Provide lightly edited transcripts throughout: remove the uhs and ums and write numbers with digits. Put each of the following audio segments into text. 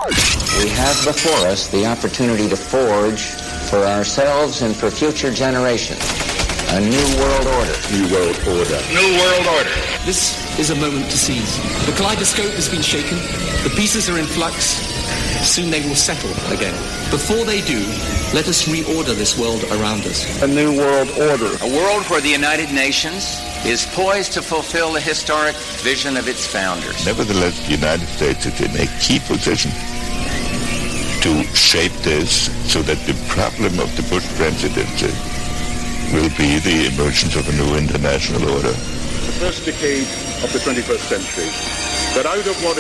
We have before us the opportunity to forge for ourselves and for future generations a new world order. New world order. New world order. This is a moment to seize. The kaleidoscope has been shaken. The pieces are in flux. Soon they will settle again. Before they do, let us reorder this world around us. A new world order. A world where the United Nations is poised to fulfill the historic vision of its founders. Nevertheless, the United States is in a key position to shape this so that the problem of the Bush presidency will be the emergence of a new international order. The first decade of the 21st century, that out of what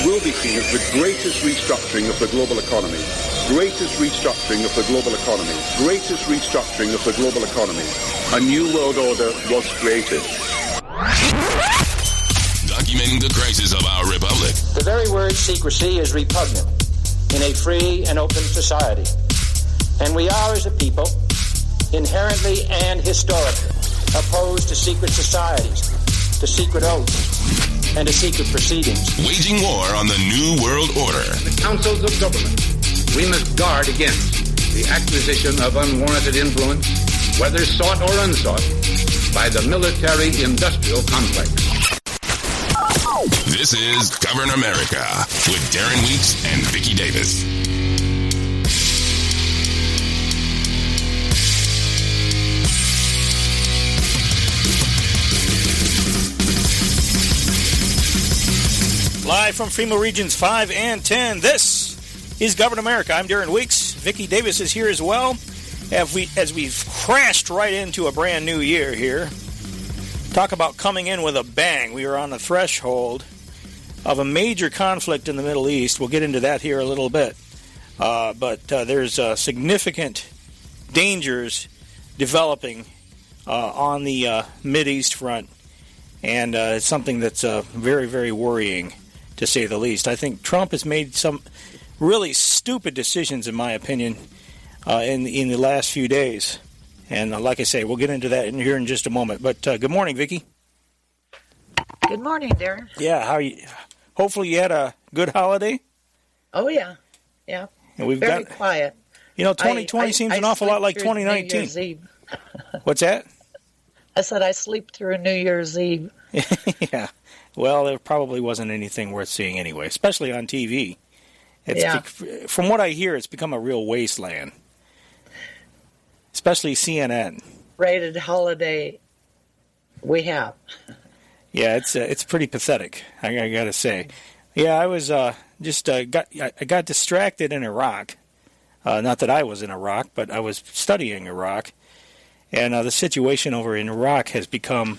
will be seen as the greatest restructuring of the global economy, a new world order was created. Documenting the crisis of our republic. The very word secrecy is repugnant in a free and open society. And we are, as a people, inherently and historically opposed to secret societies, to secret oaths, and to secret proceedings. Waging war on the New World Order. The councils of government, we must guard against the acquisition of unwarranted influence, whether sought or unsought, by the military-industrial complex. This is Govern America with Darren Weeks and Vicky Davis. Live from FEMA Regions 5 and 10, this is Govern America. I'm Darren Weeks. Vicky Davis is here as well. As we've crashed right into a brand new year here. Talk about coming in with a bang. We are on the threshold of a major conflict in the Middle East. We'll get into that here a little bit. But there's significant dangers developing on the Mideast front. And it's something that's very, very worrying, to say the least. I think Trump has made some really stupid decisions, in my opinion, in the last few days. And like I say, we'll get into that here in just a moment. But good morning, Vicky. Good morning, Darren. Yeah, how are you? Hopefully you had a good holiday. Oh, yeah. Yeah. And we've very got quiet. You know, 2020 seems an awful lot like 2019. What's that? I said I sleep through New Year's Eve. Yeah. Well, there probably wasn't anything worth seeing anyway, especially on TV. From what I hear, it's become a real wasteland, especially CNN. Rated holiday we have. Yeah, it's pretty pathetic, I got to say. Yeah, I was I got distracted in Iraq. Not that I was in Iraq, but I was studying Iraq. And the situation over in Iraq has become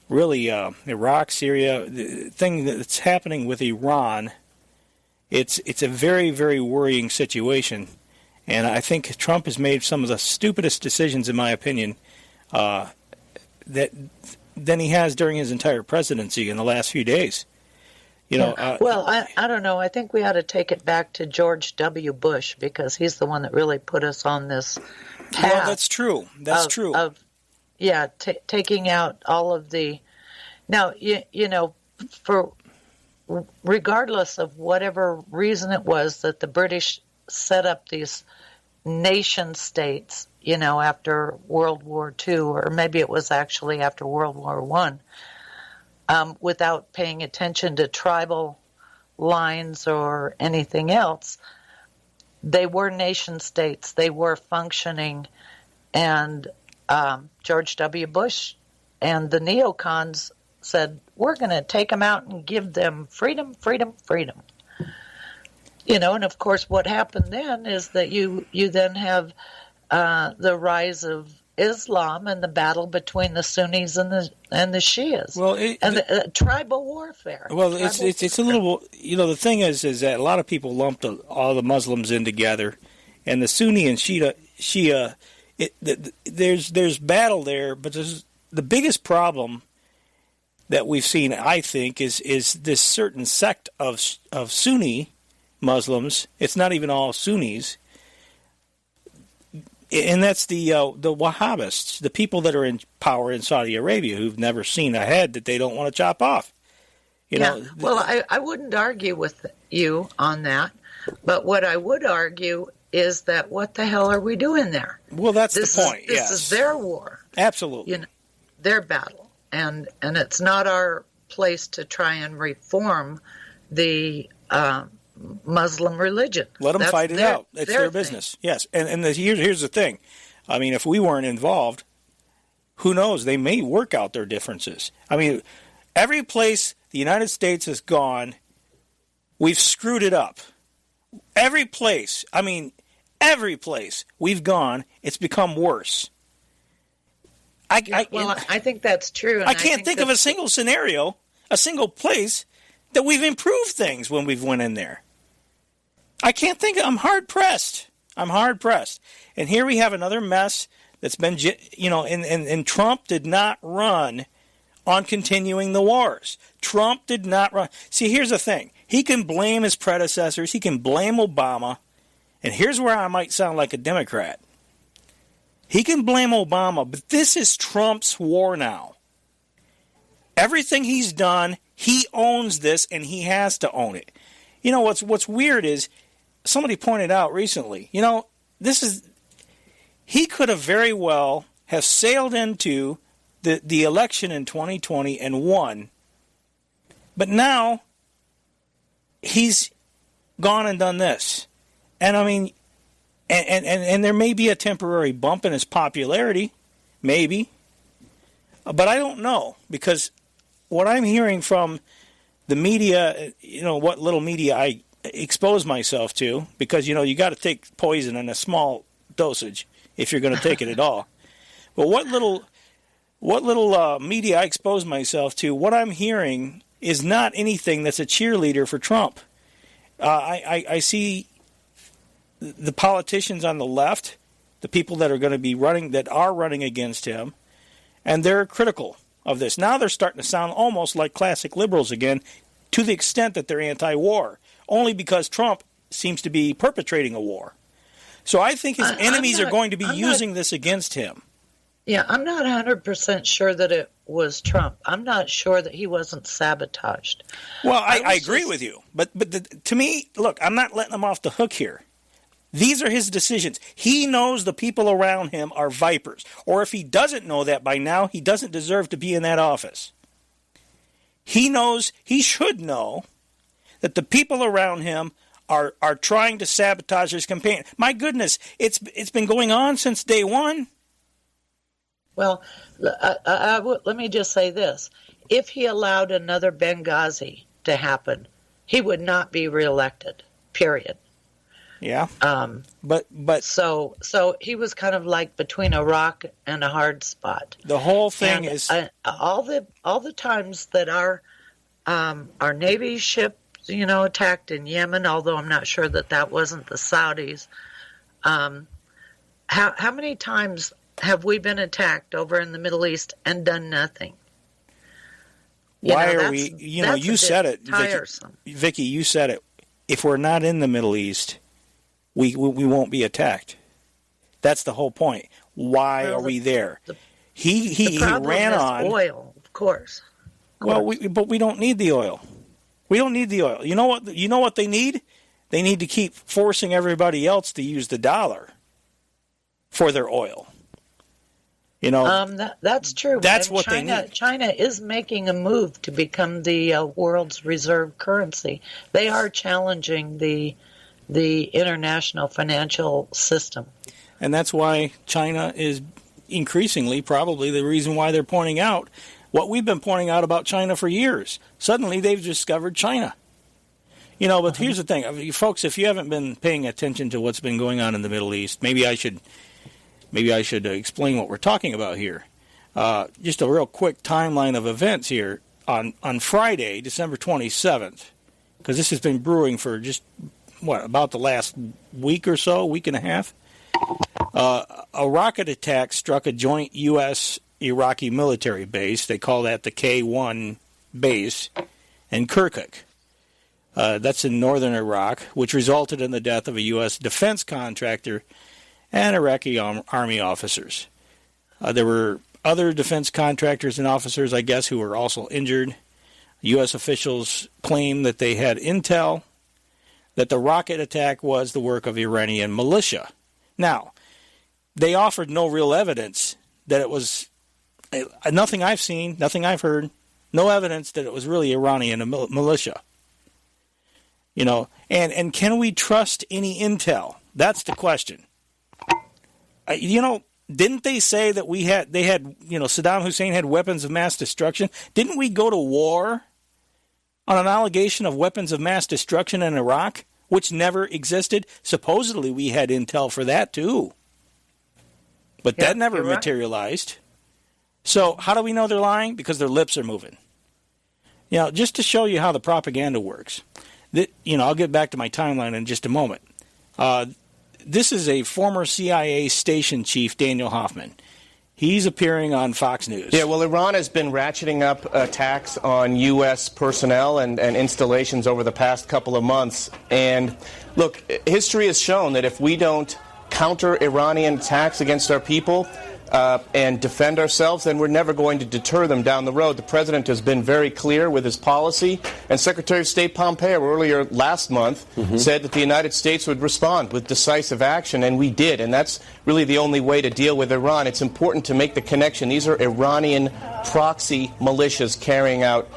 really Iraq, Syria, the thing that's happening with Iran. It's a very, very worrying situation. And I think Trump has made some of the stupidest decisions, in my opinion, than he has during his entire presidency in the last few days. You know. Well, I don't know. I think we ought to take it back to George W. Bush, because he's the one that really put us on this path. Well, that's true. That's true. Taking out all of the. Now, you know, for regardless of whatever reason it was that the British set up these nation states, you know, after World War II, or maybe it was actually after World War I, without paying attention to tribal lines or anything else. They were nation states. They were functioning. And George W. Bush and the neocons said, we're going to take them out and give them freedom, freedom, freedom. You know, and of course what happened then is that you then have the rise of Islam and the battle between the Sunnis and the Shias. Well, the tribal warfare. Well, it's a little, you know, the thing is that a lot of people lumped all the Muslims in together, and the Sunni and Shia, there's battle there, but the biggest problem that we've seen, I think, is this certain sect of Sunni Muslims. It's not even all Sunnis, and that's the Wahhabists, the people that are in power in Saudi Arabia, who've never seen a head that they don't want to chop off. You know. Well, I wouldn't argue with you on that. But what I would argue is that what the hell are we doing there? Well, that's the point. This is their war. Absolutely. Their battle. And it's not our place to try and reform the Muslim religion. Let them fight it out. It's their business. Yes. And here's the thing. I mean, if we weren't involved, who knows? They may work out their differences. I mean, every place the United States has gone, we've screwed it up. Every place we've gone, it's become worse. I think that's true. And I can't think of a single scenario, a single place that we've improved things when we've went in there. I can't think. I'm hard pressed. And here we have another mess that's been, and Trump did not run on continuing the wars. Trump did not run. See, here's the thing. He can blame his predecessors. He can blame Obama. And here's where I might sound like a Democrat. He can blame Obama, but this is Trump's war now. Everything he's done, he owns this, and he has to own it. You know, what's weird is, somebody pointed out recently, he could have very well have sailed into the election in 2020 and won, but now he's gone and done this. And I mean, and there may be a temporary bump in his popularity, maybe, but I don't know, because what I'm hearing from the media, what little media I expose myself to, because, you got to take poison in a small dosage if you're going to take it at all. But what little media I expose myself to, what I'm hearing is not anything that's a cheerleader for Trump. I see the politicians on the left, the people that are going to be running against him, and they're critical of this. Now they're starting to sound almost like classic liberals again, to the extent that they're anti-war, only because Trump seems to be perpetrating a war. So I think his enemies are going to be using this against him. Yeah, I'm not 100% sure that it was Trump. I'm not sure that he wasn't sabotaged. Well, I agree with you. But to me, look, I'm not letting him off the hook here. These are his decisions. He knows the people around him are vipers. Or if he doesn't know that by now, he doesn't deserve to be in that office. He should know that the people around him are trying to sabotage his campaign. My goodness, it's been going on since day one. Well, let me just say this. If he allowed another Benghazi to happen, he would not be reelected, period. Yeah. But so he was kind of like between a rock and a hard spot. The whole thing is all the times that our Navy ship, attacked in Yemen, although I'm not sure that wasn't the Saudis. How many times have we been attacked over in the Middle East and done nothing? Why are we? You said it, Vicky. You said it. If we're not in the Middle East, we won't be attacked. That's the whole point. Why are we there? He ran on oil, of course. Well, but we don't need the oil. We don't need the oil. You know what they need? They need to keep forcing everybody else to use the dollar for their oil. That's true. That's what they need. China is making a move to become the world's reserve currency. They are challenging the international financial system. And that's why China is increasingly probably the reason why they're pointing out what we've been pointing out about China for years. Suddenly they've discovered China. But here's the thing. Folks, if you haven't been paying attention to what's been going on in the Middle East, maybe I should explain what we're talking about here. Just a real quick timeline of events here. On Friday, December 27th, because this has been brewing for just, about the last week or so, week and a half, a rocket attack struck a joint U.S.-Iraqi military base. They call that the K-1 base in Kirkuk. That's in northern Iraq, which resulted in the death of a U.S. defense contractor and Iraqi army officers. There were other defense contractors and officers, I guess, who were also injured. U.S. officials claim that they had intel that the rocket attack was the work of Iranian militia. Now, they offered no real evidence that it was, nothing I've seen, nothing I've heard, no evidence that it was really Iranian militia. And can we trust any intel? That's the question. Didn't they say that Saddam Hussein had weapons of mass destruction? Didn't we go to war on an allegation of weapons of mass destruction in Iraq, which never existed? Supposedly we had intel for that too. But that never materialized. So how do we know they're lying? Because their lips are moving. Just to show you how the propaganda works. I'll get back to my timeline in just a moment. This is a former CIA station chief, Daniel Hoffman. He's appearing on Fox News. Yeah, well, Iran has been ratcheting up attacks on U.S. personnel and installations over the past couple of months. And look, history has shown that if we don't counter Iranian attacks against our people and defend ourselves, then we're never going to deter them down the road. The president has been very clear with his policy, and Secretary of State Pompeo earlier last month said that the United States would respond with decisive action, and we did. And that's really the only way to deal with Iran. It's important to make the connection. These are Iranian proxy militias carrying out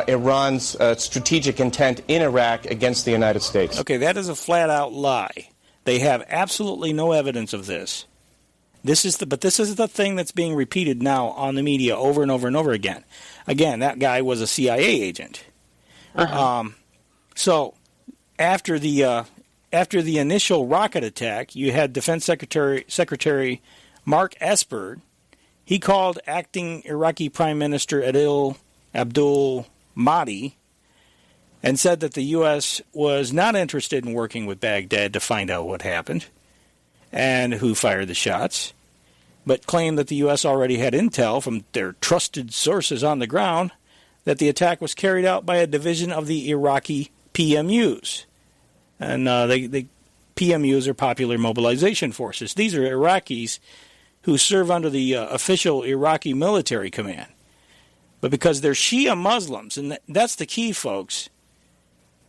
Iran's strategic intent in Iraq against the United States. Okay, that is a flat-out lie. They have absolutely no evidence of this. This is the thing that's being repeated now on the media over and over and over again. Again, that guy was a CIA agent. So after the initial rocket attack, you had Defense Secretary Mark Esper. He called acting Iraqi Prime Minister Adil Abdul Mahdi and said that the U.S. was not interested in working with Baghdad to find out what happened and who fired the shots, but claimed that the U.S. already had intel from their trusted sources on the ground that the attack was carried out by a division of the Iraqi PMUs. And the PMUs are Popular Mobilization Forces. These are Iraqis who serve under the official Iraqi military command. But because they're Shia Muslims, and that's the key, folks,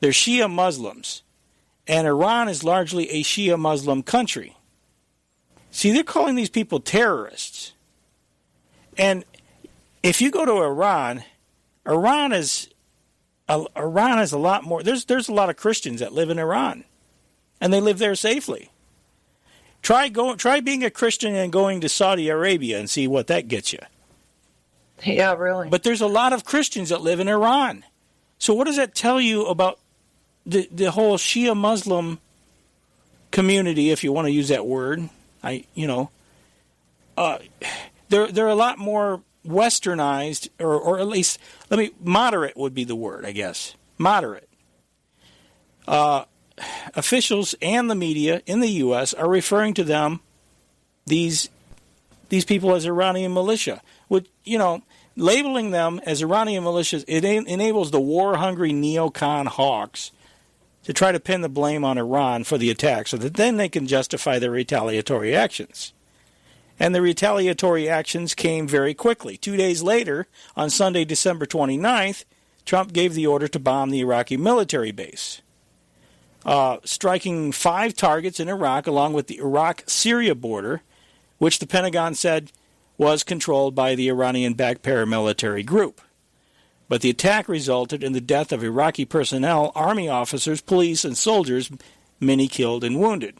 they're Shia Muslims, and Iran is largely a Shia Muslim country. See, they're calling these people terrorists. And if you go to Iran, Iran is a lot more. There's a lot of Christians that live in Iran, and they live there safely. Try being a Christian and going to Saudi Arabia and see what that gets you. Yeah, really. But there's a lot of Christians that live in Iran. So what does that tell you about the whole Shia Muslim community, if you want to use that word? They're a lot more westernized, or at least, moderate would be the word, I guess. Moderate. Officials and the media in the U.S. are referring to them, these people, as Iranian militia. Which, labeling them as Iranian militias, it enables the war-hungry neocon hawks to try to pin the blame on Iran for the attack so that then they can justify their retaliatory actions. And the retaliatory actions came very quickly. 2 days later, on Sunday, December 29th, Trump gave the order to bomb the Iraqi military base, striking 5 targets in Iraq along with the Iraq-Syria border, which the Pentagon said was controlled by the Iranian-backed paramilitary group. But the attack resulted in the death of Iraqi personnel, army officers, police, and soldiers, many killed and wounded.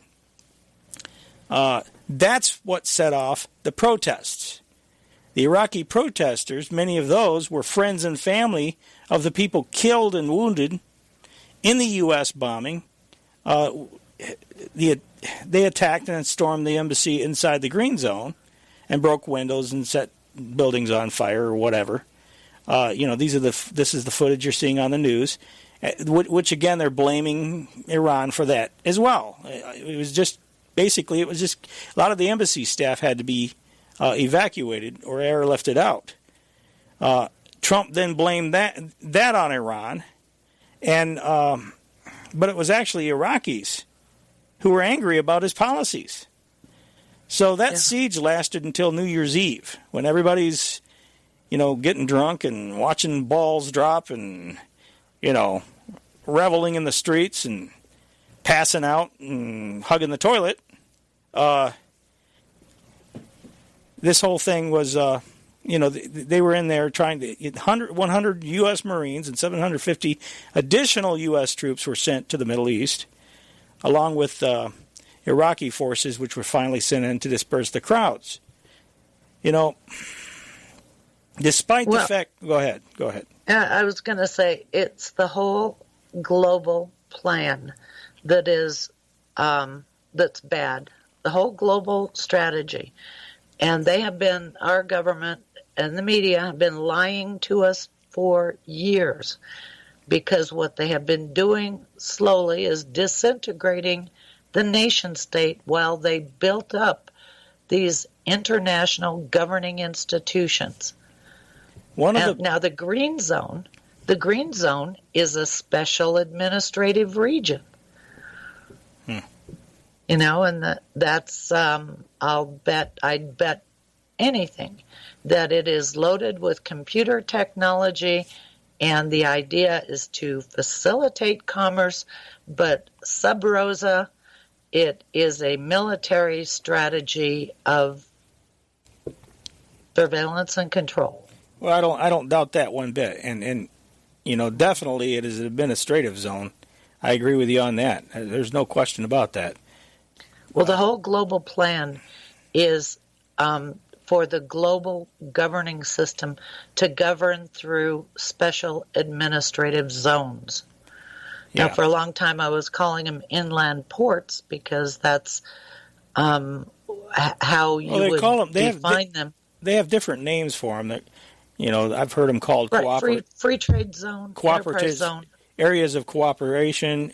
That's what set off the protests. The Iraqi protesters, many of those were friends and family of the people killed and wounded in the U.S. bombing. They attacked and stormed the embassy inside the Green Zone and broke windows and set buildings on fire or whatever. This is the footage you're seeing on the news, which again they're blaming Iran for that as well. It was just a lot of the embassy staff had to be evacuated or airlifted out. Trump then blamed that on Iran, but it was actually Iraqis who were angry about his policies. So that siege lasted until New Year's Eve, when everybody's getting drunk and watching balls drop and, reveling in the streets. And passing out and hugging the toilet. This whole thing was, they were in there trying to 100 U.S. Marines and 750 additional U.S. troops were sent to the Middle East, along with Iraqi forces, which were finally sent in to disperse the crowds. Despite the fact... Go ahead. I was going to say, it's the whole global plan that is that's bad. The whole global strategy. And they have been, our government and the media have been lying to us for years, because what they have been doing slowly is disintegrating the nation state while they built up these international governing institutions. Now the green zone is a special administrative region. And that's I'd bet anything that it is loaded with computer technology, and the idea is to facilitate commerce, but sub rosa, it is a military strategy of surveillance and control. Well, I don't doubt that one bit, and definitely it is an administrative zone. I agree with you on that. There's no question about that. Well, the whole global plan is for the global governing system to govern through special administrative zones. Yeah. Now, for a long time, I was calling them inland ports because that's how you would define them. They have different names for them. I've heard them called free trade zone, cooperative zone, areas of cooperation.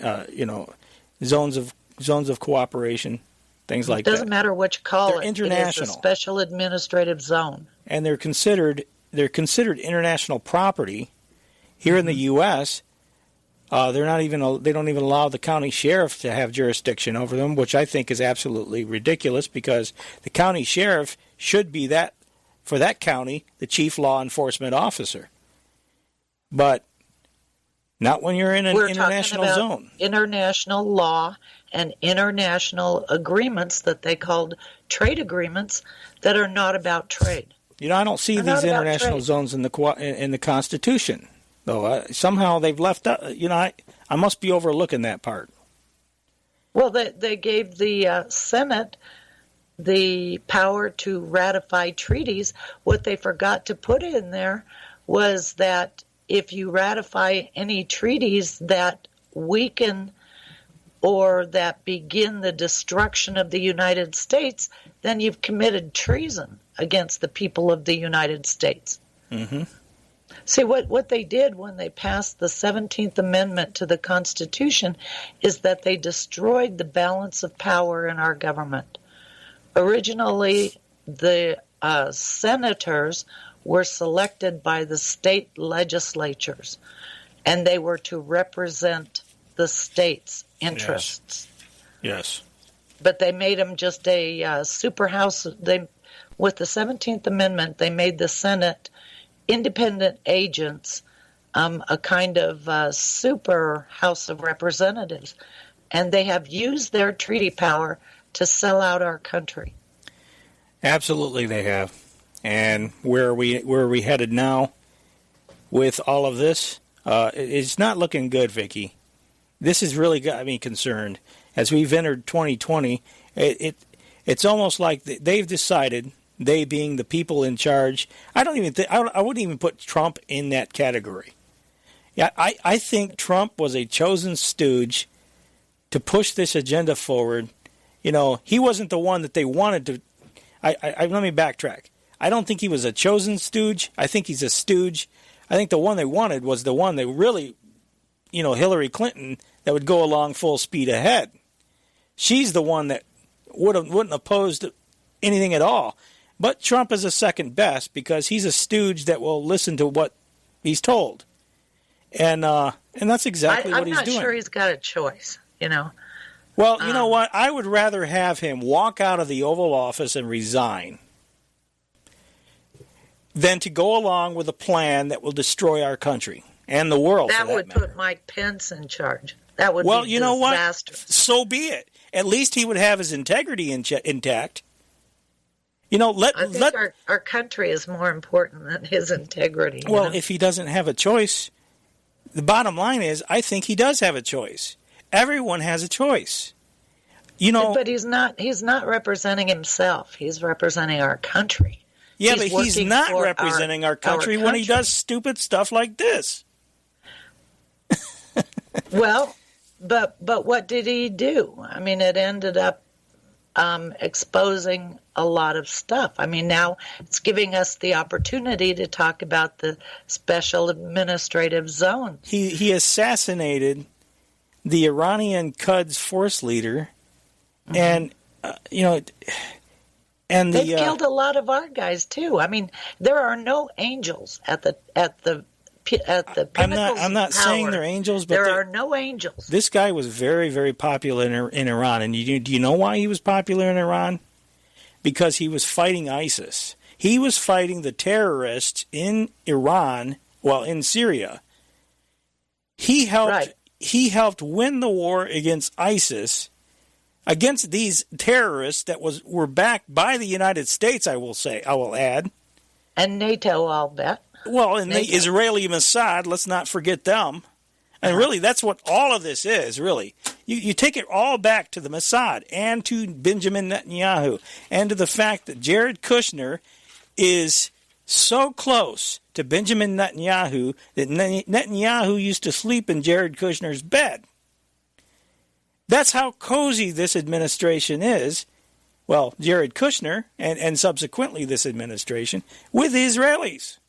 Zones of cooperation. Things like that. It doesn't matter what you call it. International. It is a special administrative zone. And they're considered international property. Here in the U.S., they don't even allow the county sheriff to have jurisdiction over them, which I think is absolutely ridiculous, because the county sheriff should be for that county, the chief law enforcement officer. But not when you're in an international zone. International law and international agreements that they called trade agreements that are not about trade. I don't see these international zones in the Constitution, though. Somehow they've left out. I must be overlooking that part. Well, they gave the Senate the power to ratify treaties. What they forgot to put in there was that if you ratify any treaties that weaken or that begin the destruction of the United States, then you've committed treason against the people of the United States. Mm-hmm. See, what they did when they passed the 17th Amendment to the Constitution is that they destroyed the balance of power in our government. Originally, the senators were selected by the state legislatures, and they were to represent the state's interests. Yes. But they made them just a super house. With the 17th Amendment, they made the Senate independent agents, a kind of super House of Representatives, and they have used their treaty power to sell out our country. Absolutely, they have. And where are we headed now with all of this? It's not looking good, Vicky. This has really got me concerned. As we've entered 2020, it's almost like they've decided, they being the people in charge. I wouldn't even put Trump in that category. Yeah, I think Trump was a chosen stooge to push this agenda forward. He wasn't the one that they wanted to. Let me backtrack. I don't think he was a chosen stooge. I think he's a stooge. I think the one they wanted was the one they really, Hillary Clinton, that would go along full speed ahead. She's the one that wouldn't oppose anything at all. But Trump is a second best because he's a stooge that will listen to what he's told. And that's exactly what he's doing. I'm not sure he's got a choice, Well, you know what? I would rather have him walk out of the Oval Office and resign than to go along with a plan that will destroy our country and the world. That would put Mike Pence in charge. That would well, be you know what? So be it. At least he would have his integrity intact. I think our country is more important than his integrity. Well, if he doesn't have a choice, the bottom line is, I think he does have a choice. Everyone has a choice. But he's not representing himself. He's representing our country. Yeah, but he's not representing our country when he does stupid stuff like this. Well, but what did he do? I mean, it ended up exposing a lot of stuff. I mean, now it's giving us the opportunity to talk about the special administrative zone. He assassinated the Iranian Quds force leader, and and they killed a lot of our guys too. I mean, there are no angels at the pinnacles I'm not of power. saying they're angels, but there are no angels. This guy was very, very popular in Iran. And do you know why he was popular in Iran? Because he was fighting ISIS. He was fighting the terrorists in Iran, in Syria. He helped win the war against ISIS, against these terrorists that were backed by the United States, I will add. And NATO, I'll bet. Well, and the Israeli Mossad, let's not forget them. And really, that's what all of this is, really. You take it all back to the Mossad and to Benjamin Netanyahu and to the fact that Jared Kushner is so close to Benjamin Netanyahu that Netanyahu used to sleep in Jared Kushner's bed. That's how cozy this administration is. Well, Jared Kushner and subsequently this administration with the Israelis.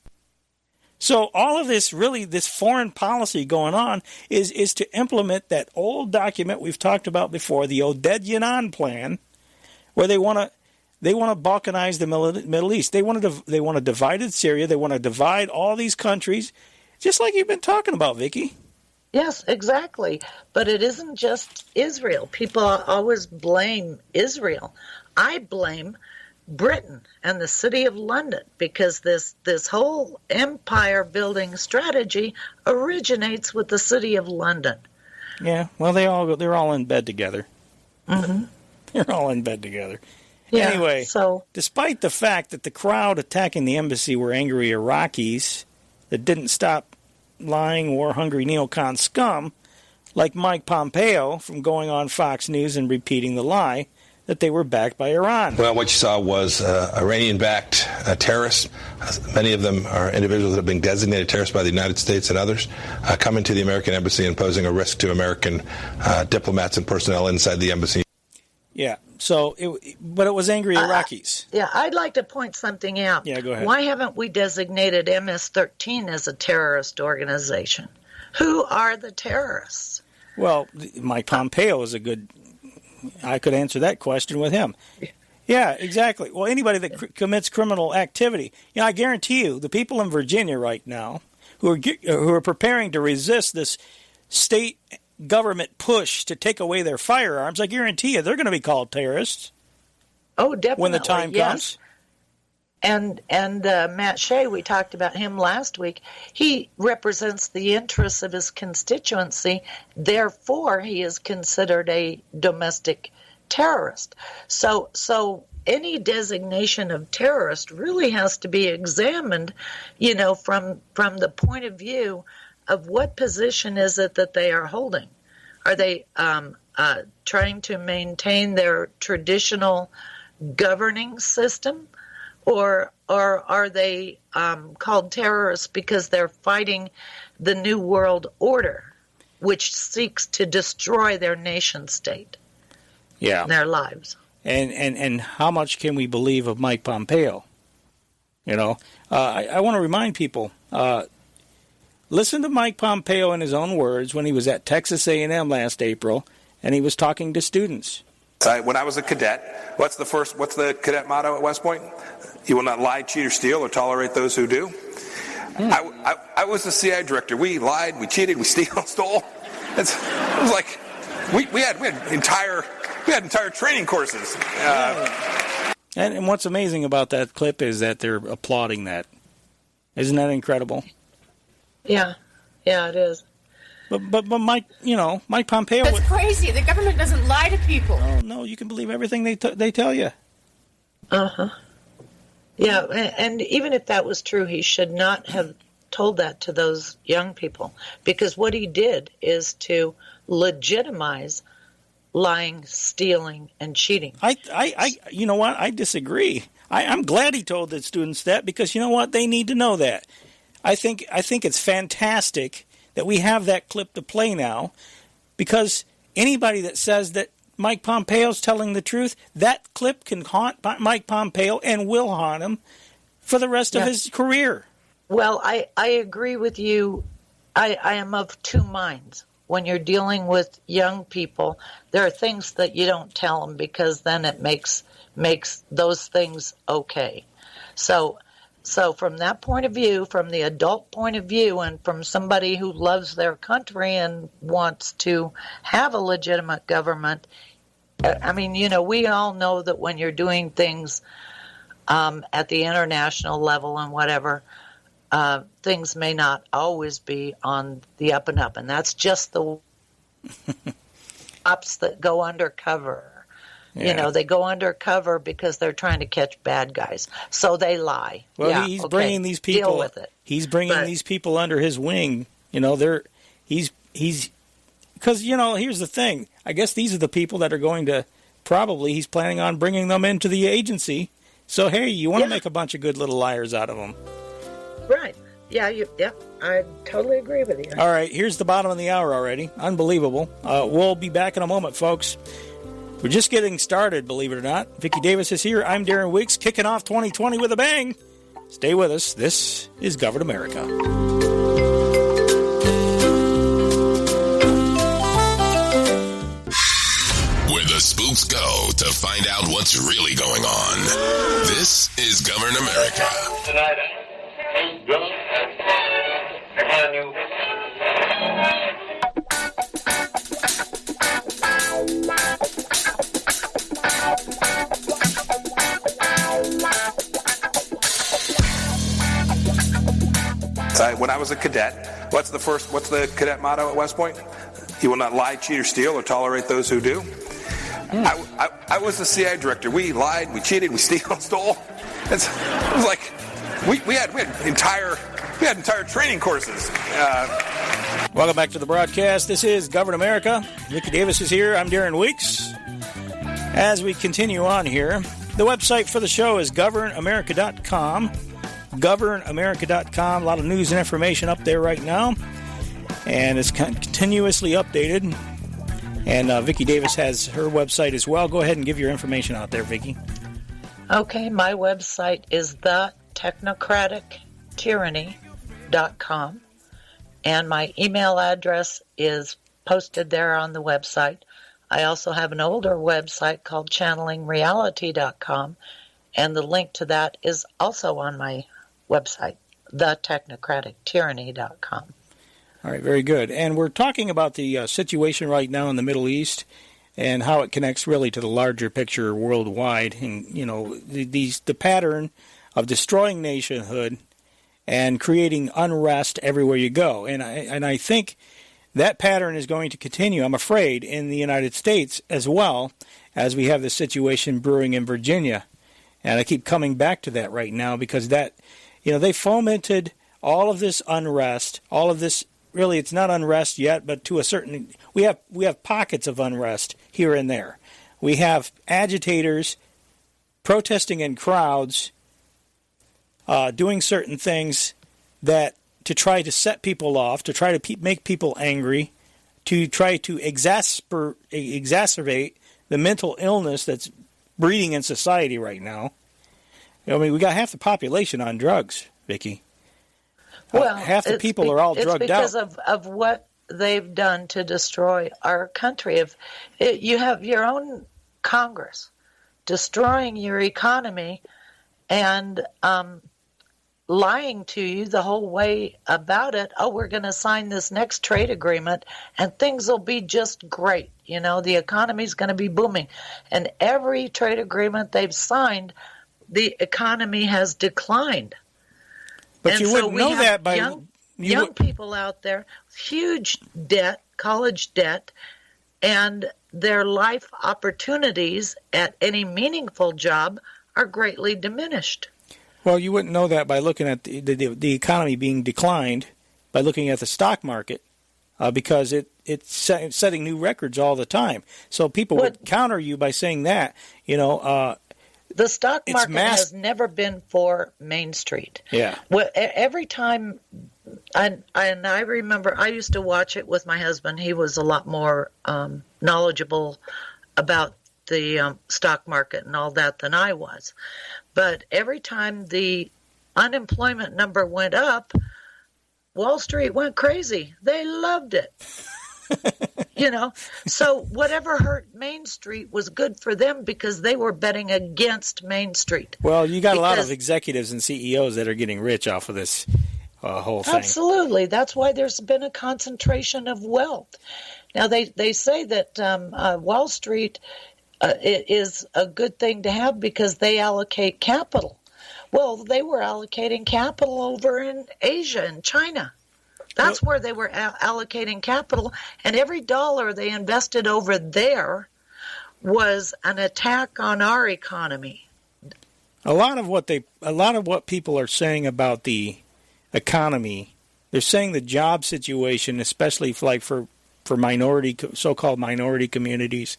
So all of this, really, this foreign policy going on is to implement that old document we've talked about before, the Oded-Yanan plan, where they want to balkanize the Middle East. They want to divide Syria. They want to divide all these countries, just like you've been talking about, Vicky. Yes, exactly. But it isn't just Israel. People always blame Israel. I blame Britain and the City of London, because this whole empire-building strategy originates with the City of London. Yeah, well, they're all in bed together. Mm-hmm. They're all in bed together. Yeah, anyway, so despite the fact that the crowd attacking the embassy were angry Iraqis that didn't stop lying war-hungry neocon scum like Mike Pompeo from going on Fox News and repeating the lie that they were backed by Iran. Well, what you saw was Iranian-backed terrorists. Many of them are individuals that have been designated terrorists by the United States and others, coming to the American embassy and posing a risk to American diplomats and personnel inside the embassy. Yeah, but it was angry Iraqis. I'd like to point something out. Yeah, go ahead. Why haven't we designated MS-13 as a terrorist organization? Who are the terrorists? Well, Mike Pompeo is I could answer that question with him. Yeah, exactly. Well, anybody that commits criminal activity, I guarantee you, the people in Virginia right now who are preparing to resist this state government push to take away their firearms, I guarantee you, they're going to be called terrorists. Oh, definitely. When the time comes. And Matt Shea, we talked about him last week. He represents the interests of his constituency. Therefore, he is considered a domestic terrorist. So any designation of terrorist really has to be examined, from the point of view of what position is it that they are holding. Are they trying to maintain their traditional governing system? Or are they called terrorists because they're fighting the New World Order, which seeks to destroy their nation state, and their lives? And how much can we believe of Mike Pompeo? I want to remind people, listen to Mike Pompeo in his own words when he was at Texas A&M last April, and he was talking to students. When I was a cadet, what's the cadet motto at West Point? You will not lie, cheat, or steal, or tolerate those who do. I was the CIA director. We lied, we cheated, we stole. It was like we had entire training courses. And what's amazing about that clip is that they're applauding that. Isn't that incredible? Yeah, it is. But Mike, Mike Pompeo. That's crazy. The government doesn't lie to people. Oh no, you can believe everything they tell you. Yeah, and even if that was true, he should not have told that to those young people, because what he did is to legitimize lying, stealing, and cheating. You know what? I disagree. I'm glad he told the students that, because you know what? They need to know that. I think it's fantastic that we have that clip to play now, because anybody that says that Mike Pompeo's telling the truth, that clip can haunt Mike Pompeo and will haunt him for the rest of his career. Well, I agree with you. I am of two minds. When you're dealing with young people, there are things that you don't tell them, because then it makes those things okay. So from that point of view, from the adult point of view, and from somebody who loves their country and wants to have a legitimate government, I mean, we all know that when you're doing things at the international level and whatever, things may not always be on the up and up, and that's just the ops that go undercover. Yeah. They go undercover because they're trying to catch bad guys, so they lie. Well, he's bringing these people. Deal with it. He's bringing these people under his wing. He's because here's the thing. I guess these are the people that are going to he's planning on bringing them into the agency. So hey, you want to make a bunch of good little liars out of them. Right. Yeah, I totally agree with you. All right, here's the bottom of the hour already. Unbelievable. We'll be back in a moment, folks. We're just getting started, believe it or not. Vicky Davis is here. I'm Darren Weeks, kicking off 2020 with a bang. Stay with us. This is Govern America. Where the spooks go to find out what's really going on. This is Govern America. Tonight, can you? When I was a cadet, what's the cadet motto at West Point? You will not lie, cheat, or steal, or tolerate those who do. I was the CIA director. We lied, we cheated, we stole. It was like we had entire training courses. Welcome back to the broadcast. This is Govern America. Vicky Davis is here. I'm Darren Weeks. As we continue on here, the website for the show is governamerica.com. governamerica.com. A lot of news and information up there right now, and it's continuously updated. And Vicky Davis has her website as well. Go ahead and give your information out there, Vicky. Okay, my website is thetechnocratictyranny.com, and my email address is posted there on the website. I also have an older website called channelingreality.com, and the link to that is also on my website, thetechnocratictyranny.com. All right, very good. And we're talking about the situation right now in the Middle East and how it connects really to the larger picture worldwide. And, the pattern of destroying nationhood and creating unrest everywhere you go. And I think that pattern is going to continue, I'm afraid, in the United States as well, as we have the situation brewing in Virginia. And I keep coming back to that right now because that, they fomented all of this unrest, all of this. Really, it's not unrest yet, but to a certain, we have pockets of unrest here and there. We have agitators protesting in crowds, doing certain things that to try to set people off, to try to make people angry, to try to exacerbate the mental illness that's breeding in society right now. We got half the population on drugs, Vicky. Well, half the people are all drugged out. It's because of what they've done to destroy our country. You have your own Congress destroying your economy and lying to you the whole way about it. Oh, we're going to sign this next trade agreement and things will be just great. The economy's going to be booming. And every trade agreement they've signed, the economy has declined. But you wouldn't know that by young people out there, huge debt, college debt, and their life opportunities at any meaningful job are greatly diminished. Well, you wouldn't know that by looking at the economy being declined, by looking at the stock market, because it's setting new records all the time. So people would counter you by saying that, the stock market has never been for Main Street. Yeah. Well, every time, and I remember I used to watch it with my husband. He was a lot more knowledgeable about the stock market and all that than I was. But every time the unemployment number went up, Wall Street went crazy. They loved it. So whatever hurt Main Street was good for them because they were betting against Main Street. Well, you got a lot of executives and CEOs that are getting rich off of this whole thing. Absolutely. That's why there's been a concentration of wealth. Now, they say that Wall Street is a good thing to have because they allocate capital. Well, they were allocating capital over in Asia and China. That's where they were allocating capital, and every dollar they invested over there was an attack on our economy. A lot of what people are saying about the economy, they're saying the job situation, especially like for so-called minority communities,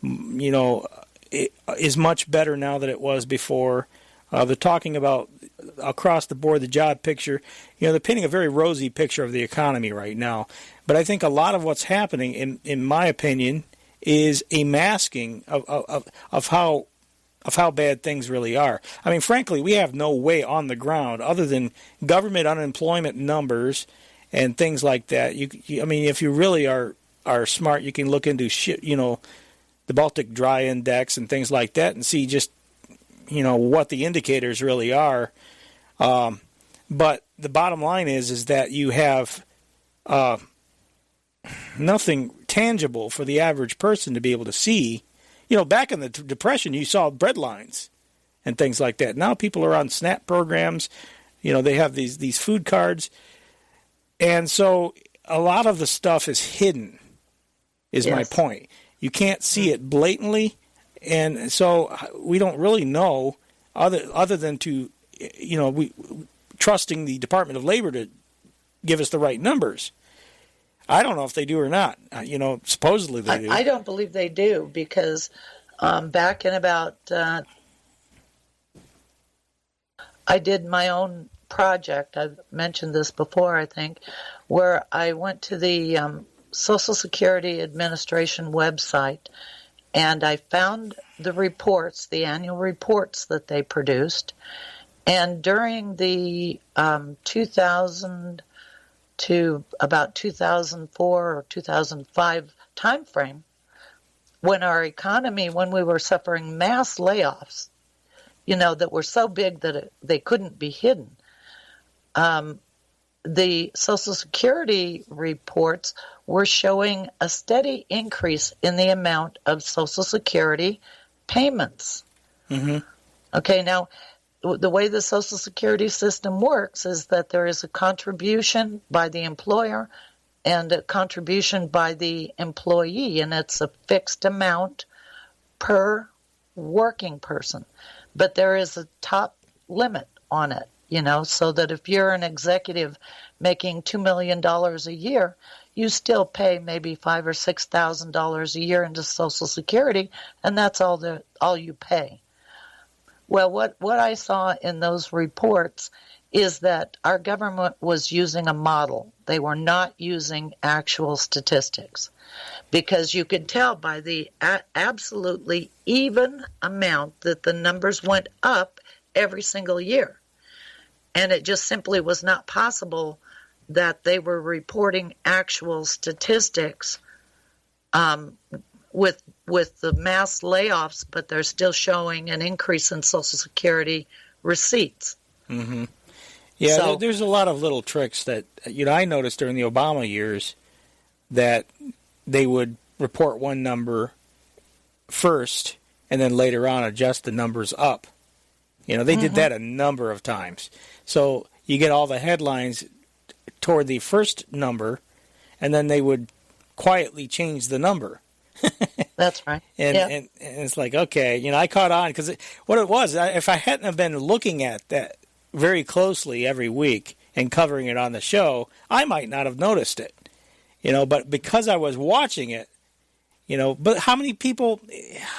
it is much better now than it was before. They're talking about across the board the job picture. They're painting a very rosy picture of the economy right now. But I think a lot of what's happening, in my opinion, is a masking of how bad things really are. I mean, frankly, we have no way on the ground other than government unemployment numbers and things like that. I mean, if you really are smart, you can look into the Baltic Dry Index and things like that and see just what the indicators really are. But the bottom line is that you have nothing tangible for the average person to be able to see. Back in the Depression, you saw bread lines and things like that. Now people are on SNAP programs. They have these food cards. And so a lot of the stuff is hidden, is my point. You can't see it blatantly. And so we don't really know, other than to, we trusting the Department of Labor to give us the right numbers. I don't know if they do or not. Supposedly they do. I don't believe they do because back in about, I did my own project. I've mentioned this before, I think, where I went to the Social Security Administration website and I found the reports, the annual reports that they produced. And during the 2000 to about 2004 or 2005 time frame, when we were suffering mass layoffs, that were so big that they couldn't be hidden, the Social Security reports were showing a steady increase in the amount of Social Security payments. Mm-hmm. Okay, now, the way the Social Security system works is that there is a contribution by the employer and a contribution by the employee, and it's a fixed amount per working person. But there is a top limit on it, so that if you're an executive making $2 million a year, you still pay maybe $5,000 or $6,000 a year into Social Security, and that's all you pay. Well, what I saw in those reports is that our government was using a model. They were not using actual statistics because you could tell by the absolutely even amount that the numbers went up every single year. And it just simply was not possible that they were reporting actual statistics with the mass layoffs, but they're still showing an increase in Social Security receipts. Mm-hmm. Yeah, there's a lot of little tricks that I noticed during the Obama years that they would report one number first and then later on adjust the numbers up. They did that a number of times. So you get all the headlines toward the first number, and then they would quietly change the number. That's right. And it's like, okay, I caught on because what it was, if I hadn't have been looking at that very closely every week and covering it on the show, I might not have noticed it. But because I was watching it, but how many people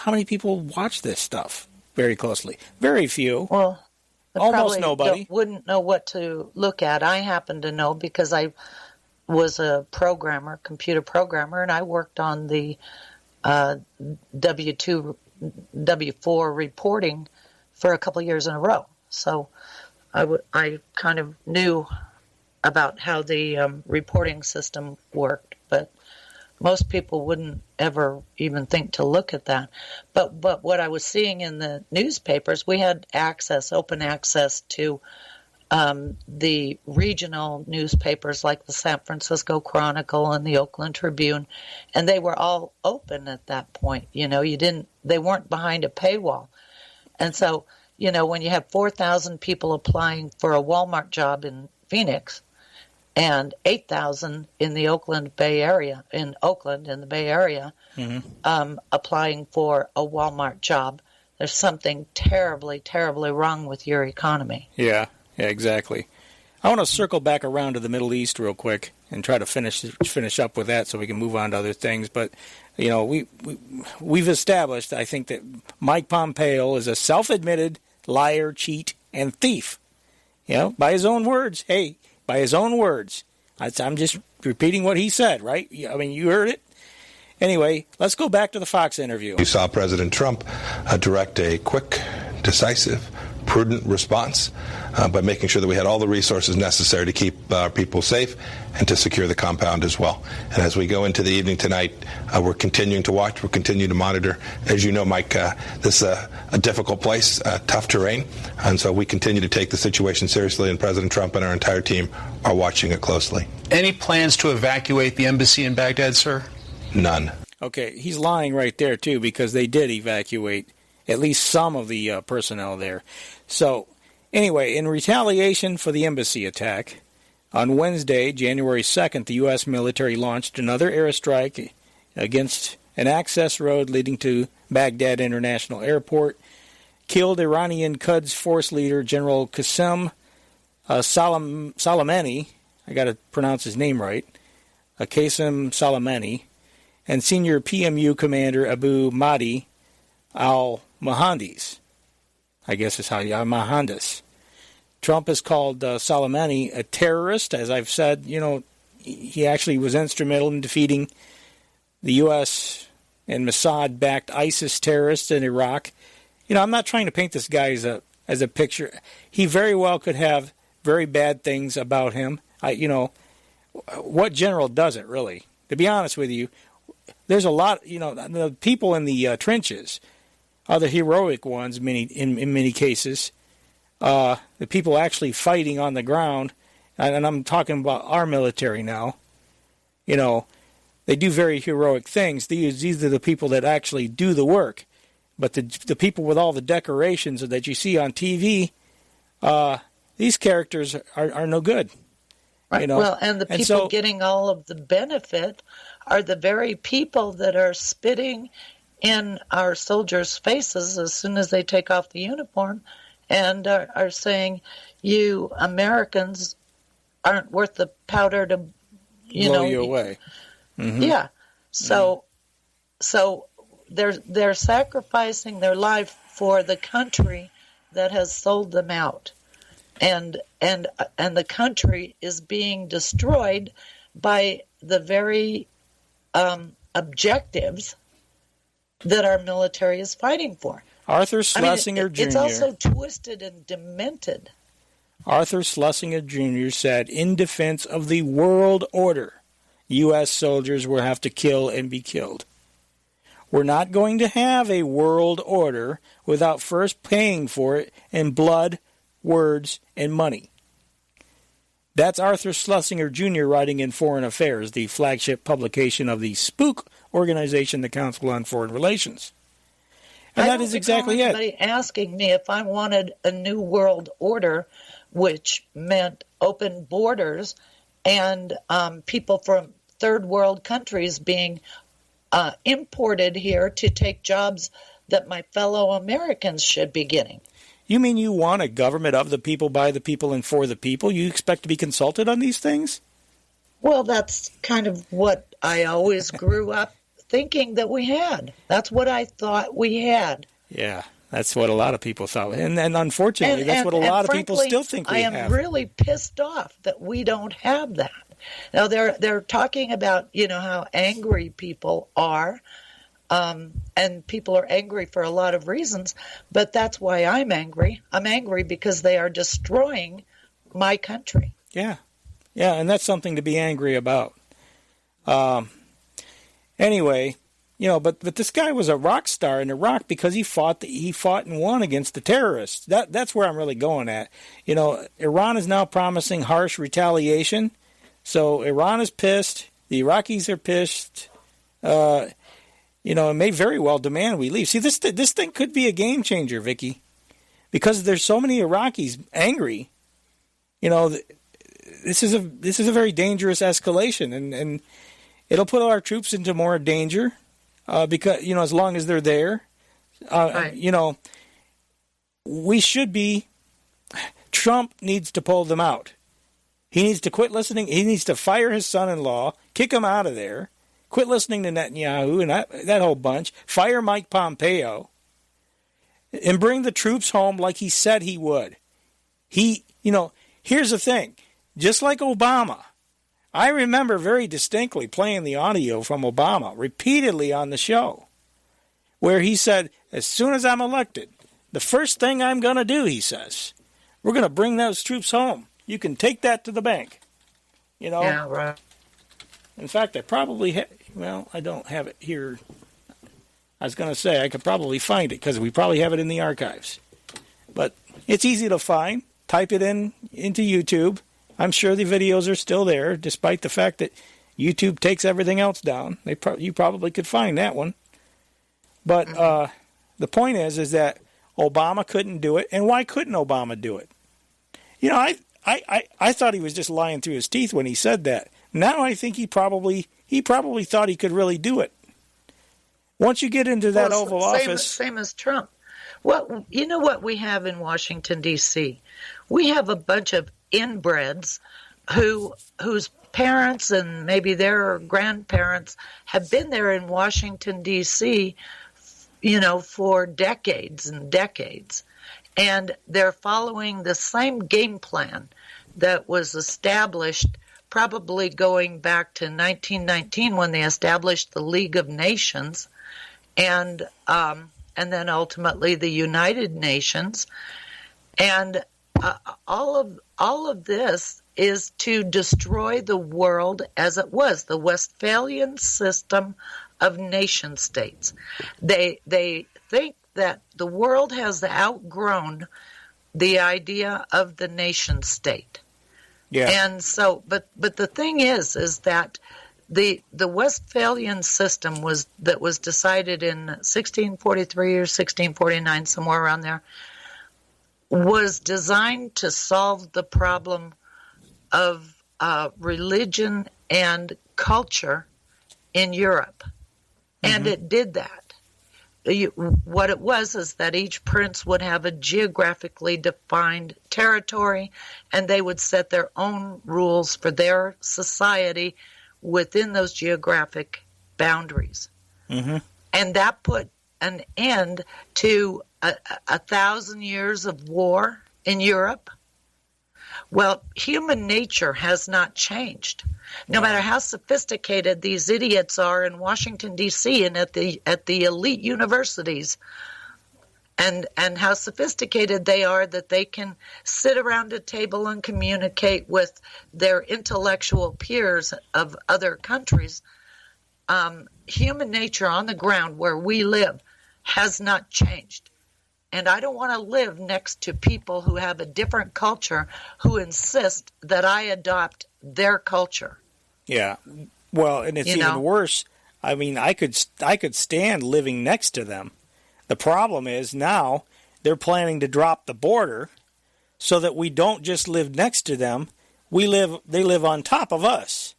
watch this stuff very closely? Very few. Well, almost nobody. Wouldn't know what to look at. I happen to know because I was a computer programmer, and I worked on the W2, W4 reporting for a couple of years in a row. So I kind of knew about how the reporting system worked, but most people wouldn't ever even think to look at that. But what I was seeing in the newspapers, we had open access to the regional newspapers like the San Francisco Chronicle and the Oakland Tribune, and they were all open at that point. They weren't behind a paywall. And so, when you have 4,000 people applying for a Walmart job in Phoenix and 8,000 in the Oakland, in the Bay Area, applying for a Walmart job, there's something terribly, terribly wrong with your economy. Yeah, exactly. I want to circle back around to the Middle East real quick and try to finish up with that so we can move on to other things. But, we've established, I think, that Mike Pompeo is a self-admitted liar, cheat, and thief. By his own words. Hey, by his own words. I'm just repeating what he said, right? I mean, you heard it. Anyway, let's go back to the Fox interview. You saw President Trump direct a quick, decisive, prudent response by making sure that we had all the resources necessary to keep our people safe and to secure the compound as well. And as we go into the evening tonight, we're continuing to watch, we're continuing to monitor. As you know, Mike, this is a difficult place, tough terrain, and so we continue to take the situation seriously, and President Trump and our entire team are watching it closely. Any plans to evacuate the embassy in Baghdad, sir? None. Okay, he's lying right there, too, because they did evacuate at least some of the personnel there. So, anyway, in retaliation for the embassy attack, on Wednesday, January 2nd, the U.S. military launched another airstrike against an access road leading to Baghdad International Airport, killed Iranian Quds Force leader General qasem-soleimani, I got to pronounce his name right, qasem-soleimani, and senior PMU commander Abu Mahdi al-muhandis. I guess is how al-muhandis. Trump has called Soleimani a terrorist. As I've said, he actually was instrumental in defeating the U.S. and Mossad-backed ISIS terrorists in Iraq. I'm not trying to paint this guy as a picture. He very well could have very bad things about him. What general doesn't, really? To be honest with you, there's a lot, the people in the trenches are the heroic ones in many cases. The people actually fighting on the ground, and I'm talking about our military now, they do very heroic things. These are the people that actually do the work. But the people with all the decorations that you see on TV, these characters are no good. Right. Well, and the people getting all of the benefit are the very people that are spitting in our soldiers' faces as soon as they take off the uniform and are saying, you Americans aren't worth the powder to, blow you away. Mm-hmm. Yeah. So they're sacrificing their life for the country that has sold them out. And the country is being destroyed by the very objectives that our military is fighting for. Arthur Schlesinger Jr. It's also twisted and demented. Arthur Schlesinger Jr. said, in defense of the world order, U.S. soldiers will have to kill and be killed. We're not going to have a world order without first paying for it in blood, words, and money. That's Arthur Schlesinger Jr. writing in Foreign Affairs, the flagship publication of the spook organization, the Council on Foreign Relations. And that is exactly it. Somebody asking me if I wanted a new world order, which meant open borders and people from third world countries being imported here to take jobs that my fellow Americans should be getting. You mean you want a government of the people, by the people, and for the people? You expect to be consulted on these things? Well, that's kind of what I always grew up thinking that we had. That's what I thought we had. Yeah, that's what a lot of people thought. And unfortunately, that's what a lot of people still think we have. I am really pissed off that we don't have that. Now, they're talking about, how angry people are, and people are angry for a lot of reasons, but that's why I'm angry. I'm angry because they are destroying my country. Yeah, and that's something to be angry about. Anyway, but this guy was a rock star in Iraq because he fought and won against the terrorists. That's where I'm really going at. Iran is now promising harsh retaliation. So Iran is pissed. The Iraqis are pissed. It may very well demand we leave. See, this thing could be a game changer, Vicky, because there's so many Iraqis angry. This is a very dangerous escalation, and it'll put our troops into more danger because as long as they're there, right. We should be. Trump needs to pull them out. He needs to quit listening. He needs to fire his son-in-law, kick him out of there, quit listening to Netanyahu and that whole bunch, fire Mike Pompeo, and bring the troops home like he said he would. Here's the thing. Just like Obama, I remember very distinctly playing the audio from Obama repeatedly on the show, where he said, as soon as I'm elected, the first thing I'm going to do, he says, we're going to bring those troops home. You can take that to the bank. Yeah, right. In fact, I probably I don't have it here. I was going to say I could probably find it because we probably have it in the archives. But it's easy to find. Type it into YouTube. I'm sure the videos are still there, despite the fact that YouTube takes everything else down. You probably could find that one. But the point is that Obama couldn't do it. And why couldn't Obama do it? I thought he was just lying through his teeth when he said that. Now I think he probably thought he could really do it. Once you get into that Oval Office... Same as Trump. Well, you know what we have in Washington, D.C.? We have a bunch of inbreds whose parents and maybe their grandparents have been there in Washington, D.C., for decades and decades. And they're following the same game plan that was established probably going back to 1919 when they established the League of Nations and then ultimately the United Nations. And all of this is to destroy the world as it was, the Westphalian system of nation states. They think that the world has outgrown the idea of the nation state. Yeah. And so, but the thing is that the Westphalian system was decided in 1643 or 1649, somewhere around there, was designed to solve the problem of religion and culture in Europe. And it did that. What it was is that each prince would have a geographically defined territory, and they would set their own rules for their society within those geographic boundaries. Mm-hmm. And that put an end to 1,000 years of war in Europe. Well, human nature has not changed. No matter how sophisticated these idiots are in Washington, D.C. and at the elite universities, and how sophisticated they are that they can sit around a table and communicate with their intellectual peers of other countries, human nature on the ground where we live has not changed. And I don't want to live next to people who have a different culture who insist that I adopt their culture. Yeah. Well, and it's even worse. I mean, I could stand living next to them. The problem is now they're planning to drop the border so that we don't just live next to them. They live on top of us.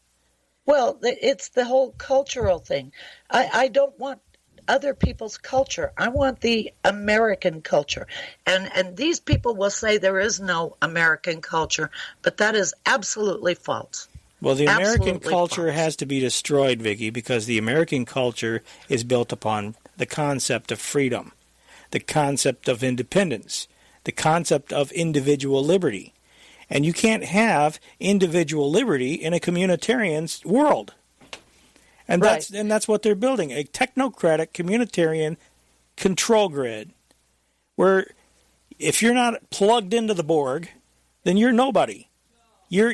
Well, it's the whole cultural thing. I don't want other people's culture. I want the American culture. And these people will say there is no American culture, but that is absolutely false. Well, the American Absolutely culture false. has to be destroyed, Vicky, because the American culture is built upon the concept of freedom, the concept of independence, the concept of individual liberty. And you can't have individual liberty in a communitarian world. And that's what they're building, a technocratic communitarian control grid where if you're not plugged into the Borg, then you're nobody. You're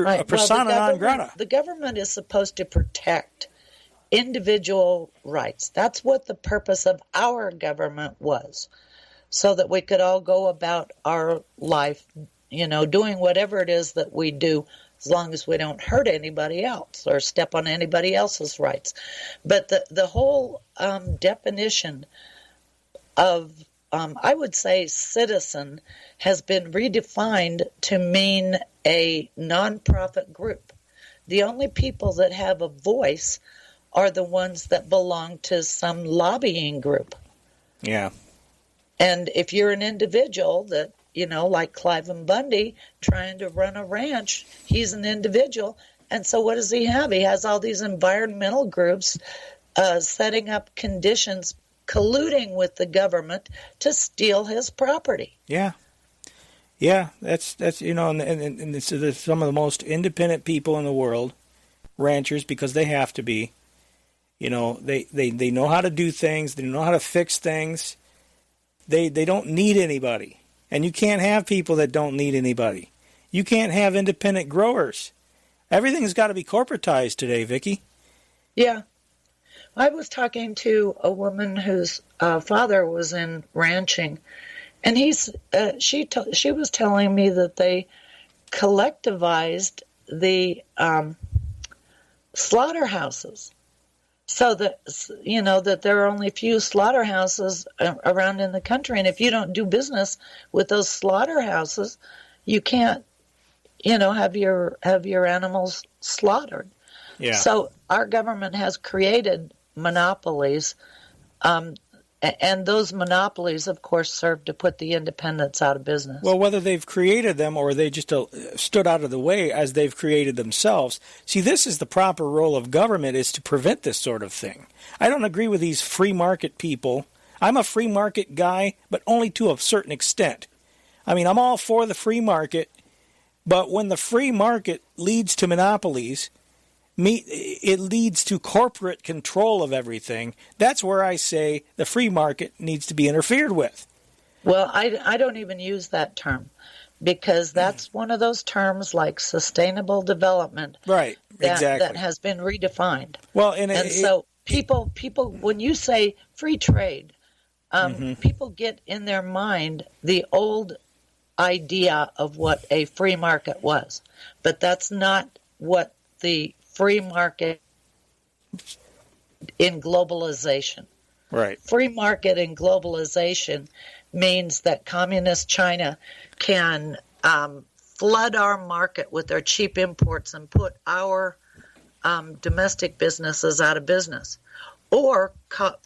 a persona non grata. The government is supposed to protect individual rights. That's what the purpose of our government was, so that we could all go about our life, doing whatever it is that we do, as long as we don't hurt anybody else or step on anybody else's rights. But the whole definition of, I would say, citizen has been redefined to mean a nonprofit group. The only people that have a voice are the ones that belong to some lobbying group. Yeah. And if you're an individual that, like Cliven Bundy trying to run a ranch, he's an individual. And so what does he have? He has all these environmental groups setting up conditions, colluding with the government to steal his property. Yeah. Yeah, that's and it's some of the most independent people in the world, ranchers, because they have to be. They know how to do things. They know how to fix things. They don't need anybody. And you can't have people that don't need anybody. You can't have independent growers. Everything's got to be corporatized today, Vicky. Yeah. I was talking to a woman whose father was in ranching, and she was telling me that they collectivized the slaughterhouses, so that that there are only a few slaughterhouses around in the country, and if you don't do business with those slaughterhouses, you can't have your animals slaughtered. Yeah. So our government has created monopolies, and those monopolies, of course, serve to put the independents out of business. Well, whether they've created them or they just stood out of the way as they've created themselves. See, this is the proper role of government, is to prevent this sort of thing. I don't agree with these free market people. I'm a free market guy, but only to a certain extent. I mean, I'm all for the free market, but when the free market leads to monopolies, it leads to corporate control of everything. That's where I say the free market needs to be interfered with. Well, I don't even use that term, because that's one of those terms like sustainable development. Right, exactly. That has been redefined. Well, so people, when you say free trade, people get in their mind the old idea of what a free market was. But that's not what the free market in globalization. Right. Free market in globalization means that communist China can flood our market with their cheap imports and put our domestic businesses out of business, or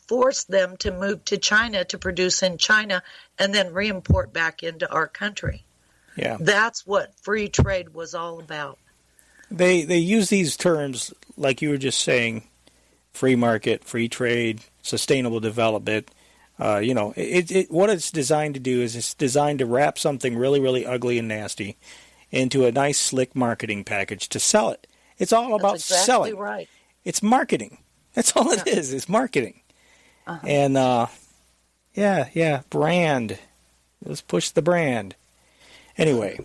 force them to move to China to produce in China and then re-import back into our country. Yeah. That's what free trade was all about. They use these terms, like you were just saying, free market, free trade, sustainable development. What it's designed to do is it's designed to wrap something really, really ugly and nasty into a nice, slick marketing package to sell it. It's all about That's exactly selling. Right. It's marketing. That's all it is. It's marketing. And, brand. Let's push the brand. Anyway,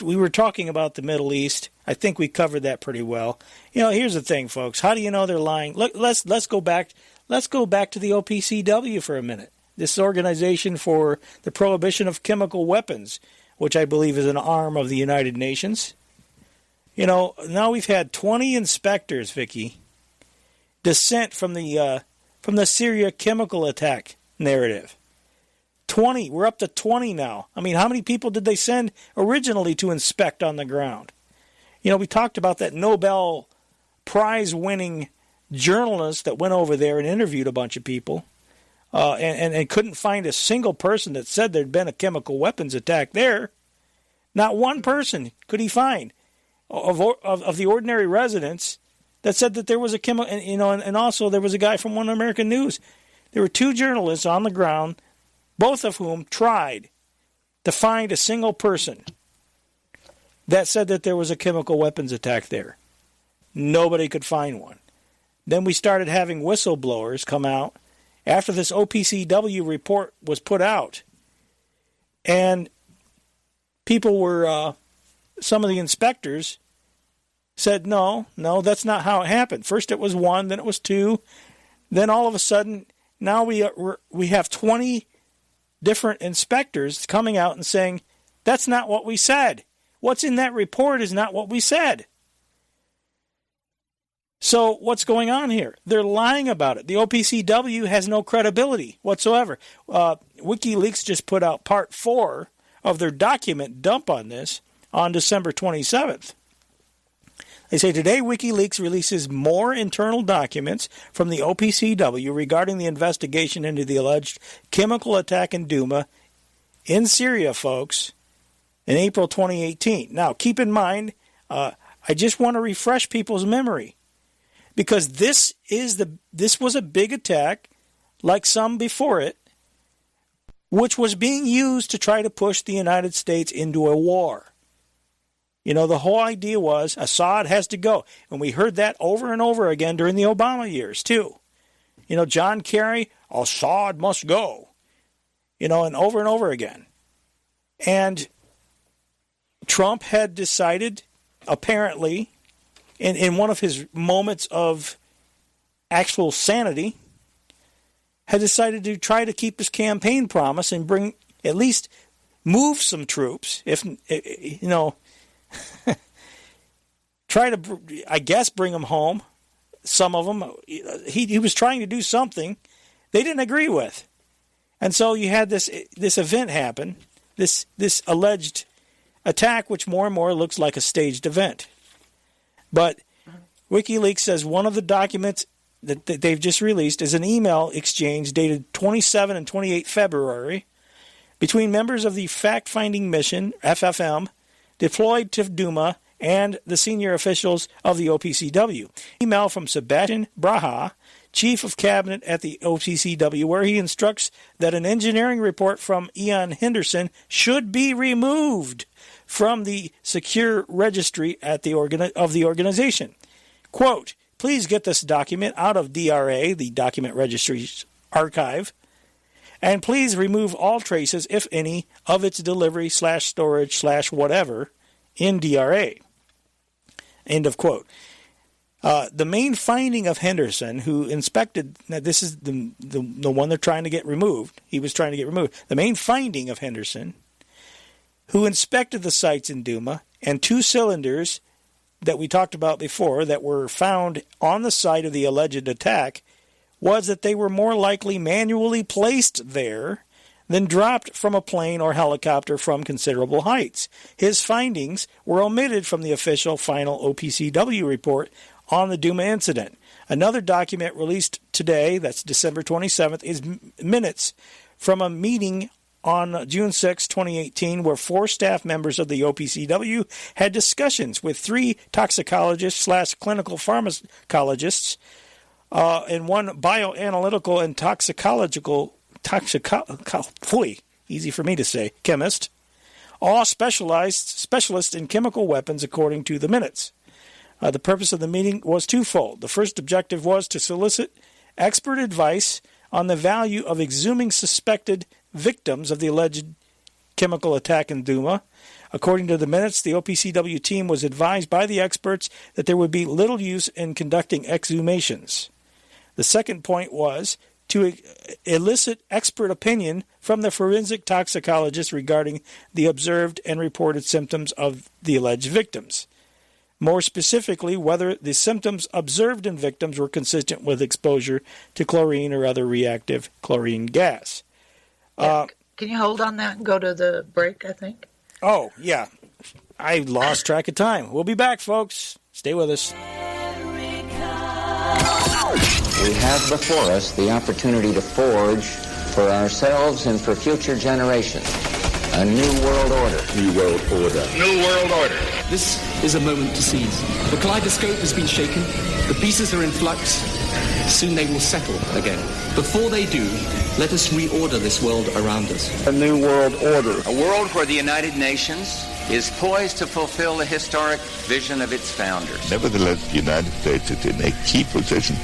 we were talking about the Middle East. I think we covered that pretty well. Here's the thing, folks. How do you know they're lying? Look, let's go back. Let's go back to the OPCW for a minute. This organization for the prohibition of chemical weapons, which I believe is an arm of the United Nations. Now we've had 20 inspectors, Vicky, dissent from the Syria chemical attack narrative. 20. We're up to 20 now. I mean, how many people did they send originally to inspect on the ground? You know, we talked about that Nobel Prize-winning journalist that went over there and interviewed a bunch of people and couldn't find a single person that said there'd been a chemical weapons attack there. Not one person could he find of the ordinary residents that said that there was a chemical, and also there was a guy from One American News. There were 2 journalists on the ground, both of whom tried to find a single person that said that there was a chemical weapons attack there. Nobody could find one. Then we started having whistleblowers come out after this OPCW report was put out. And people were, some of the inspectors said, no, that's not how it happened. First it was 1, then it was 2. Then all of a sudden, now we have 20 different inspectors coming out and saying, that's not what we said. What's in that report is not what we said. So what's going on here? They're lying about it. The OPCW has no credibility whatsoever. WikiLeaks just put out part 4 of their document dump on this on December 27th. They say, today WikiLeaks releases more internal documents from the OPCW regarding the investigation into the alleged chemical attack in Douma in Syria, folks, in April 2018. Now, keep in mind, I just want to refresh people's memory, because this was a big attack, like some before it, which was being used to try to push the United States into a war. You know, the whole idea was Assad has to go. And we heard that over and over again during the Obama years, too. You know, John Kerry, Assad must go. You know, and over again. And Trump had decided, apparently, in one of his moments of actual sanity, had decided to try to keep his campaign promise and bring, at least move some troops, if, you know, try to, I guess, bring them home. Some of them, he was trying to do something they didn't agree with. And so you had this event happen, this alleged attack, which more and more looks like a staged event. But WikiLeaks says one of the documents that they've just released is an email exchange dated 27 and 28 February between members of the fact-finding mission, FFM, deployed to Douma, and the senior officials of the OPCW. Email from Sebastian Braha, chief of cabinet at the OPCW, where he instructs that an engineering report from Ian Henderson should be removed from the secure registry at the of the organization. Quote, please get this document out of DRA, the Document Registry's archive, and please remove all traces, if any, of its delivery /storage /whatever in DRA. End of quote. The main finding of Henderson, who inspected, now this is the one they're trying to get removed. He was trying to get removed. The main finding of Henderson, who inspected the sites in Douma, and 2 cylinders that we talked about before that were found on the site of the alleged attack, was that they were more likely manually placed there than dropped from a plane or helicopter from considerable heights. His findings were omitted from the official final OPCW report on the Douma incident. Another document released today, that's December 27th, is minutes from a meeting on June 6, 2018, where 4 staff members of the OPCW had discussions with 3 toxicologists / clinical pharmacologists and 1 bioanalytical and easy for me to say, chemist, all specialists in chemical weapons, according to the minutes. The purpose of the meeting was twofold. The first objective was to solicit expert advice on the value of exhuming suspected victims of the alleged chemical attack in Douma. According to the minutes, the OPCW team was advised by the experts that there would be little use in conducting exhumations. The second point was to elicit expert opinion from the forensic toxicologist regarding the observed and reported symptoms of the alleged victims. More specifically, whether the symptoms observed in victims were consistent with exposure to chlorine or other reactive chlorine gas. Can you hold on that and go to the break, I think? Oh, yeah. I lost track of time. We'll be back, folks. Stay with us. We have before us the opportunity to forge for ourselves and for future generations a new world order. New world order. New world order. This is a moment to seize. The kaleidoscope has been shaken. The pieces are in flux. Soon they will settle again. Before they do, let us reorder this world around us. A new world order. A world where the United Nations is poised to fulfill the historic vision of its founders. Nevertheless, the United States is in a key position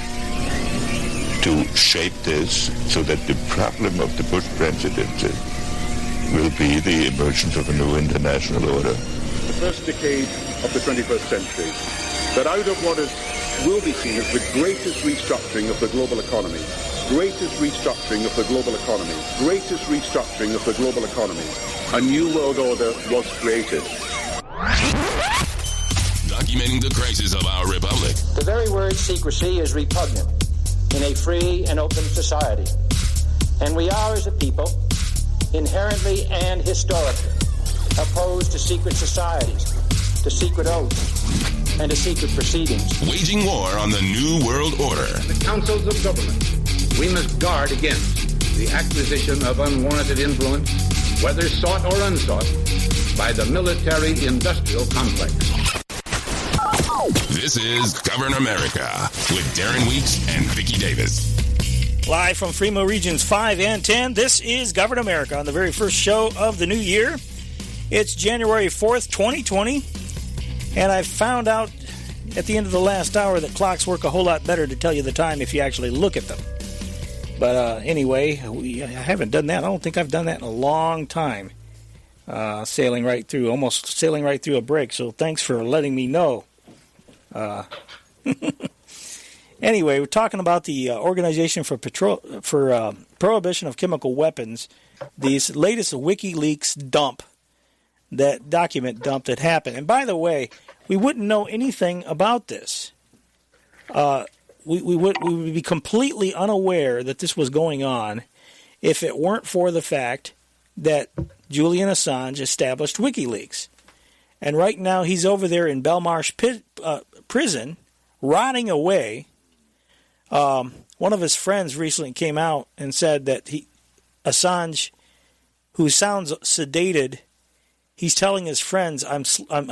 to shape this so that the problem of the Bush presidency will be the emergence of a new international order. The first decade of the 21st century, that out of what will be seen as the greatest restructuring of the global economy, a new world order was created. Documenting the crisis of our republic. The very word secrecy is repugnant in a free and open society. And we are, as a people, inherently and historically opposed to secret societies, to secret oaths, and to secret proceedings. Waging war on the New World Order. The councils of government, we must guard against the acquisition of unwarranted influence, whether sought or unsought, by the military-industrial complex. This is Govern America with Darren Weeks and Vicky Davis. Live from Fremont Regions 5 and 10, this is Govern America on the very first show of the new year. It's January 4th, 2020, and I found out at the end of the last hour that clocks work a whole lot better to tell you the time if you actually look at them. But anyway, I haven't done that. I don't think I've done that in a long time. Almost sailing right through a break, so thanks for letting me know. Anyway, we're talking about the Organization for Prohibition of Chemical Weapons, this latest Wikileaks document dump that happened. And by the way, we wouldn't know anything about this. We would be completely unaware that this was going on if it weren't for the fact that Julian Assange established WikiLeaks. And right now he's over there in Belmarsh prison, rotting away. One of his friends recently came out and said that Assange, who sounds sedated, he's telling his friends, "I'm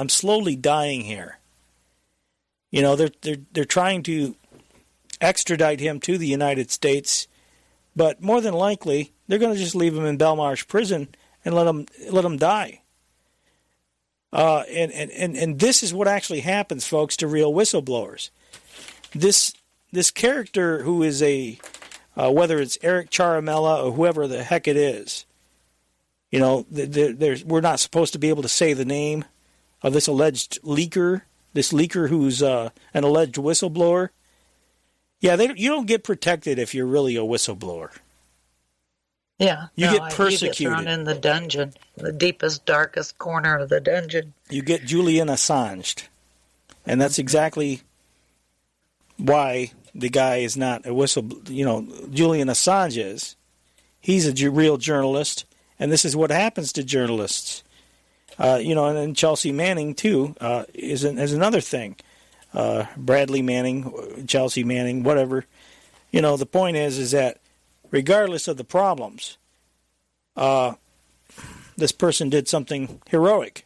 slowly dying here." You know, they're trying to extradite him to the United States, but more than likely they're going to just leave him in Belmarsh prison and let him die. And this is what actually happens, folks, to real whistleblowers. This character who is whether it's Eric Charamella or whoever the heck it is, you know, we're not supposed to be able to say the name of this alleged leaker, who's an alleged whistleblower. Yeah, you don't get protected if you're really a whistleblower. Yeah, you get persecuted. You get thrown in the dungeon, the deepest, darkest corner of the dungeon. You get Julian Assanged, and that's exactly why the guy is not a whistleblower. You know, Julian Assange is. He's a real journalist, and this is what happens to journalists. You know, and Chelsea Manning too is another thing. Bradley Manning, Chelsea Manning, whatever. You know, the point is that regardless of the problems, this person did something heroic.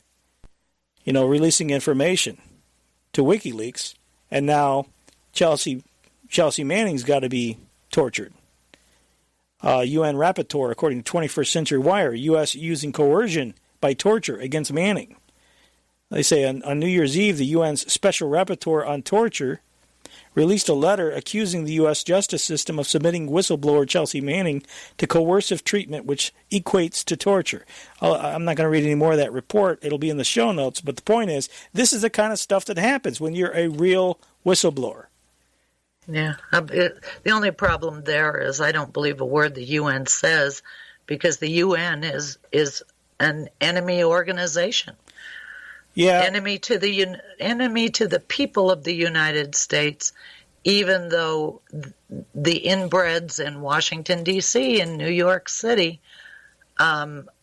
You know, releasing information to WikiLeaks, and now Chelsea Manning's got to be tortured. UN Rapporteur, according to 21st Century Wire, U.S. using coercion by torture against Manning. They say on New Year's Eve, the UN's Special Rapporteur on Torture released a letter accusing the U.S. justice system of submitting whistleblower Chelsea Manning to coercive treatment, which equates to torture. I'm not going to read any more of that report. It'll be in the show notes. But the point is, this is the kind of stuff that happens when you're a real whistleblower. Yeah. The only problem there is I don't believe a word the UN says, because the UN is an enemy organization. Yeah. Enemy to the people of the United States, even though the inbreds in Washington, D.C. and New York City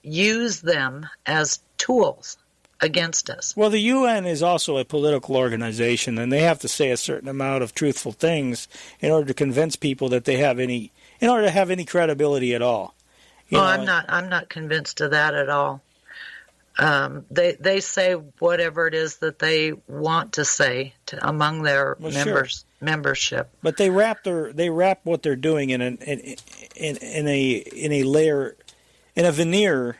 use them as tools against us. Well, the UN is also a political organization, and they have to say a certain amount of truthful things in order to convince people that they have any, in order to have any credibility at all. I'm not convinced of that at all. They say whatever it is that they want to say among their membership. But they wrap what they're doing in a veneer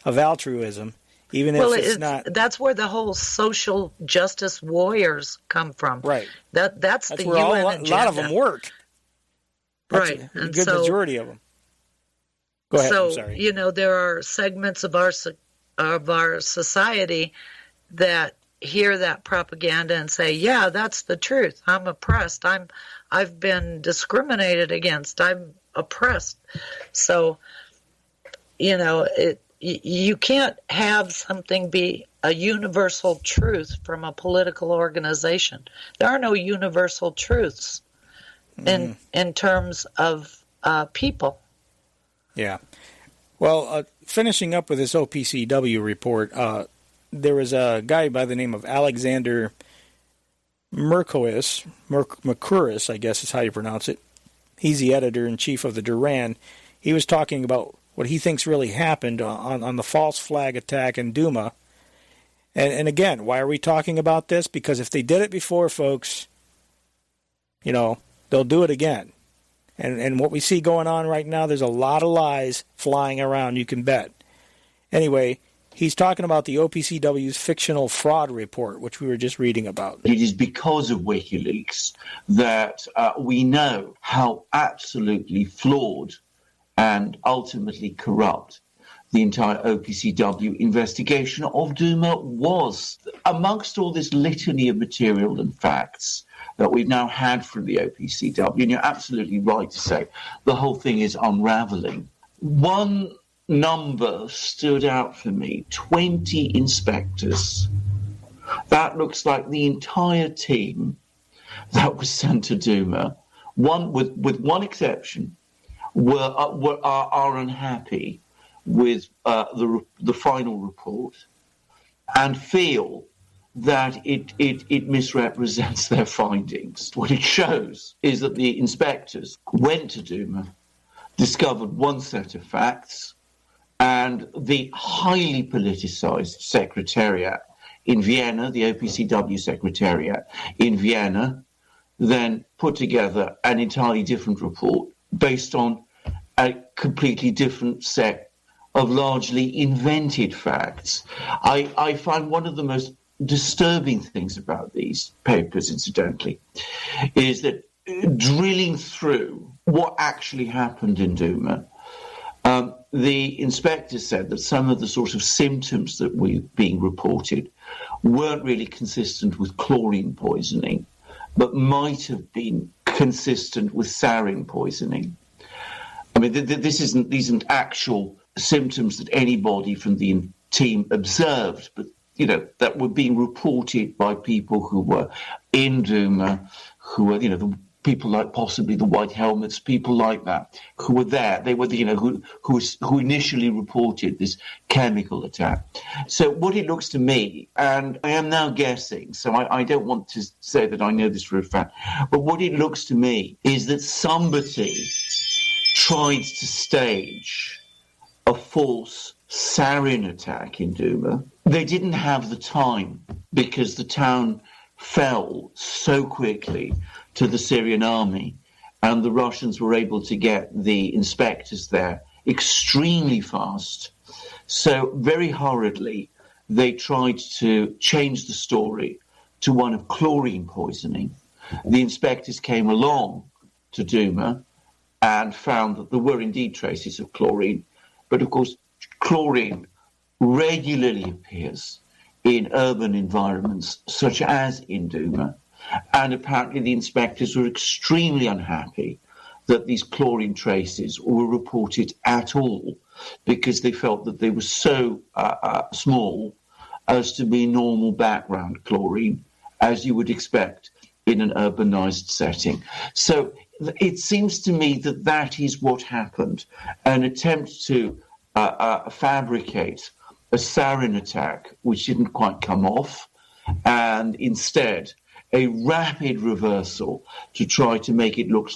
of altruism, even if it's not. That's where the whole social justice warriors come from. Right. That's the where UN a lot of them work. That's right. A good majority of them. Go ahead. So, I'm sorry. There are segments of our society that hear that propaganda and say, "Yeah, that's the truth. I'm oppressed. I've been discriminated against. I'm oppressed." So, you can't have something be a universal truth from a political organization. There are no universal truths in terms of people. Yeah. Well, finishing up with this OPCW report, there was a guy by the name of Alexander Mercouris, I guess is how you pronounce it. He's the editor-in-chief of the Darren. He was talking about what he thinks really happened on the false flag attack in Douma. And again, why are we talking about this? Because if they did it before, folks, they'll do it again. And what we see going on right now, there's a lot of lies flying around, you can bet. Anyway, he's talking about the OPCW's fictional fraud report, which we were just reading about. It is because of Wikileaks that we know how absolutely flawed and ultimately corrupt the entire OPCW investigation of Douma was. Amongst all this litany of material and facts that we've now had from the OPCW, and you're absolutely right to say the whole thing is unraveling. One number stood out for me, 20 inspectors. That looks like the entire team that was sent to Douma, with one exception, are unhappy with the final report and feel that it misrepresents their findings. What it shows is that the inspectors went to Douma, discovered one set of facts, and the highly politicized secretariat in Vienna, the OPCW secretariat in Vienna, then put together an entirely different report based on a completely different set of largely invented facts. I find one of the most disturbing things about these papers, incidentally, is that drilling through what actually happened in Douma, the inspector said that some of the sort of symptoms that were being reported weren't really consistent with chlorine poisoning, but might have been consistent with sarin poisoning. I mean, these isn't actual symptoms that anybody from the team observed, but that were being reported by people who were in Douma, who were, the people like possibly the White Helmets, people like that, who were there. They were, who initially reported this chemical attack. So what it looks to me, and I am now guessing, so I don't want to say that I know this for a fact, but what it looks to me is that somebody tried to stage a false sarin attack in Douma. They didn't have the time because the town fell so quickly to the Syrian army, and the Russians were able to get the inspectors there extremely fast. So very hurriedly, they tried to change the story to one of chlorine poisoning. The inspectors came along to Douma and found that there were indeed traces of chlorine, but of course chlorine regularly appears in urban environments such as in Douma, and apparently the inspectors were extremely unhappy that these chlorine traces were reported at all, because they felt that they were so small as to be normal background chlorine, as you would expect in an urbanized setting. So it seems to me that that is what happened, an attempt to fabricate a sarin attack, which didn't quite come off, and instead a rapid reversal to try to make it look,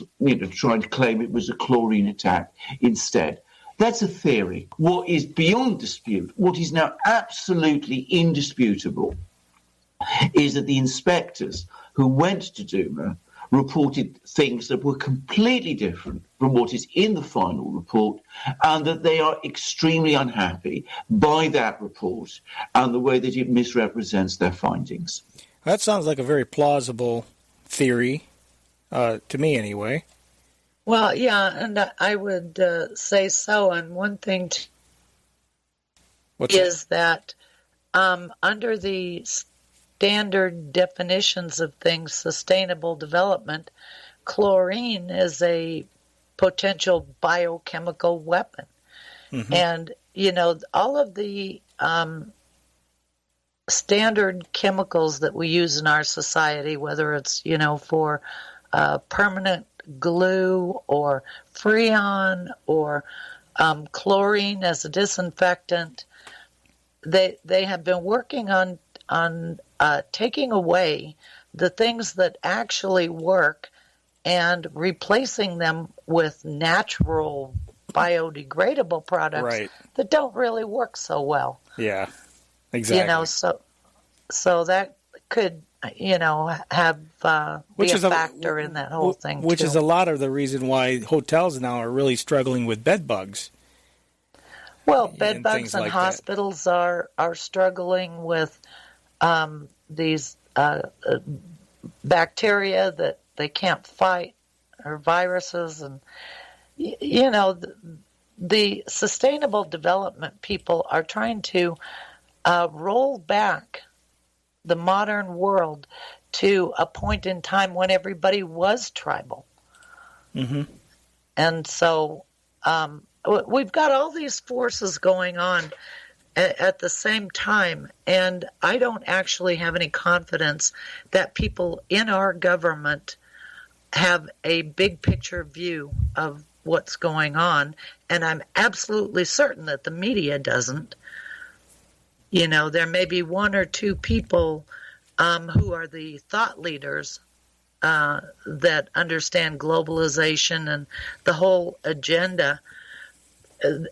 try to claim it was a chlorine attack instead. That's a theory. What is beyond dispute, what is now absolutely indisputable, is that the inspectors who went to Douma reported things that were completely different from what is in the final report, and that they are extremely unhappy by that report and the way that it misrepresents their findings. That sounds like a very plausible theory, to me anyway. Well, yeah, and I would say so. And one thing is that under the standard definitions of things, sustainable development, chlorine is a potential biochemical weapon. Mm-hmm. And, all of the standard chemicals that we use in our society, whether it's, for permanent glue or freon or chlorine as a disinfectant, they have been working on taking away the things that actually work and replacing them with natural biodegradable products that don't really work so well. Yeah, exactly. So that could, have be a factor in that whole thing, which too. is a lot of the reason why hotels now are really struggling with bed bugs. Well, bed bugs and hospitals are struggling with these bacteria that they can't fight, or viruses, and the sustainable development people are trying to roll back the modern world to a point in time when everybody was tribal. Mm-hmm. And so we've got all these forces going on at the same time, and I don't actually have any confidence that people in our government have a big picture view of what's going on, and I'm absolutely certain that the media doesn't. There may be one or two people who are the thought leaders that understand globalization and the whole agenda,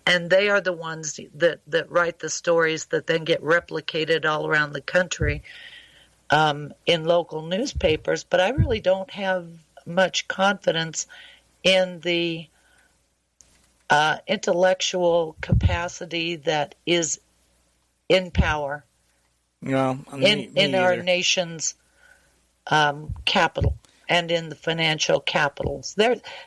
and they are the ones that write the stories that then get replicated all around the country in local newspapers. But I really don't have much confidence in the intellectual capacity that is in power in our nation's capital and in the financial capitals.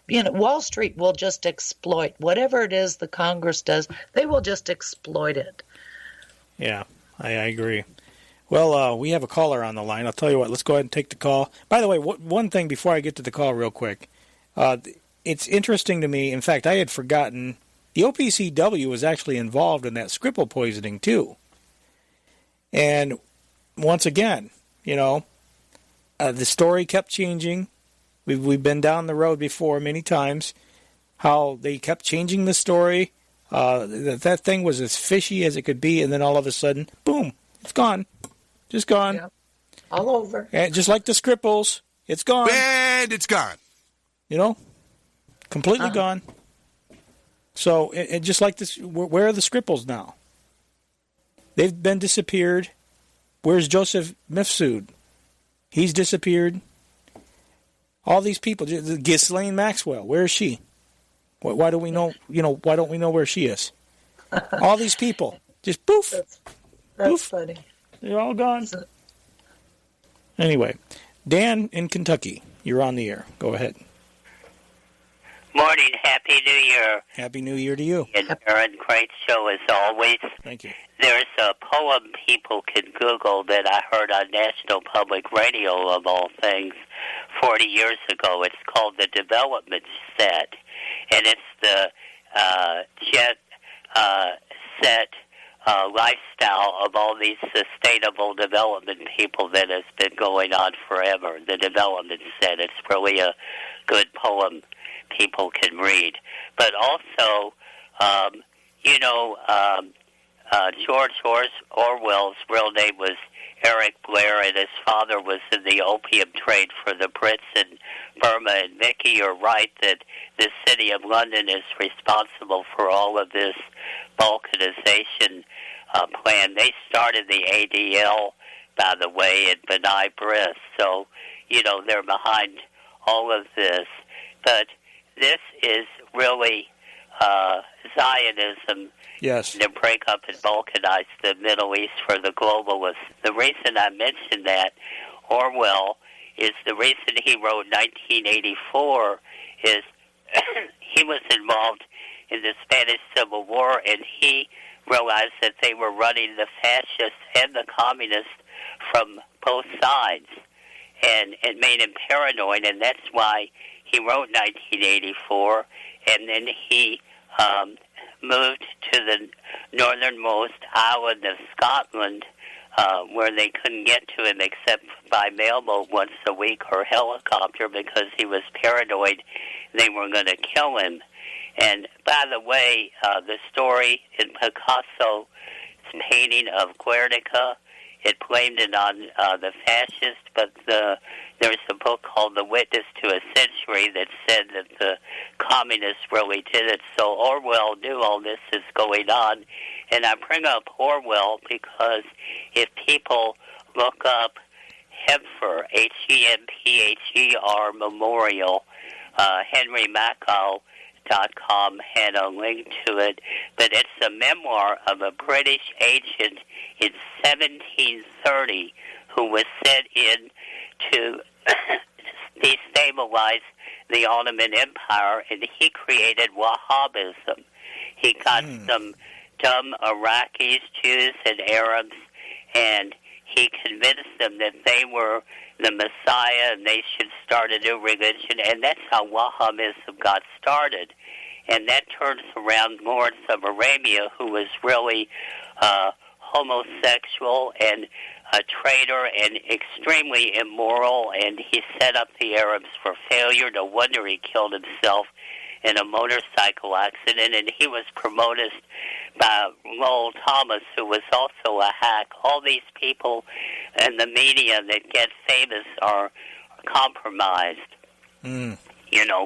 Wall Street will just exploit whatever it is the Congress does. They will just exploit it. Yeah, I agree. Well, we have a caller on the line. I'll tell you what, let's go ahead and take the call. By the way, one thing before I get to the call real quick. It's interesting to me. In fact, I had forgotten the OPCW was actually involved in that Skripal poisoning too. And once again, the story kept changing. We've been down the road before many times, how they kept changing the story. That thing was as fishy as it could be, and then all of a sudden, boom, it's gone. Just gone. Yep. All over. And just like the Skripals, it's gone. And it's gone. Completely gone. So, and just like this, where are the Skripals now? They've been disappeared. Where's Joseph Mifsud? He's disappeared. All these people, Ghislaine Maxwell, where is she? Why do we know? Why don't we know where she is? All these people, just poof. That's poof. funny. They're all gone. Anyway, Dan in Kentucky, you're on the air. Go ahead. Morning. Happy New Year. Happy New Year to you. And Darren, great show as always. Thank you. There's a poem people can Google that I heard on National Public Radio, of all things, 40 years ago. It's called The Development Set, and it's the jet set lifestyle of all these sustainable development people that has been going on forever. The Development Set. It's really a good poem people can read. But also, George Orwell's real name was Eric Blair, and his father was in the opium trade for the Brits in Burma. And Vicky, you're right that the City of London is responsible for all of this balkanization plan. They started the ADL, by the way, in B'nai B'rith. So, they're behind all of this. But this is really Zionism. Yes. To break up and balkanize the Middle East for the globalists. The reason I mentioned that, Orwell, is the reason he wrote 1984 is he was involved in the Spanish Civil War, and he realized that they were running the fascists and the communists from both sides, and it made him paranoid, and that's why he wrote 1984, and then he moved to the northernmost island of Scotland, where they couldn't get to him except by mailboat once a week or helicopter because he was paranoid they were going to kill him. And by the way, the story in Picasso's painting of Guernica, it blamed it on the fascists, but there's a book called The Witness to a Century that said that the communists really did it. So Orwell knew all this is going on. And I bring up Orwell because if people look up Hempher, Hempher Memorial, henrymacau.com had a link to it, but it's a memoir of a British agent in 1730 who was sent in to destabilize the Ottoman Empire, and he created Wahhabism. He got some dumb Iraqis, Jews, and Arabs, and he convinced them that they were the Messiah and they should start a new religion, and that's how Wahhabism got started. And that turns around Lawrence of Arabia, who was really homosexual and a traitor and extremely immoral, and he set up the Arabs for failure. No wonder he killed himself in a motorcycle accident, and he was promoted by Lowell Thomas, who was also a hack. All these people in the media that get famous are compromised.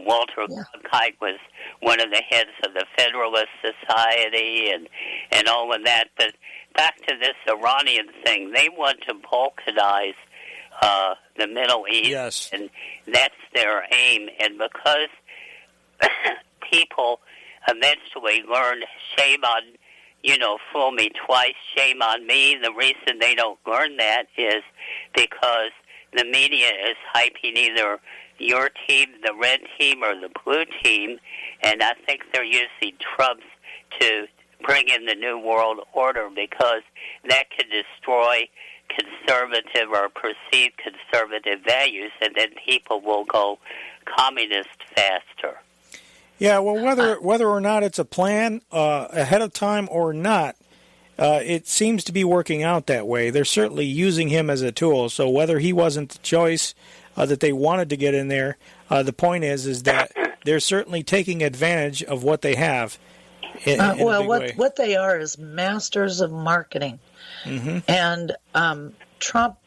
Walter Cronkite was one of the heads of the Federalist Society and all of that. But back to this Iranian thing, they want to balkanize the Middle East, and that's their aim. And because people eventually learn, shame on, fool me twice, shame on me. The reason they don't learn that is because the media is hyping either your team, the red team, or the blue team, and I think they're using Trump to bring in the New World Order because that can destroy conservative or perceived conservative values, and then people will go communist faster. Yeah, well, whether or not it's a plan ahead of time or not, it seems to be working out that way. They're certainly using him as a tool. So whether he wasn't the choice that they wanted to get in there, the point is that they're certainly taking advantage of what they have. What they are is masters of marketing, and Trump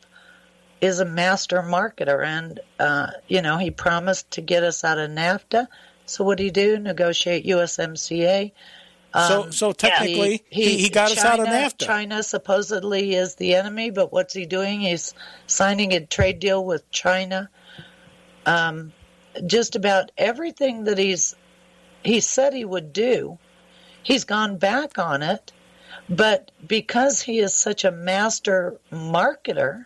is a master marketer, and he promised to get us out of NAFTA. So what did he do? Negotiate USMCA. So technically, he got us out of NAFTA. China supposedly is the enemy, but what's he doing? He's signing a trade deal with China. Just about everything that he said he would do, he's gone back on it. But because he is such a master marketer,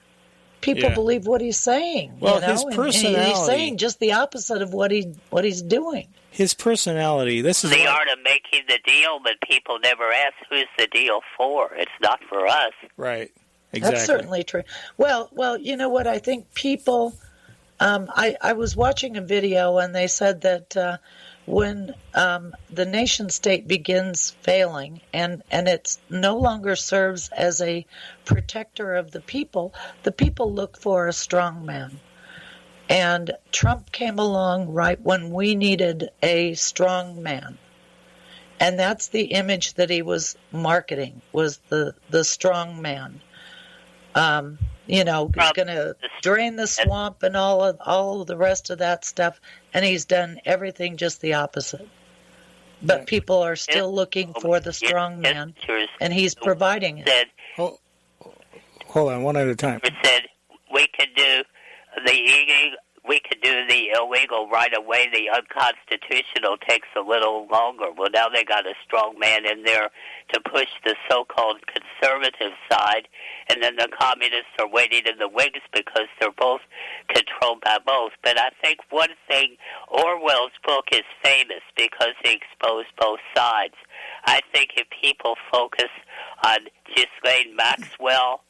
people believe what he's saying. Well, his personality. And he's saying just the opposite of what he's doing. His personality. This is the art of making the deal, but people never ask who's the deal for. It's not for us. Right. Exactly. That's certainly true. Well, you know what? I think people. I was watching a video, and they said that when the nation state begins failing, and it no longer serves as a protector of the people look for a strong man. And Trump came along right when we needed a strong man. And that's the image that he was marketing, was the strong man. He's going to drain the swamp and all of the rest of that stuff, and he's done everything just the opposite. But people are still looking for the strong man, and he's providing it. Hold on, one at a time. It said we could do the illegal right away. The unconstitutional takes a little longer. Well, now they got a strong man in there to push the so-called conservative side, and then the communists are waiting in the wings because they're both controlled by both. But I think one thing, Orwell's book is famous because he exposed both sides. I think if people focus on Ghislaine Maxwell,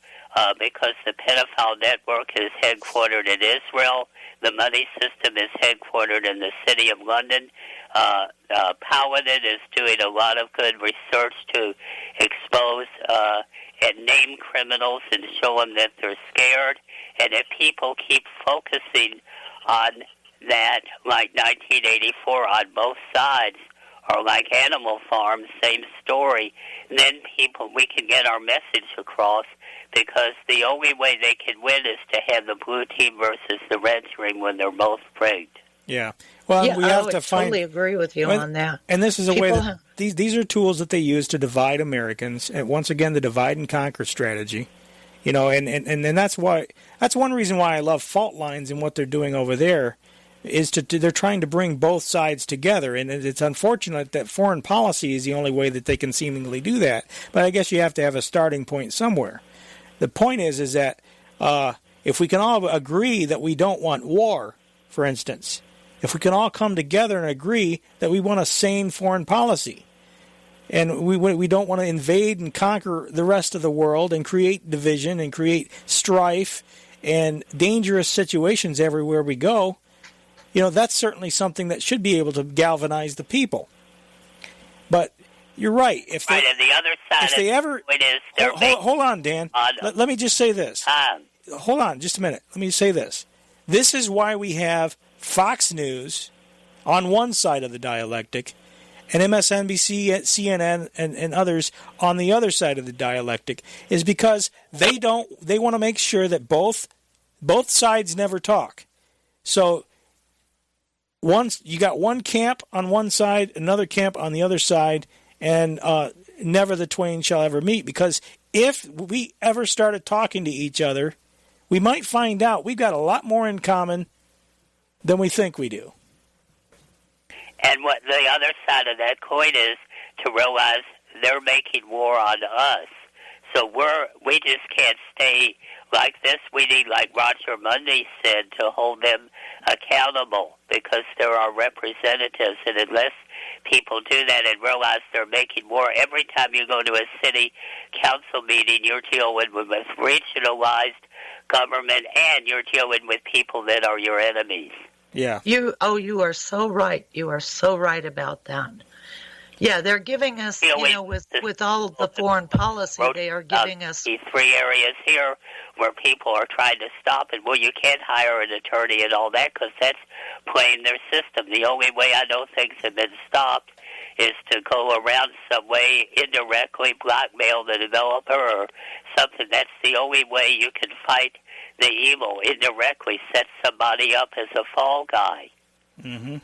because the pedophile network is headquartered in Israel, the money system is headquartered in the city of London. Paladin is doing a lot of good research to expose and name criminals and show them that they're scared. And if people keep focusing on that, like 1984 on both sides, or like Animal Farm, same story, then we can get our message across, because the only way they can win is to have the blue team versus the red team when they're both rigged. Yeah. Well, we have to find. I totally agree with you on that. And this is a way that these are tools that they use to divide Americans. And once again, the divide and conquer strategy. And that's one reason why I love Fault Lines and what they're doing over there. They're trying to bring both sides together, and it's unfortunate that foreign policy is the only way that they can seemingly do that. But I guess you have to have a starting point somewhere. The point is that if we can all agree that we don't want war, for instance, if we can all come together and agree that we want a sane foreign policy, and we don't want to invade and conquer the rest of the world and create division and create strife and dangerous situations everywhere we go, that's certainly something that should be able to galvanize the people. But you're right. If they, and the other side if they ever, hold on, Dan. Let me just say this. Hold on, just a minute. Let me say this. This is why we have Fox News on one side of the dialectic, and MSNBC, CNN, and others on the other side of the dialectic, is because they want to make sure that both sides never talk. So you got one camp on one side, another camp on the other side, and never the twain shall ever meet. Because if we ever started talking to each other, we might find out we've got a lot more in common than we think we do. And what the other side of that coin is to realize they're making war on us. So we just can't stay like this. We need, like Roger Mundy said, to hold them accountable, because they're our representatives. And unless people do that and realize they're making war, every time you go to a city council meeting, you're dealing with regionalized government, and you're dealing with people that are your enemies. Yeah. You are so right. You are so right about that. Yeah, they're giving us, with all of the foreign policy, they are giving us these three areas here where people are trying to stop it. Well, you can't hire an attorney and all that because that's playing their system. The only way I know things have been stopped is to go around some way, indirectly blackmail the developer or something. That's the only way you can fight the evil, indirectly set somebody up as a fall guy. Mm-hmm.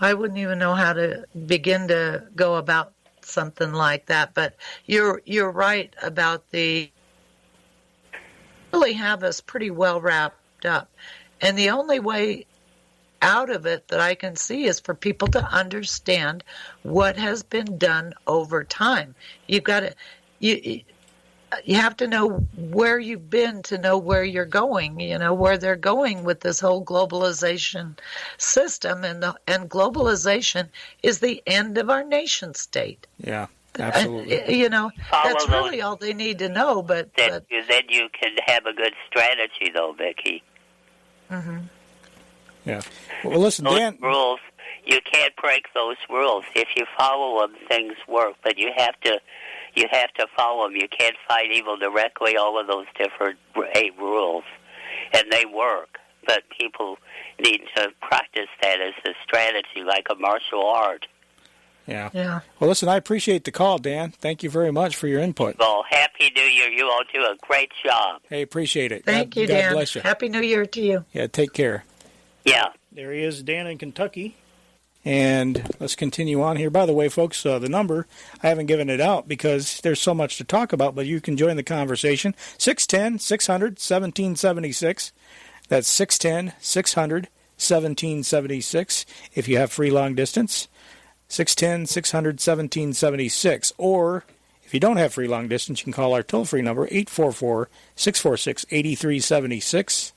I wouldn't even know how to begin to go about something like that. But you're right about really have us pretty well wrapped up. And the only way out of it that I can see is for people to understand what has been done over time. You've got to you have to know where you've been to know where you're going, where they're going with this whole globalization system. And globalization is the end of our nation state. Yeah, absolutely. That's really all they need to know. But then you can have a good strategy, though, Vicky. Mm-hmm. Yeah. Well, listen, Dan. Rules, you can't break those rules. If you follow them, things work. But you have to follow them. You can't fight evil directly, all of those different 8 rules. And they work. But people need to practice that as a strategy, like a martial art. Yeah. Yeah. Well, listen, I appreciate the call, Dan. Thank you very much for your input. Well, Happy New Year. You all do a great job. Hey, appreciate it. Thank you, God Dan. bless you. Happy New Year to you. Yeah, take care. Yeah. There he is, Dan in Kentucky. And let's continue on here. By the way, folks, the number, I haven't given it out because there's so much to talk about, but you can join the conversation. 610-600-1776. That's 610-600-1776 if you have free long distance. 610-600-1776. Or if you don't have free long distance, you can call our toll-free number, 844-646-8376.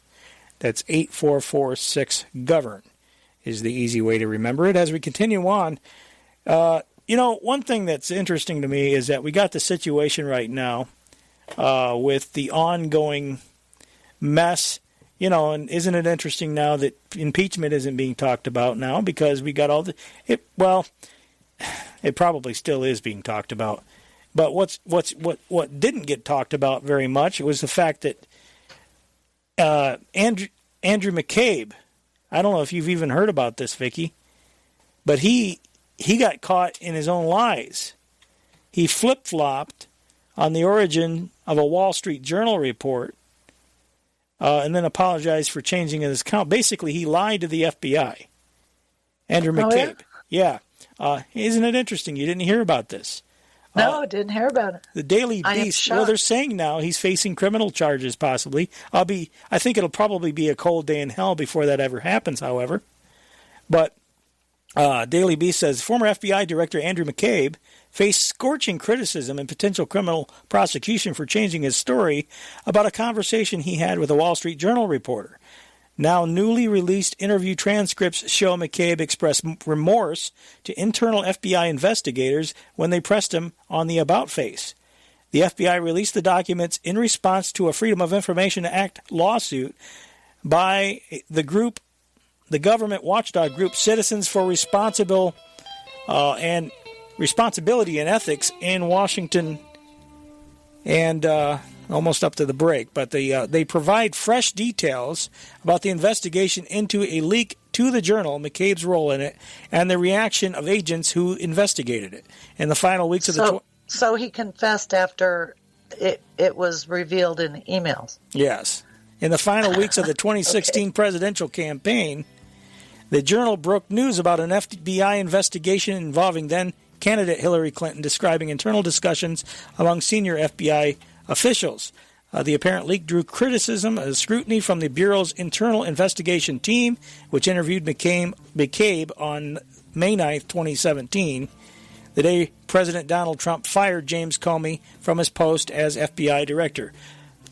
That's 8446-GOVERN is the easy way to remember it. As we continue on, one thing that's interesting to me is that we got the situation right now with the ongoing mess. And isn't it interesting now that impeachment isn't being talked about now because we got all the it probably still is being talked about. But what didn't get talked about very much was the fact that Andrew McCabe, I don't know if you've even heard about this, Vicky, but he got caught in his own lies. He flip-flopped on the origin of a Wall Street Journal report and then apologized for changing his account. Basically, he lied to the FBI. Andrew McCabe. Yeah. Isn't it interesting? You didn't hear about this. No, I didn't hear about it. The Daily Beast, well, they're saying now he's facing criminal charges possibly. I think it'll probably be a cold day in hell before that ever happens, however. But Daily Beast says former FBI Director Andrew McCabe faced scorching criticism and potential criminal prosecution for changing his story about a conversation he had with a Wall Street Journal reporter. Now newly released interview transcripts show McCabe expressed remorse to internal FBI investigators when they pressed him on the About face. The FBI released the documents in response to a Freedom of Information Act lawsuit by the government watchdog group Citizens for Responsibility and Ethics in Washington, and almost up to the break. But they provide fresh details about the investigation into a leak to the Journal, McCabe's role in it, and the reaction of agents who investigated it. In the final weeks of So he confessed after it was revealed in emails. Yes. In the final weeks of the 2016 presidential campaign, the Journal broke news about an FBI investigation involving then-candidate Hillary Clinton, describing internal discussions among senior FBI officials. The apparent leak drew criticism and scrutiny from the Bureau's internal investigation team, which interviewed McCabe on May 9, 2017, the day President Donald Trump fired James Comey from his post as FBI director.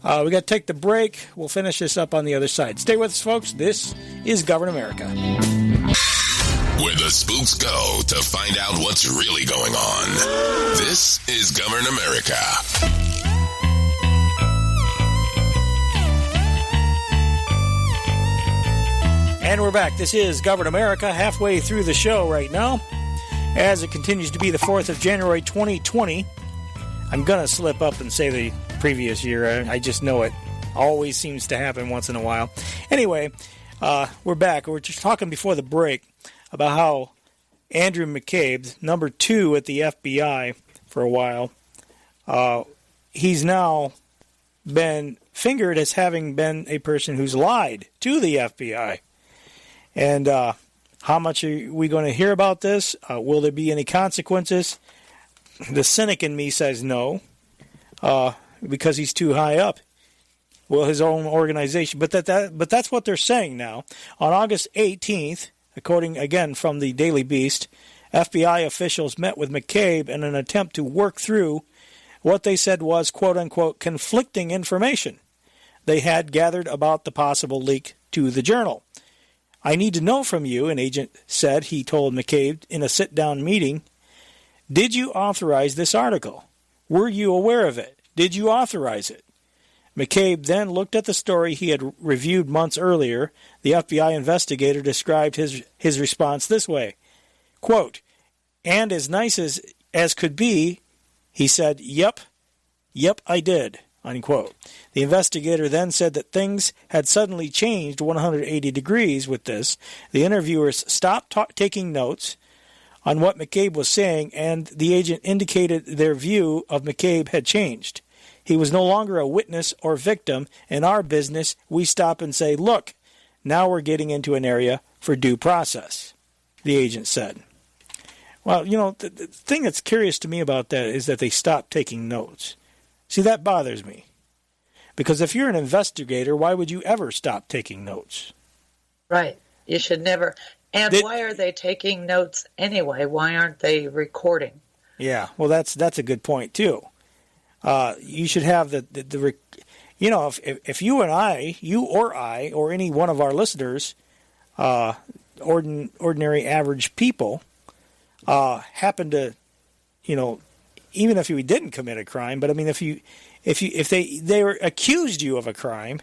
We got to take the break. We'll finish this up on the other side. Stay with us, folks. This is Govern America. Where the spooks go to find out what's really going on. This is Govern America. And we're back. This is Govern America, halfway through the show right now, as it continues to be the 4th of January, 2020. I'm going to slip up and say the previous year. I just know it always seems to happen once in a while. Anyway, we're back. We were just talking before the break about how Andrew McCabe, number 2 at the FBI for a while, he's now been fingered as having been a person who's lied to the FBI. And how much are we going to hear about this? Will there be any consequences? The cynic in me says no, because he's too high up. Well, his own organization. But that's what they're saying now. On August 18th, according, again, from the Daily Beast, FBI officials met with McCabe in an attempt to work through what they said was, quote-unquote, conflicting information they had gathered about the possible leak to the Journal. I need to know from you, an agent said, he told McCabe in a sit-down meeting. Did you authorize this article? Were you aware of it? Did you authorize it? McCabe then looked at the story he had reviewed months earlier. The FBI investigator described his response this way, quote, and as nice as could be, he said, yep, I did, unquote. The investigator then said that things had suddenly changed 180 degrees with this. The interviewers stopped taking notes on what McCabe was saying, and the agent indicated their view of McCabe had changed. He was no longer a witness or victim. In our business, we stop and say, look, now we're getting into an area for due process, the agent said. Well, the thing that's curious to me about that is that they stopped taking notes. See, that bothers me. Because if you're an investigator, why would you ever stop taking notes? Right. You should never. And why are they taking notes anyway? Why aren't they recording? Yeah, well, that's a good point, too. You should have if you and I, you or I, or any one of our listeners, ordinary average people, happen to, even if we didn't commit a crime, but I mean, if they were accused you of a crime,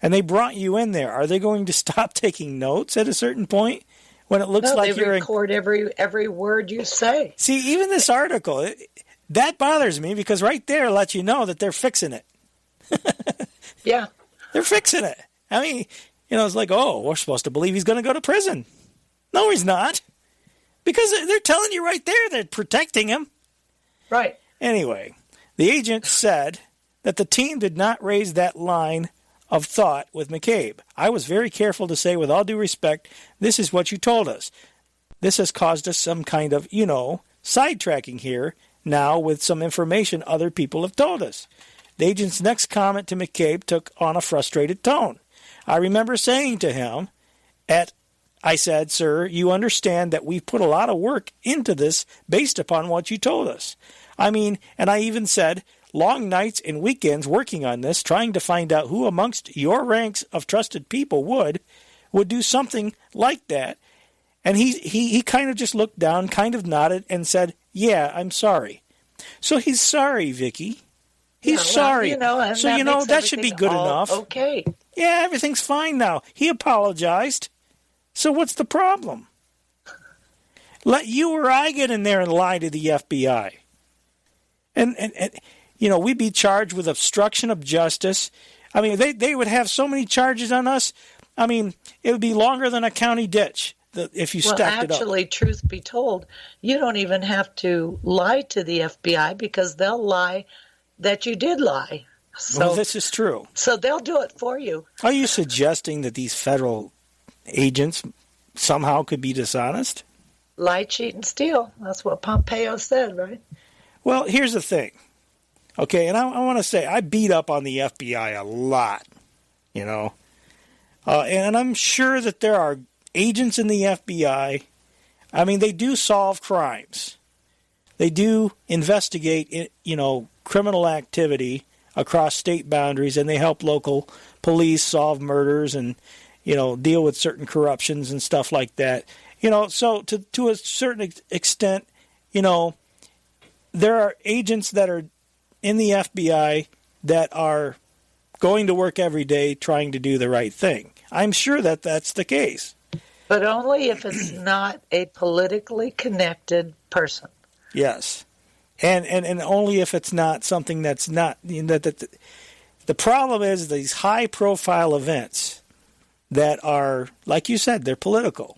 and they brought you in there, are they going to stop taking notes at a certain point when it looks like they record every word you say? See, even this article, that bothers me because right there lets you know that they're fixing it. Yeah, they're fixing it. I mean, it's like, oh, we're supposed to believe he's going to go to prison. No, he's not. Because they're telling you right there they're protecting him. Right. Anyway, the agent said that the team did not raise that line of thought with McCabe. I was very careful to say, with all due respect, this is what you told us. This has caused us some kind of, sidetracking here now with some information other people have told us. The agent's next comment to McCabe took on a frustrated tone. I remember saying to him, I said, sir, you understand that we've put a lot of work into this based upon what you told us. I mean, and I even said, long nights and weekends working on this, trying to find out who amongst your ranks of trusted people would do something like that. And he kind of just looked down, kind of nodded, and said, yeah, I'm sorry. So he's sorry, Vicky. He's sorry. That should be good enough. Okay. Yeah, everything's fine now. He apologized. So what's the problem? Let you or I get in there and lie to the FBI. And we'd be charged with obstruction of justice. I mean, they would have so many charges on us. I mean, it would be longer than a county ditch if you stacked it up. Actually, truth be told, you don't even have to lie to the FBI because they'll lie that you did lie. So, well, this is true. So they'll do it for you. Are you suggesting that these federal agents somehow could be dishonest? Lie, cheat, and steal. That's what Pompeo said, right? Well, here's the thing. Okay, and I want to say I beat up on the FBI a lot, and I'm sure that there are agents in the FBI. I mean, they do solve crimes. They do investigate, criminal activity across state boundaries, and they help local police solve murders and, deal with certain corruptions and stuff like that. So to a certain extent, there are agents that are in the FBI that are going to work every day trying to do the right thing. I'm sure that that's the case. But only if it's not a politically connected person. Yes. And only if it's not something that's not... the problem is these high-profile events that are, like you said, they're political.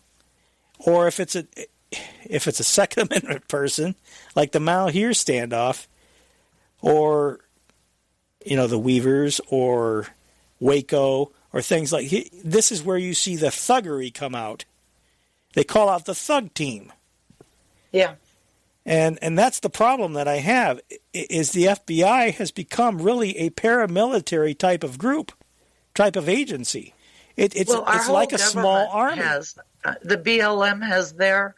Or if it's a Second Amendment person, like the Malheur standoff, or, the Weavers, or Waco, or things like... This is where you see the thuggery come out. They call out the thug team. Yeah. And that's the problem that I have, is the FBI has become really a paramilitary type of group, type of agency. It's like a small army. The BLM has their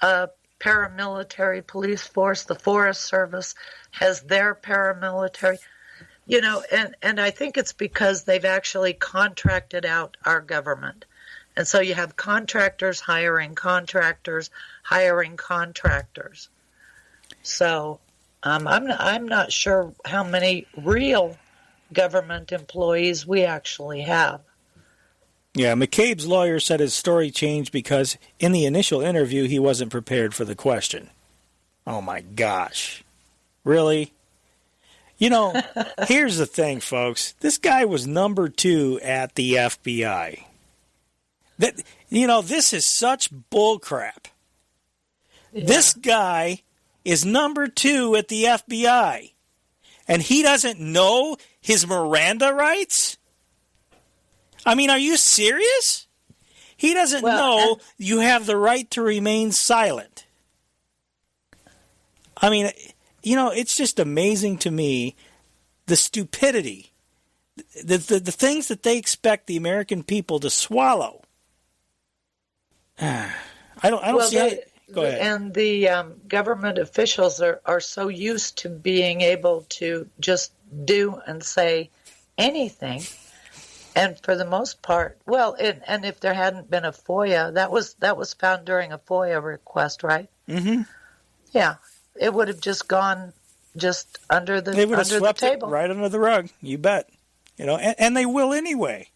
paramilitary police force. The Forest Service has their paramilitary. And I think it's because they've actually contracted out our government. And so you have contractors hiring contractors, hiring contractors. So I'm not sure how many real government employees we actually have. Yeah, McCabe's lawyer said his story changed because in the initial interview he wasn't prepared for the question. Oh my gosh. Really? Here's the thing, folks. This guy was number 2 at the FBI. This is such bullcrap. This guy is number 2 at the FBI, and he doesn't know his Miranda rights? I mean, are you serious? He doesn't know you have the right to remain silent. I mean, it's just amazing to me, the stupidity, the things that they expect the American people to swallow. I don't see how... Go ahead. And the government officials are so used to being able to just do and say anything. And for the most part, and if there hadn't been a FOIA, that was found during a FOIA request, right? Mm-hmm. Yeah, it would have just gone just under the They would have swept the table. it right under the rug. You bet. And they will anyway.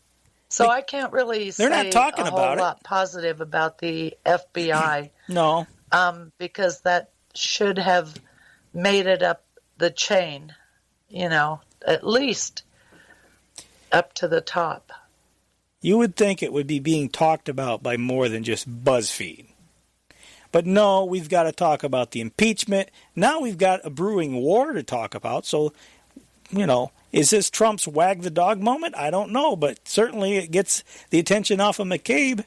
So I can't really say not talking a whole about it. lot positive about the FBI. No. Because that should have made it up the chain, at least up to the top. You would think it would be being talked about by more than just BuzzFeed. But no, we've got to talk about the impeachment. Now we've got a brewing war to talk about. So, is this Trump's wag the dog moment? I don't know, but certainly it gets the attention off of McCabe.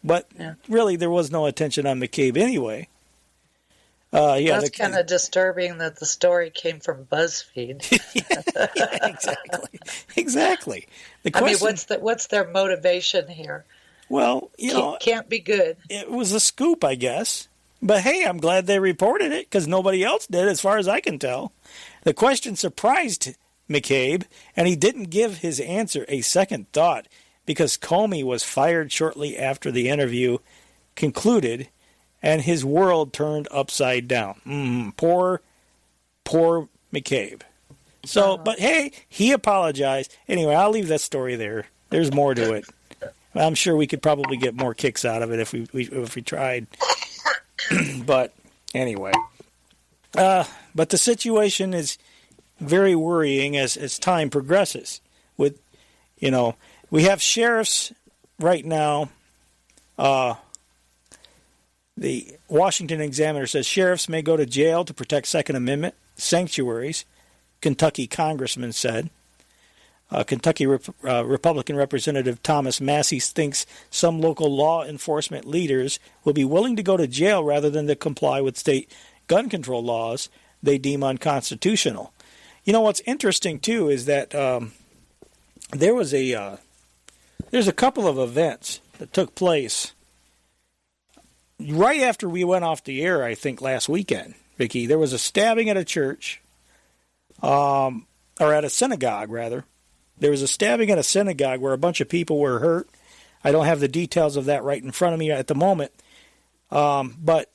But really, there was no attention on McCabe anyway. That's kind of disturbing that the story came from BuzzFeed. Exactly. What's their motivation here? Well, can't be good. It was a scoop, I guess. But hey, I'm glad they reported it because nobody else did, as far as I can tell. The question surprised McCabe, and he didn't give his answer a second thought because Comey was fired shortly after the interview concluded, and his world turned upside down. Poor McCabe. So, but hey, he apologized. Anyway, I'll leave that story there. There's more to it. I'm sure we could probably get more kicks out of it if we tried. But anyway, but the situation is very worrying as time progresses. With we have sheriffs right now. The Washington Examiner says sheriffs may go to jail to protect Second Amendment sanctuaries, Kentucky congressman said. Kentucky Republican Representative Thomas Massey thinks some local law enforcement leaders will be willing to go to jail rather than to comply with state gun control laws they deem unconstitutional. What's interesting, too, is that there's a couple of events that took place right after we went off the air, I think, last weekend, Vicky. There was a stabbing at a church, or at a synagogue, rather. There was a stabbing at a synagogue where a bunch of people were hurt. I don't have the details of that right in front of me at the moment. But,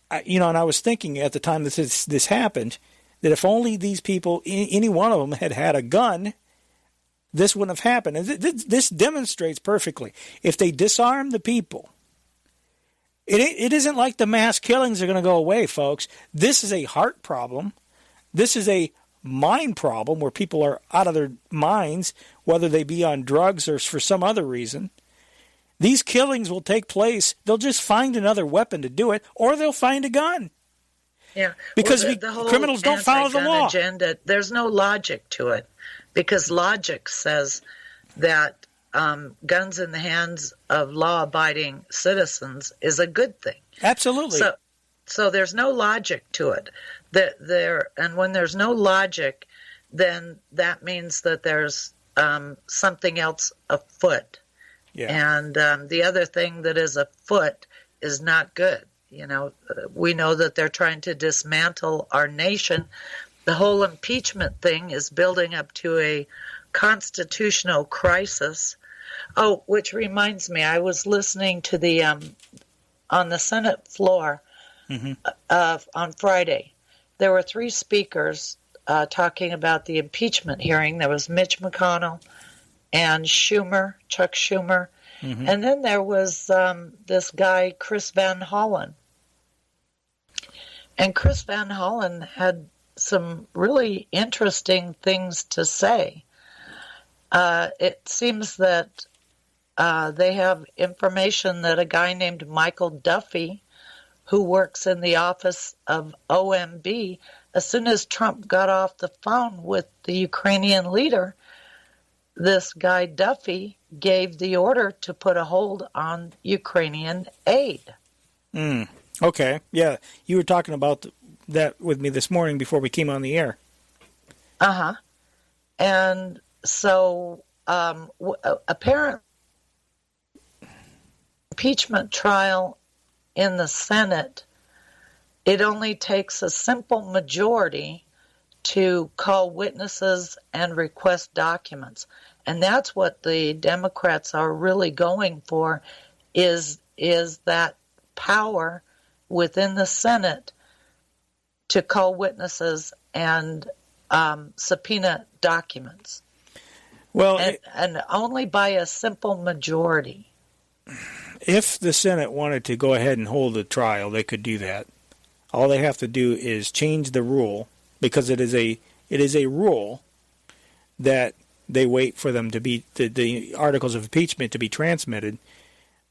and I was thinking at the time this happened, that if only these people, any one of them, had had a gun, this wouldn't have happened. And this demonstrates perfectly. If they disarm the people, it isn't like the mass killings are going to go away, folks. This is a heart problem. This is a mind problem where people are out of their minds, whether they be on drugs or for some other reason. These killings will take place. They'll just find another weapon to do it, or they'll find a gun. Yeah, because the whole criminals don't follow the law. Agenda, there's no logic to it, because logic says that guns in the hands of law-abiding citizens is a good thing. Absolutely. So there's no logic to it. And when there's no logic, then that means that there's something else afoot. Yeah. And the other thing that is afoot is not good. We know that they're trying to dismantle our nation. The whole impeachment thing is building up to a constitutional crisis. Oh, which reminds me, I was listening to the on the Senate floor on Friday. There were 3 speakers talking about the impeachment hearing. There was Mitch McConnell and Chuck Schumer. And then there was this guy, Chris Van Hollen. And Chris Van Hollen had some really interesting things to say. It seems that they have information that a guy named Michael Duffy, who works in the office of OMB, as soon as Trump got off the phone with the Ukrainian leader, this guy Duffy gave the order to put a hold on Ukrainian aid. Okay. Yeah, you were talking about that with me this morning before we came on the air. Uh-huh. And so apparently impeachment trial in the Senate, it only takes a simple majority to call witnesses and request documents. And that's what the Democrats are really going for, is that power within the Senate to call witnesses and subpoena documents. Well, and only by a simple majority. If the Senate wanted to go ahead and hold a trial, they could do that. All they have to do is change the rule, because it is a rule that they wait for them to be the articles of impeachment to be transmitted.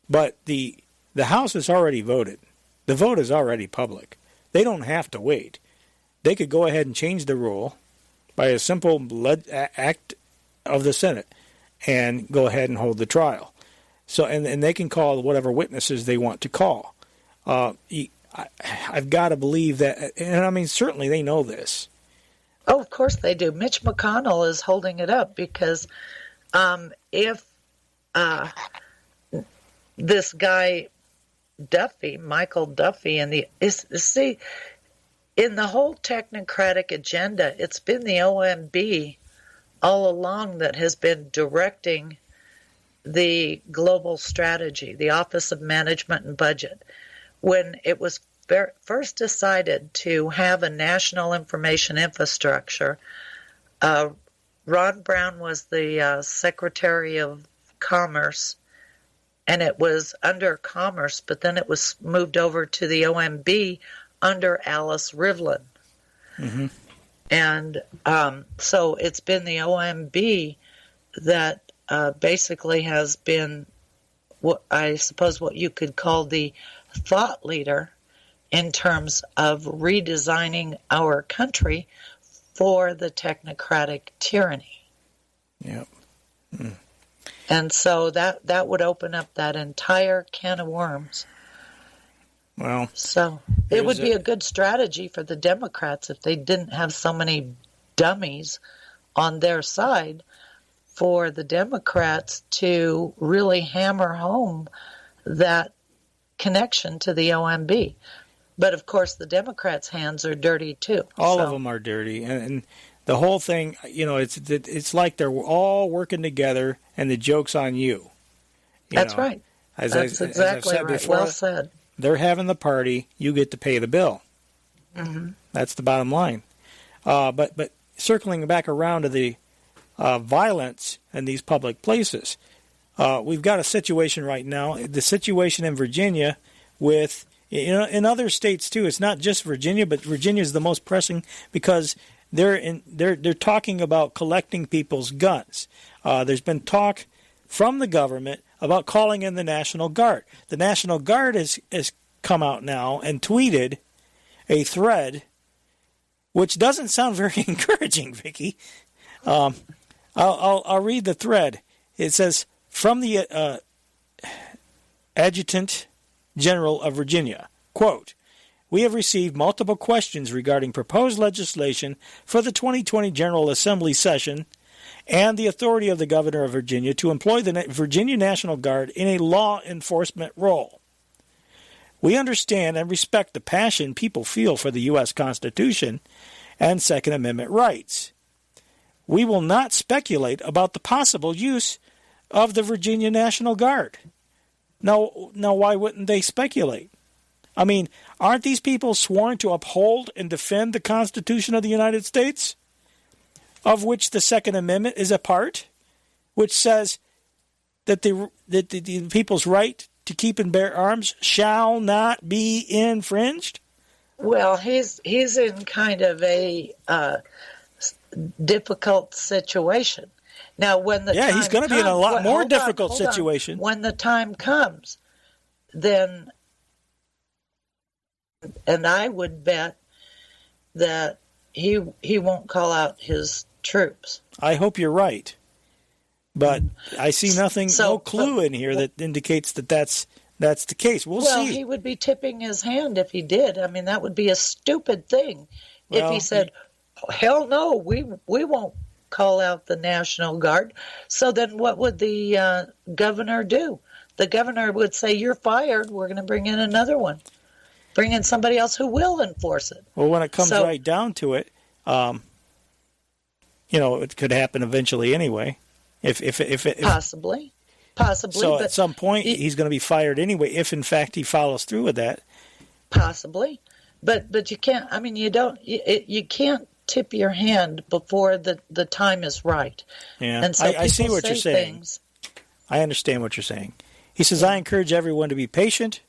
But the House has already voted. The vote is already public. They don't have to wait. They could go ahead and change the rule by a simple act of the Senate and go ahead and hold the trial. So and they can call whatever witnesses they want to call. I've got to believe that, and I mean, certainly they know this. Oh, of course they do. Mitch McConnell is holding it up because if this guy Duffy, Michael Duffy, in the whole technocratic agenda, it's been the OMB all along that has been directing the global strategy, the Office of Management and Budget. When it was first decided to have a national information infrastructure, Ron Brown was the Secretary of Commerce, and it was under Commerce, but then it was moved over to the OMB under Alice Rivlin. Mm-hmm. And so it's been the OMB that basically has been, what I suppose what you could call the thought leader in terms of redesigning our country for the technocratic tyranny. Yep. Mm. And so that would open up that entire can of worms. Well, so it would be a good strategy for the Democrats if they didn't have so many dummies on their side, for the Democrats to really hammer home that connection to the OMB. But of course, the Democrats' hands are dirty too. All of them are dirty, and the whole thing, it's like they're all working together, and the joke's on you. That's right. That's exactly right. Before, well said. They're having the party, you get to pay the bill. Mm-hmm. That's the bottom line. But circling back around to the violence in these public places, we've got a situation right now. The situation in Virginia with, in other states too. It's not just Virginia, but Virginia is the most pressing because they're talking about collecting people's guns. There's been talk from the government about calling in the National Guard. The National Guard has come out now and tweeted a thread, which doesn't sound very encouraging, Vicky. I'll read the thread. It says, from the Adjutant General of Virginia, quote, "We have received multiple questions regarding proposed legislation for the 2020 General Assembly session and the authority of the Governor of Virginia to employ the Virginia National Guard in a law enforcement role. We understand and respect the passion people feel for the U.S. Constitution and Second Amendment rights. We will not speculate about the possible use of the Virginia National Guard." Now, why wouldn't they speculate? I mean, aren't these people sworn to uphold and defend the Constitution of the United States, of which the Second Amendment is a part, which says that the people's right to keep and bear arms shall not be infringed? Well, he's in kind of a difficult situation. Now, when the time he's going to be in a lot more difficult situation. When the time comes, then and I would bet that he won't call out his troops. I hope you're right, but I see no clue in here that indicates that that's the case. We'll see. Well, he would be tipping his hand if he did. I mean, that would be a stupid thing if he said, hell no, we won't call out the National Guard. So then what would the governor do? The governor would say, you're fired. We're going to bring in another one. Bring in somebody else who will enforce it. Well, when it comes right down to it, it could happen eventually anyway. If Possibly. So at some point, he's going to be fired anyway, if in fact he follows through with that. Possibly. But you can't, I mean, you can't tip your hand before the time is right. Yeah, and so I see what you're saying. Things. I understand what you're saying. He says, I encourage everyone to be patient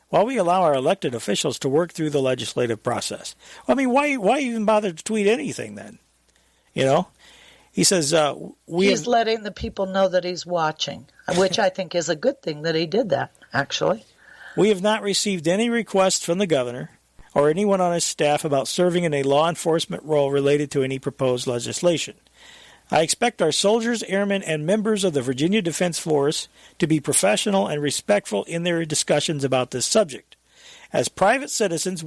while we allow our elected officials to work through the legislative process. I mean, why even bother to tweet anything then? He says, he's letting the people know that he's watching, which I think is a good thing that he did that, actually. We have not received any requests from the governor or anyone on his staff about serving in a law enforcement role related to any proposed legislation. I expect our soldiers, airmen, and members of the Virginia Defense Force to be professional and respectful in their discussions about this subject. As private citizens,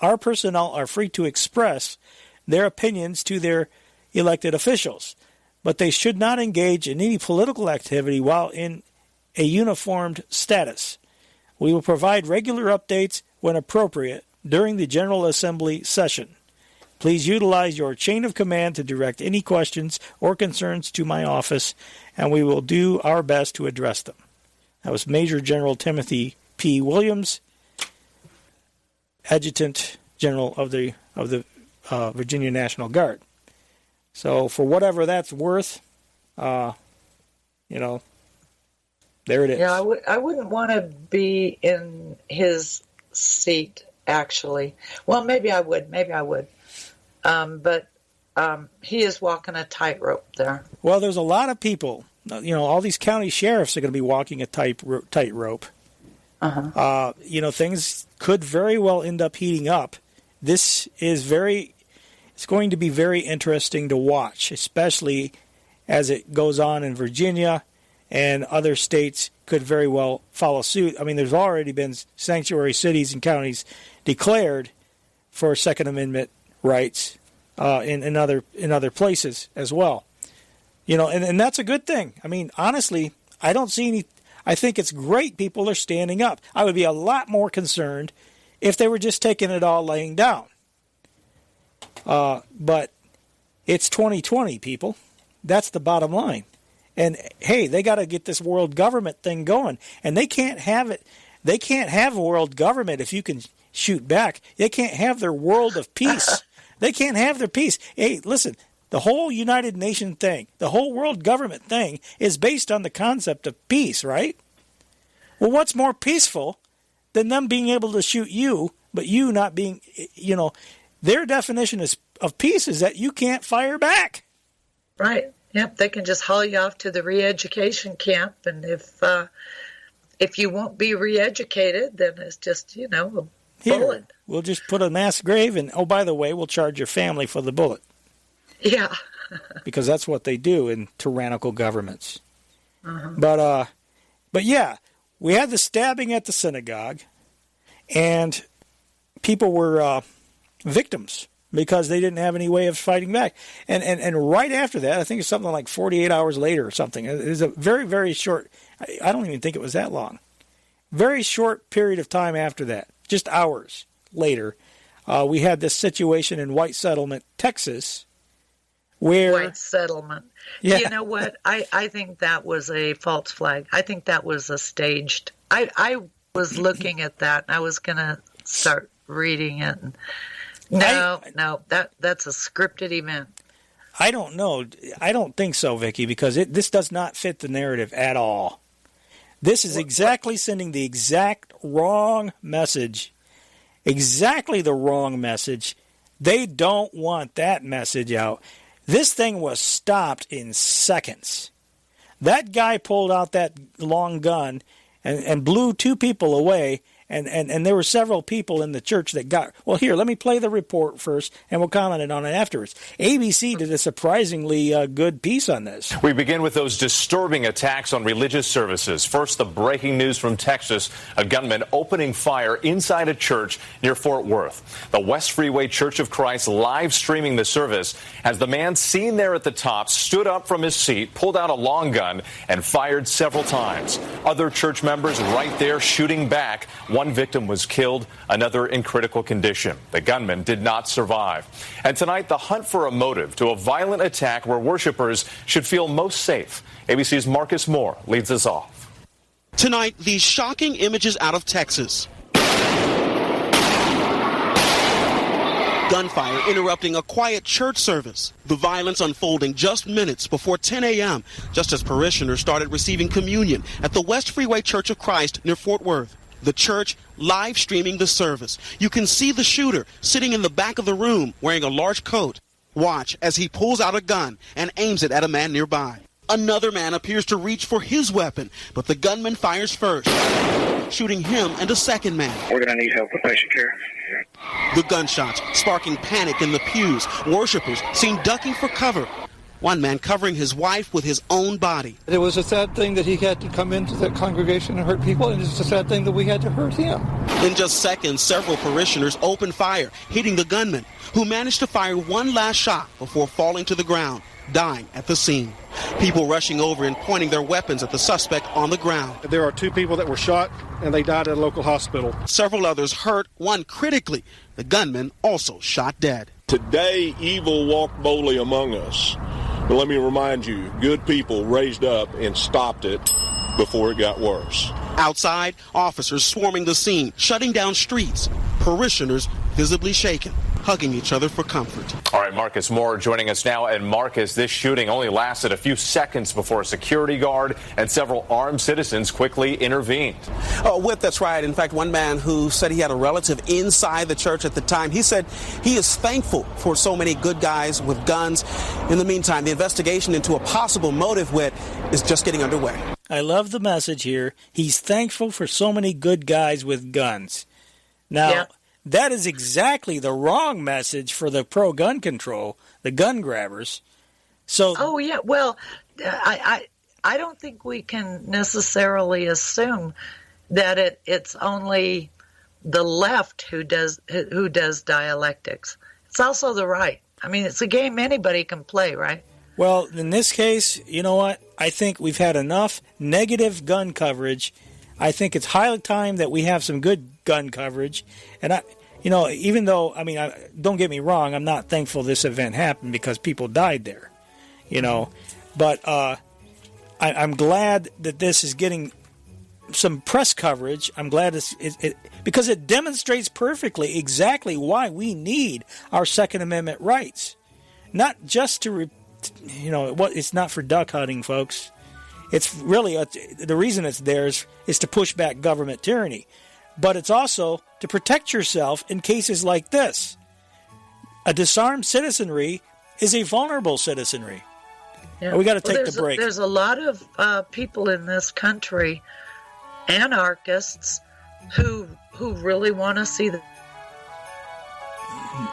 our personnel are free to express their opinions to their elected officials, but they should not engage in any political activity while in a uniformed status. We will provide regular updates when appropriate during the General Assembly session. Please utilize your chain of command to direct any questions or concerns to my office, and we will do our best to address them. That was Major General Timothy P. Williams, Adjutant General of the Virginia National Guard. So for whatever that's worth, there it is. Yeah, I wouldn't want to be in his seat, actually. Well, maybe I would. But he is walking a tightrope there. Well, there's a lot of people. All these county sheriffs are going to be walking a tightrope. Uh-huh. Things could very well end up heating up. This is it's going to be very interesting to watch, especially as it goes on in Virginia, and other states could very well follow suit. I mean, there's already been sanctuary cities and counties declared for Second Amendment rights in other places as well. And that's a good thing. I mean, honestly, I don't see any. I think it's great people are standing up. I would be a lot more concerned if they were just taking it all laying down. But it's 2020, people. That's the bottom line. And hey, they got to get this world government thing going, and they can't have it. They can't have a world government if you can shoot back. They can't have their world of peace. They can't have their peace. Hey, listen, the whole United Nations thing, the whole world government thing is based on the concept of peace, right? Well, what's more peaceful than them being able to shoot you, but you not being, their definition of peace is that you can't fire back. Right. Yep, they can just haul you off to the re-education camp, and if you won't be re-educated, then it's just, a bullet. Here, we'll just put a mass grave, and oh, by the way, we'll charge your family for the bullet. Yeah. Because that's what they do in tyrannical governments. Uh-huh. But yeah, we had the stabbing at the synagogue, and people were victims because they didn't have any way of fighting back. And right after that, I think it's something like 48 hours later or something. It was a very, very short, I don't even think it was that long. Very short period of time after that, just hours later, we had this situation in White Settlement, Texas, where... White Settlement. Yeah. You know what? I think that was a false flag. I think that was a staged... I was looking at that, and I was going to start reading it. No, that's a scripted event. I don't know. I don't think so, Vicky, because this does not fit the narrative at all. This is exactly sending the exact wrong message. Exactly the wrong message. They don't want that message out. This thing was stopped in seconds. That guy pulled out that long gun and blew two people away, And there were several people in the church that got, well, here, let me play the report first, and we'll comment on it afterwards. ABC did a surprisingly good piece on this. We begin with those disturbing attacks on religious services. First, the breaking news from Texas, a gunman opening fire inside a church near Fort Worth. The West Freeway Church of Christ live streaming the service as the man seen there at the top stood up from his seat, pulled out a long gun, and fired several times. Other church members right there shooting back. One victim was killed, another in critical condition. The gunman did not survive. And tonight, the hunt for a motive to a violent attack where worshipers should feel most safe. ABC's Marcus Moore leads us off. Tonight, these shocking images out of Texas. Gunfire interrupting a quiet church service. The violence unfolding just minutes before 10 a.m., just as parishioners started receiving communion at the West Freeway Church of Christ near Fort Worth. The church live streaming the service. You can see the shooter sitting in the back of the room wearing a large coat. Watch as he pulls out a gun and aims it at a man nearby. Another man appears to reach for his weapon, but the gunman fires first, shooting him and a second man. We're going to need help with patient care. The gunshots sparking panic in the pews. Worshippers seen ducking for cover. One man covering his wife with his own body. It was a sad thing that he had to come into the congregation and hurt people, and it's a sad thing that we had to hurt him. In just seconds, several parishioners opened fire, hitting the gunman, who managed to fire one last shot before falling to the ground, dying at the scene. People rushing over and pointing their weapons at the suspect on the ground. There are 2 people that were shot, and they died at a local hospital. Several others hurt, one critically. The gunman also shot dead. Today, evil walked boldly among us. But let me remind you, good people raised up and stopped it before it got worse. Outside, officers swarming the scene, shutting down streets. Parishioners visibly shaken, hugging each other for comfort. All right, Marcus Moore joining us now. And Marcus, this shooting only lasted a few seconds before a security guard and several armed citizens quickly intervened. That's right. In fact, one man who said he had a relative inside the church at the time, he said he is thankful for so many good guys with guns. In the meantime, the investigation into a possible motive is just getting underway. I love the message here. He's thankful for so many good guys with guns. Now, that is exactly the wrong message for the pro-gun control, the gun grabbers. So, well, I don't think we can necessarily assume that it's only the left who does dialectics. It's also the right. I mean, it's a game anybody can play, right? Well, in this case, you know what? I think we've had enough negative gun coverage. I think it's high time that we have some good gun coverage. And even though, don't get me wrong, I'm not thankful this event happened because people died there, but I'm glad that this is getting some press coverage. I'm glad because it demonstrates perfectly exactly why we need our Second Amendment rights, not just to, it's not for duck hunting, folks. It's really the reason it's there is to push back government tyranny. But it's also to protect yourself in cases like this. A disarmed citizenry is a vulnerable citizenry. Yeah. We got to take the break. There's a lot of people in this country, anarchists, who really want to see the.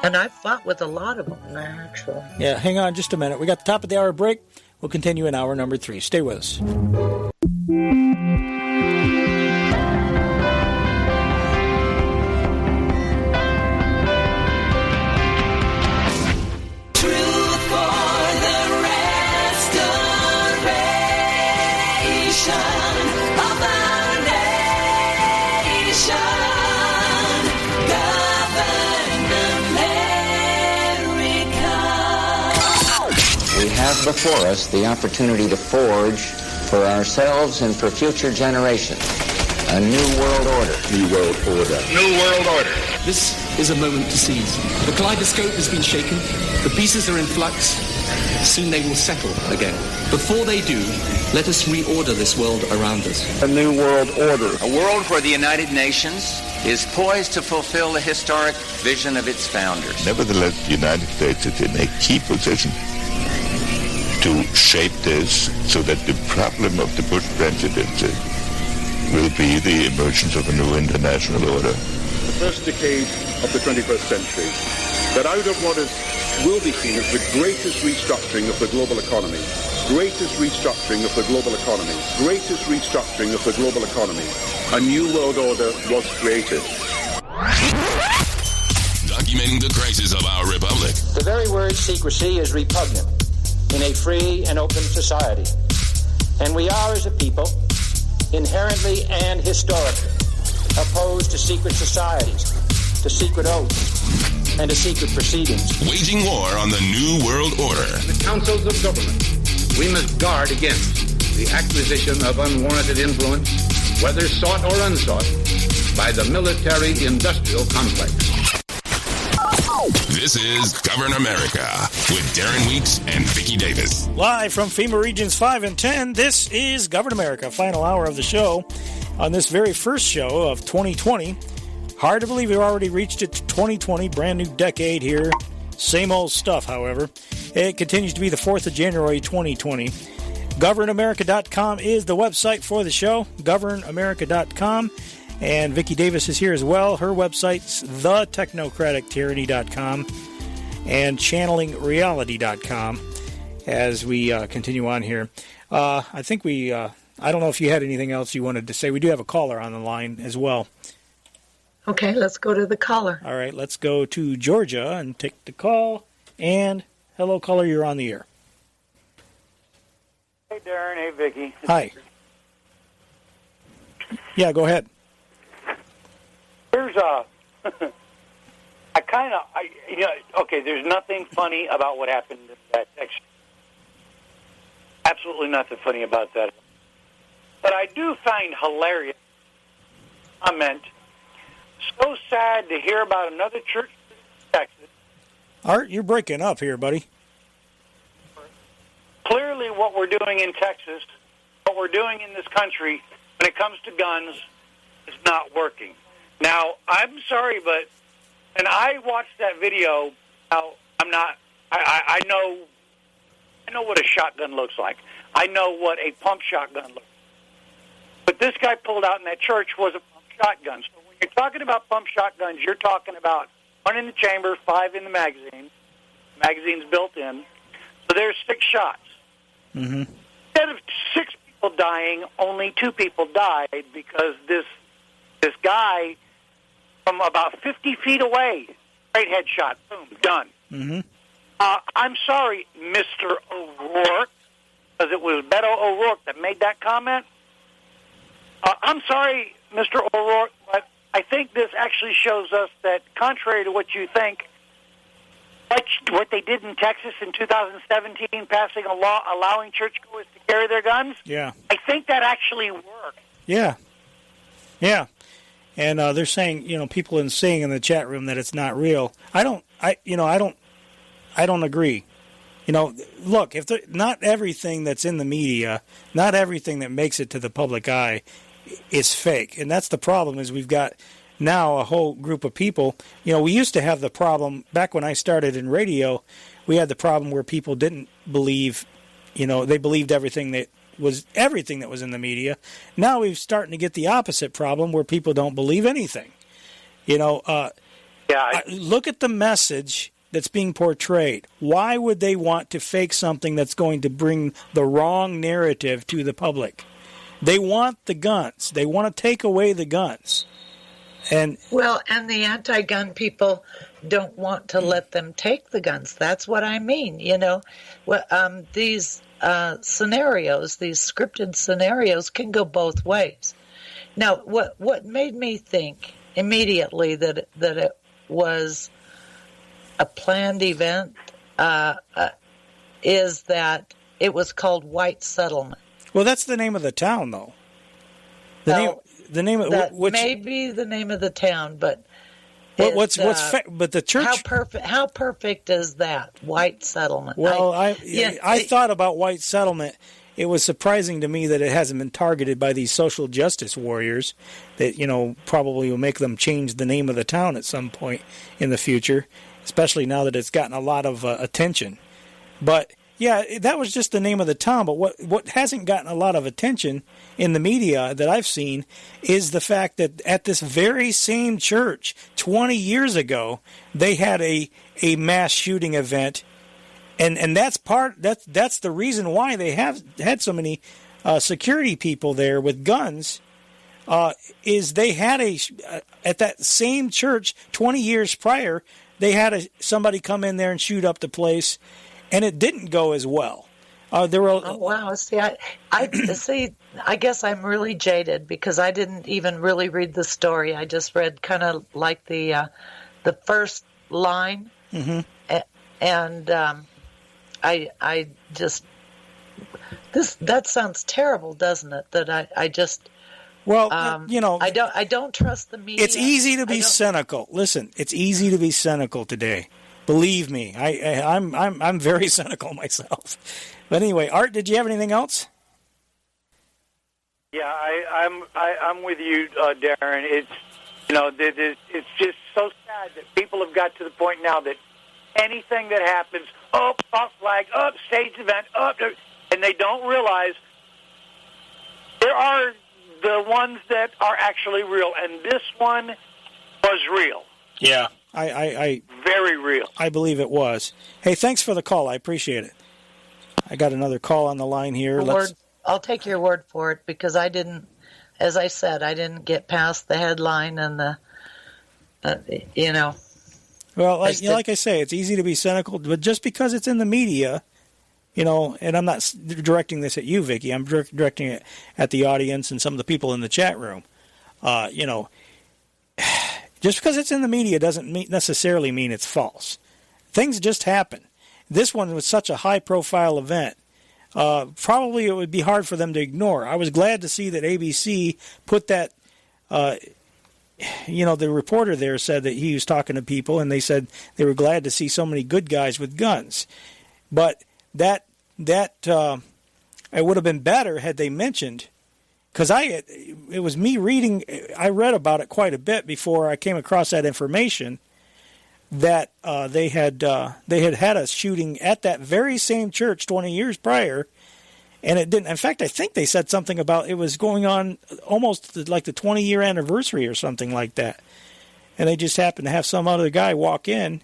And I've fought with a lot of them, actually. Yeah, hang on just a minute. We got the top of the hour break. We'll continue in hour number 3. Stay with us. Have before us the opportunity to forge for ourselves and for future generations a new world order. New world order. New world order. This is a moment to seize. The kaleidoscope has been shaken. The pieces are in flux. Soon they will settle again. Before they do, let us reorder this world around us. A new world order. A world where the United Nations is poised to fulfill the historic vision of its founders. Nevertheless, the United States is in a key position to shape this so that the problem of the Bush presidency will be the emergence of a new international order. The first decade of the 21st century, that out of what will be seen as the greatest restructuring of the global economy, a new world order was created. Documenting the crisis of our republic. The very word secrecy is repugnant in a free and open society. And we are, as a people, inherently and historically opposed to secret societies, to secret oaths, and to secret proceedings. Waging war on the New World Order. In the councils of government, we must guard against the acquisition of unwarranted influence, whether sought or unsought, by the military-industrial complex. This is Govern America with Darren Weeks and Vicky Davis. Live from FEMA Regions 5 and 10, this is Govern America, final hour of the show. On this very first show of 2020, hard to believe we've already reached it to 2020, brand new decade here. Same old stuff, however. It continues to be the 4th of January, 2020. GovernAmerica.com is the website for the show, GovernAmerica.com. And Vicky Davis is here as well. Her website's thetechnocratictyranny.com and channelingreality.com as we continue on here. I think I don't know if you had anything else you wanted to say. We do have a caller on the line as well. Okay, let's go to the caller. All right, let's go to Georgia and take the call. And hello, caller, you're on the air. Hey, Darren. Hey, Vicky. Hi. Yeah, go ahead. Here's there's nothing funny about what happened in that section. Absolutely nothing funny about that. But I do find hilarious comment. So sad to hear about another church in Texas. Art, you're breaking up here, buddy. Clearly what we're doing in Texas, what we're doing in this country when it comes to guns is not working. Now, I'm sorry, but and I watched that video. Now, I know what a shotgun looks like. I know what a pump shotgun looks like. But this guy pulled out in that church was a pump shotgun. So when you're talking about pump shotguns, you're talking about 1 in the chamber, 5 in the magazine. The magazine's built in. So there's 6 shots. Mm-hmm. Instead of 6 people dying, only 2 people died because this guy from about 50 feet away, straight headshot, boom, done. Mm-hmm. I'm sorry, Mr. O'Rourke, because it was Beto O'Rourke that made that comment. I'm sorry, Mr. O'Rourke, but I think this actually shows us that, contrary to what you think, like what they did in Texas in 2017, passing a law allowing churchgoers to carry their guns, yeah, I think that actually worked. Yeah. And they're saying, people saying in the chat room that it's not real. I don't agree. Look, not everything that's in the media, not everything that makes it to the public eye is fake. And that's the problem, is we've got now a whole group of people. We used to have the problem, back when I started in radio, we had the problem where people didn't believe, they believed everything that was in the media. Now we're starting to get the opposite problem where people don't believe anything. Look at the message that's being portrayed. Why would they want to fake something that's going to bring the wrong narrative to the public? They want the guns. They want to take away the guns. And the anti-gun people don't want to let them take the guns. That's what I mean. These scenarios, these scripted scenarios, can go both ways. Now, what made me think immediately that it was a planned event is that it was called White Settlement. Well, that's the name of the town, though. The name of that may be the name of the town, but but the church. How perfect is that White Settlement? Well, I thought about White Settlement. It was surprising to me that it hasn't been targeted by these social justice warriors that probably will make them change the name of the town at some point in the future, especially now that it's gotten a lot of attention. But Yeah, that was just the name of the town. But what hasn't gotten a lot of attention in the media that I've seen is the fact that at this very same church 20 years ago, they had a mass shooting event, and that's the reason why they have had so many security people there with guns. Is they had at that same church 20 years prior, they had somebody come in there and shoot up the place. And it didn't go as well. There were. Oh, wow. See, I guess I'm really jaded because I didn't even really read the story. I just read kind of like the first line, and I just that sounds terrible, doesn't it? That I just. Well, I don't trust the media. It's easy to be cynical. Listen, it's easy to be cynical today. Believe me, I'm very cynical myself. But anyway, Art, did you have anything else? Yeah, I'm with you, Darren. It's it's just so sad that people have got to the point now that anything that happens, false flag, staged event, and they don't realize there are the ones that are actually real, and this one was real. Yeah. I very real. I believe it was. Hey, thanks for the call. I appreciate it. I got another call on the line here. I'll take your word for it because I didn't, as I said, I didn't get past the headline and the, Well, like I say, it's easy to be cynical, but just because it's in the media, and I'm not directing this at you, Vicky. I'm directing it at the audience and some of the people in the chat room. Just because it's in the media doesn't necessarily mean it's false. Things just happen. This one was such a high-profile event. Probably it would be hard for them to ignore. I was glad to see that ABC put that, the reporter there said that he was talking to people, and they said they were glad to see so many good guys with guns. But that it would have been better had they mentioned, because it was me reading, I read about it quite a bit before I came across that information that they had had a shooting at that very same church 20 years prior, and it didn't. In fact, I think they said something about it was going on almost like the 20-year anniversary or something like that, and they just happened to have some other guy walk in,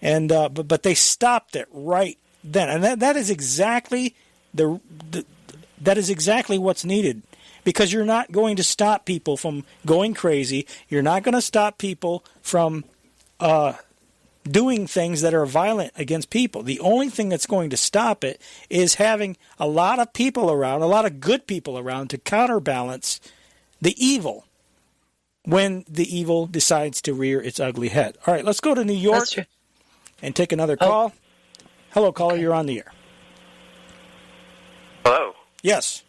and but they stopped it right then, and that is exactly that is exactly what's needed. Because you're not going to stop people from going crazy. You're not going to stop people from doing things that are violent against people. The only thing that's going to stop it is having a lot of people around, a lot of good people around to counterbalance the evil when the evil decides to rear its ugly head. All right, let's go to New York and take another call. Hello, caller. You're on the air. Hello. Yes,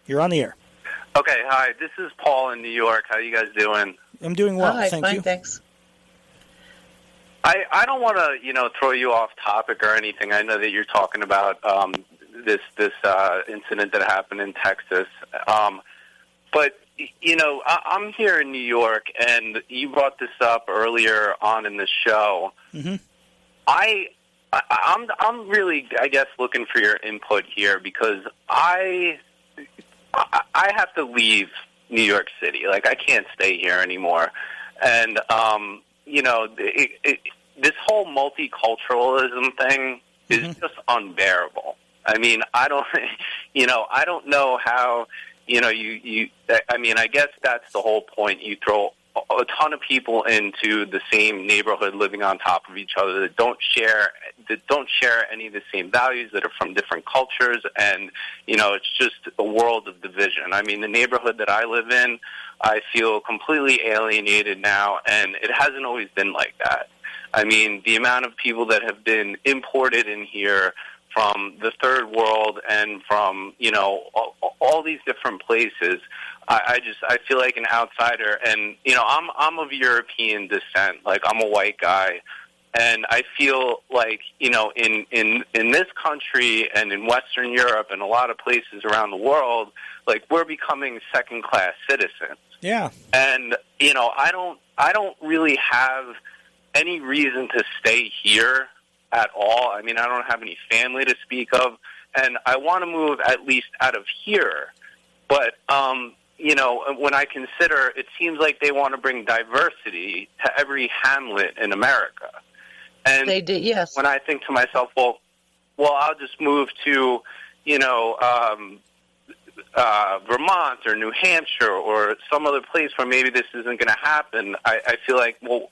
you're on the air. Okay, hi. This is Paul in New York. How you guys doing? I'm doing well, thank you. Thanks. I don't want to, throw you off topic or anything. I know that you're talking about this incident that happened in Texas. But, I'm here in New York, and you brought this up earlier on in the show. Mm-hmm. I'm really, I guess, looking for your input here because I have to leave New York City. Like, I can't stay here anymore. And, this whole multiculturalism thing is just unbearable. I mean, I don't know how, I guess that's the whole point. You throw a ton of people into the same neighborhood living on top of each other that don't share any of the same values, that are from different cultures, and it's just a world of division. I mean, the neighborhood that I live in, I feel completely alienated now, and it hasn't always been like that. I mean, the amount of people that have been imported in here from the third world and from, all these different places, I feel like an outsider. And, I'm of European descent. Like, I'm a white guy. And I feel like, in this country and in Western Europe and a lot of places around the world, like, we're becoming second-class citizens. Yeah. And, I don't really have any reason to stay here at all. I mean, I don't have any family to speak of, and I want to move at least out of here. But, you know, when I consider, it seems like they want to bring diversity to every hamlet in America. And they did, yes. When I think to myself, well, I'll just move to, you know, Vermont or New Hampshire or some other place where maybe this isn't going to happen. I feel like, you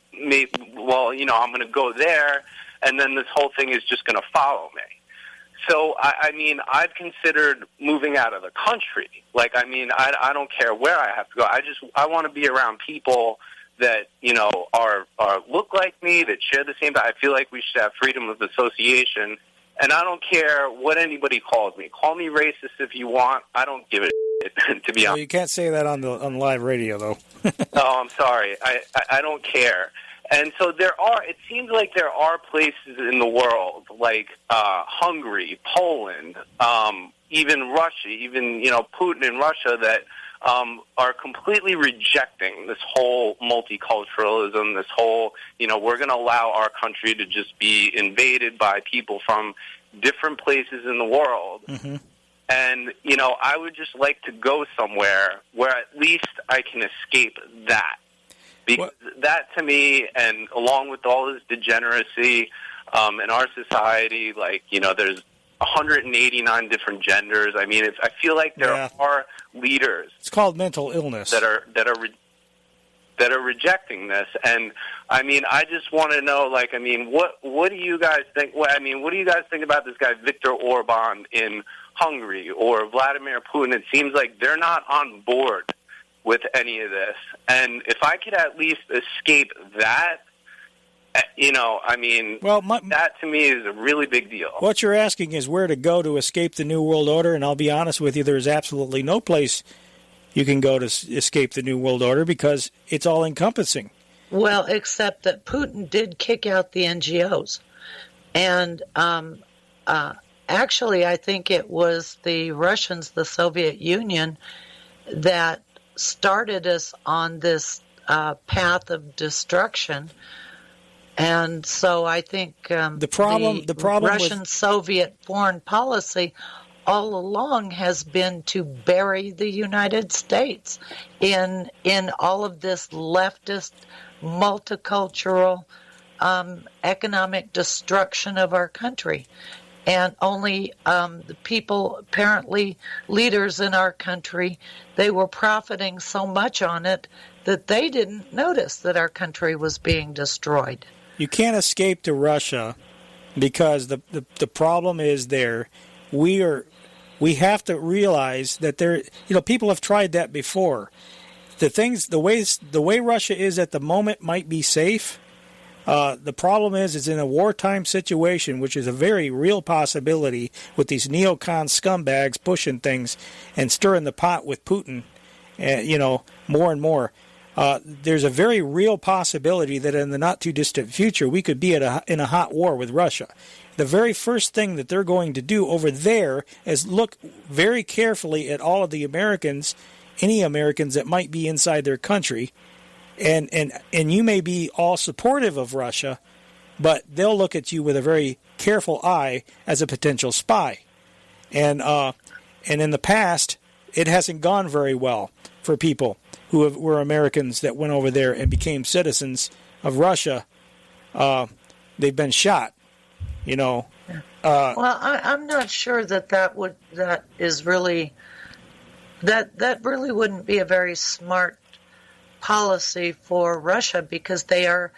know, I'm going to go there, and then this whole thing is just going to follow me. So, I mean, I've considered moving out of the country. Like, I mean, I don't care where I have to go. I want to be around people that, you know, are look like me, that share the same. I feel like we should have freedom of association. And I don't care what anybody calls me. Call me racist if you want. I don't give a shit, to be honest. Well, you can't say that on live radio, though. Oh, I'm sorry. I don't care. And so it seems like there are places in the world, like Hungary, Poland, even Russia, even, you know, Putin in Russia, that are completely rejecting this whole multiculturalism, this whole, you know, we're going to allow our country to just be invaded by people from different places in the world. Mm-hmm. And, you know, I would just like to go somewhere where at least I can escape that. Because that, to me, and along with all this degeneracy in our society, like, you know, there's 189 different genders. I mean, I feel like there are leaders. It's called mental illness that are rejecting this. And I mean, I just want to know, like, I mean, what do you guys think? What do you guys think about this guy Viktor Orban in Hungary or Vladimir Putin? It seems like they're not on board with any of this. And if I could at least escape that, you know, I mean, that to me is a really big deal. What you're asking is where to go to escape the New World Order, and I'll be honest with you, there's absolutely no place you can go to escape the New World Order because it's all-encompassing. Well, except that Putin did kick out the NGOs. And actually, I think it was the Russians, the Soviet Union, that started us on this path of destruction. And so I think the problem Russian-Soviet foreign policy all along has been to bury the United States in all of this leftist, multicultural, economic destruction of our country. And only the people, apparently leaders in our country, they were profiting so much on it that they didn't notice that our country was being destroyed. You can't escape to Russia because the problem is there. We have to realize that there, you know, people have tried that before. The way Russia is at the moment might be safe. The problem is in a wartime situation, which is a very real possibility with these neocon scumbags pushing things and stirring the pot with Putin, you know, more and more. There's a very real possibility that in the not-too-distant future we could be in a hot war with Russia. The very first thing that they're going to do over there is look very carefully at all of the Americans, any Americans that might be inside their country, and you may be all supportive of Russia, but they'll look at you with a very careful eye as a potential spy. And in the past, it hasn't gone very well for people who were Americans that went over there and became citizens of Russia. They've been shot, you know. Well, I'm not sure that really wouldn't be a very smart policy for Russia because they are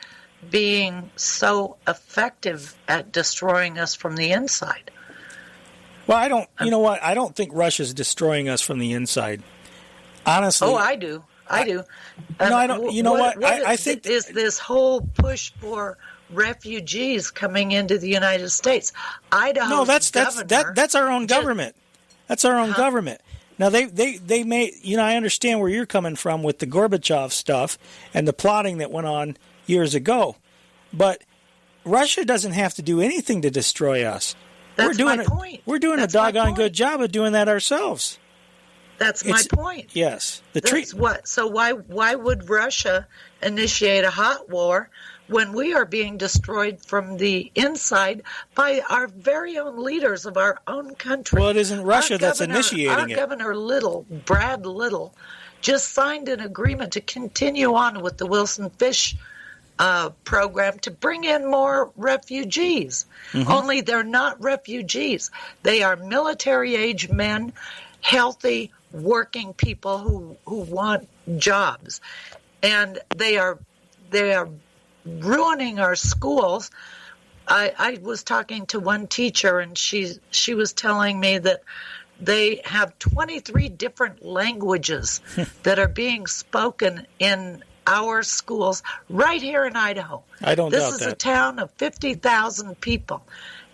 being so effective at destroying us from the inside. Well, I don't think Russia's destroying us from the inside. Honestly. Oh, I do. No, I don't. You know what? I think is this whole push for refugees coming into the United States. Idaho's No, that's our own just, government. That's our own government. Now they may, you know, I understand where you're coming from with the Gorbachev stuff and the plotting that went on years ago, but Russia doesn't have to do anything to destroy us. That's my point. We're doing a doggone good job of doing that ourselves. That's my point. Yes. So why would Russia initiate a hot war when we are being destroyed from the inside by our very own leaders of our own country. Well, it isn't Russia that's initiating it. Our Governor Little, Brad Little, just signed an agreement to continue on with the Wilson Fish program to bring in more refugees. Mm-hmm. Only they're not refugees. They are military-age men, healthy, working people who want jobs. And they are ruining our schools. I was talking to one teacher, and she was telling me that they have 23 different languages that are being spoken in our schools right here in Idaho. I don't doubt that. This is a town of 50,000 people.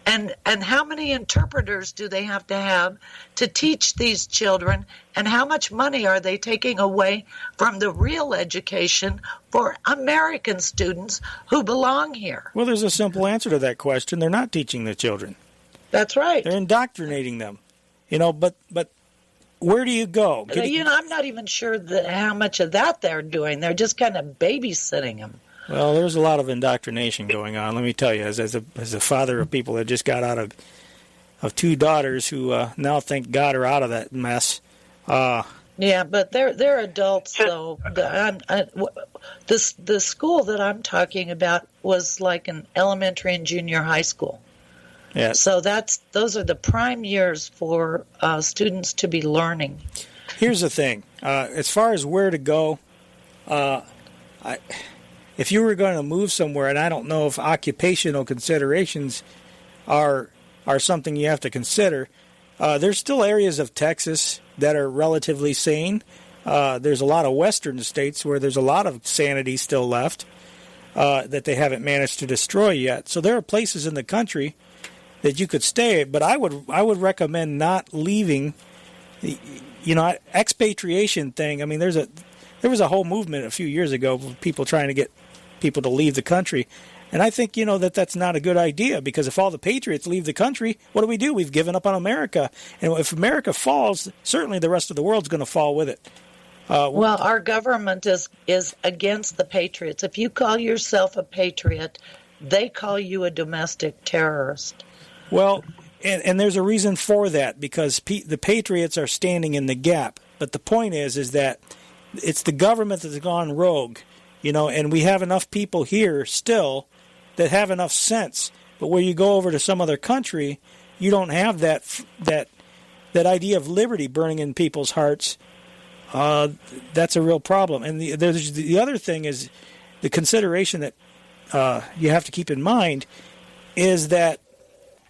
And how many interpreters do they have to teach these children, and how much money are they taking away from the real education for American students who belong here? Well, there's a simple answer to that question. They're not teaching the children. That's right. They're indoctrinating them. But where do you go? I'm not even sure how much of that they're doing. They're just kind of babysitting them. Well, there's a lot of indoctrination going on. Let me tell you, as a father of people that just got out of two daughters who now, thank God, are out of that mess. Yeah, but they're adults, though. The school that I'm talking about was like an elementary and junior high school. Yeah. So those are the prime years for students to be learning. Here's the thing: as far as where to go, if you were going to move somewhere, and I don't know if occupational considerations are something you have to consider, there's still areas of Texas that are relatively sane. There's a lot of western states where there's a lot of sanity still left that they haven't managed to destroy yet. So there are places in the country that you could stay, but I would recommend not leaving. Expatriation thing. I mean, there was a whole movement a few years ago of people trying to get people to leave the country. And I think, that's not a good idea, because if all the patriots leave the country, what do? We've given up on America. And if America falls, certainly the rest of the world's going to fall with it. Well, our government is against the patriots. If you call yourself a patriot, they call you a domestic terrorist. Well, and there's a reason for that, because the patriots are standing in the gap. But the point is that it's the government that's gone rogue. And we have enough people here still that have enough sense. But where you go over to some other country, you don't have that idea of liberty burning in people's hearts. That's a real problem. And the other thing is the consideration that you have to keep in mind is that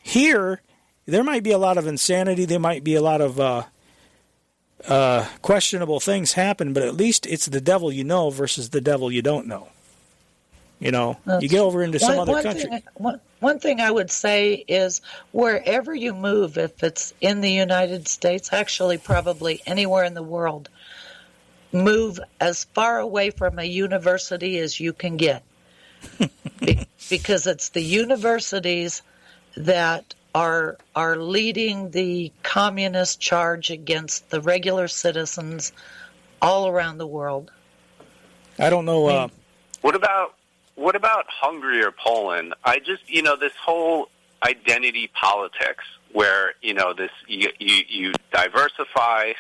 here there might be a lot of insanity. There might be a lot of questionable things happen, but at least it's the devil you know versus the devil you don't know. You get over into some other country. One thing I would say is wherever you move, if it's in the United States, actually probably anywhere in the world, move as far away from a university as you can get. Because it's the universities that are leading the communist charge against the regular citizens all around the world. I don't know. What about Hungary or Poland? I just this whole identity politics where this you diversify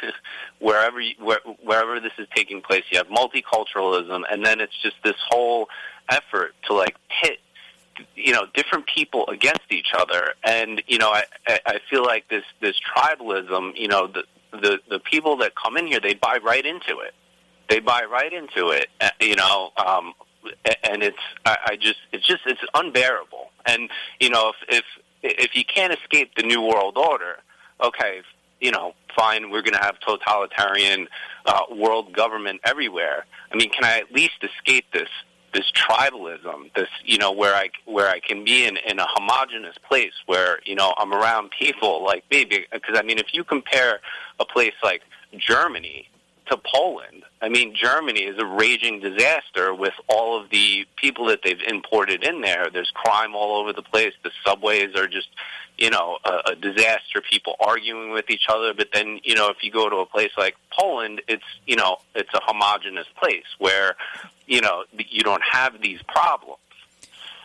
wherever this is taking place. You have multiculturalism, and then it's just this whole effort to pit different people against each other. And I feel like this tribalism, the people that come in here, they buy right into it. And it's unbearable. And if you can't escape the New World Order, okay, fine, we're going to have totalitarian world government everywhere. I mean, can I at least escape this tribalism, where I can be in a homogenous place where, I'm around people like me? Because, if you compare a place like Germany to Poland, Germany is a raging disaster with all of the people that they've imported in there. There's crime all over the place. The subways are just, a disaster, people arguing with each other. But then, if you go to a place like Poland, it's a homogenous place where, you don't have these problems.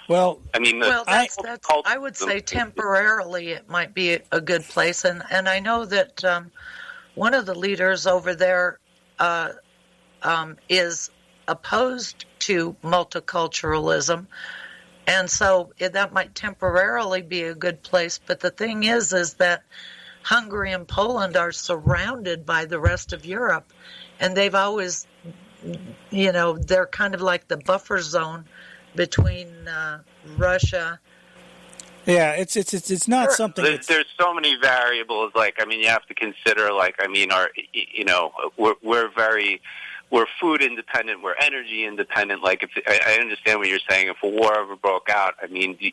Well, I mean, that's I would say temporarily it might be a good place, and I know that one of the leaders over there is opposed to multiculturalism, and so that might temporarily be a good place. But the thing is that Hungary and Poland are surrounded by the rest of Europe, and they've always, they're kind of like the buffer zone between Russia. Yeah, it's not something. There's so many variables. You have to consider. We're food independent. We're energy independent. I understand what you're saying. If a war ever broke out, you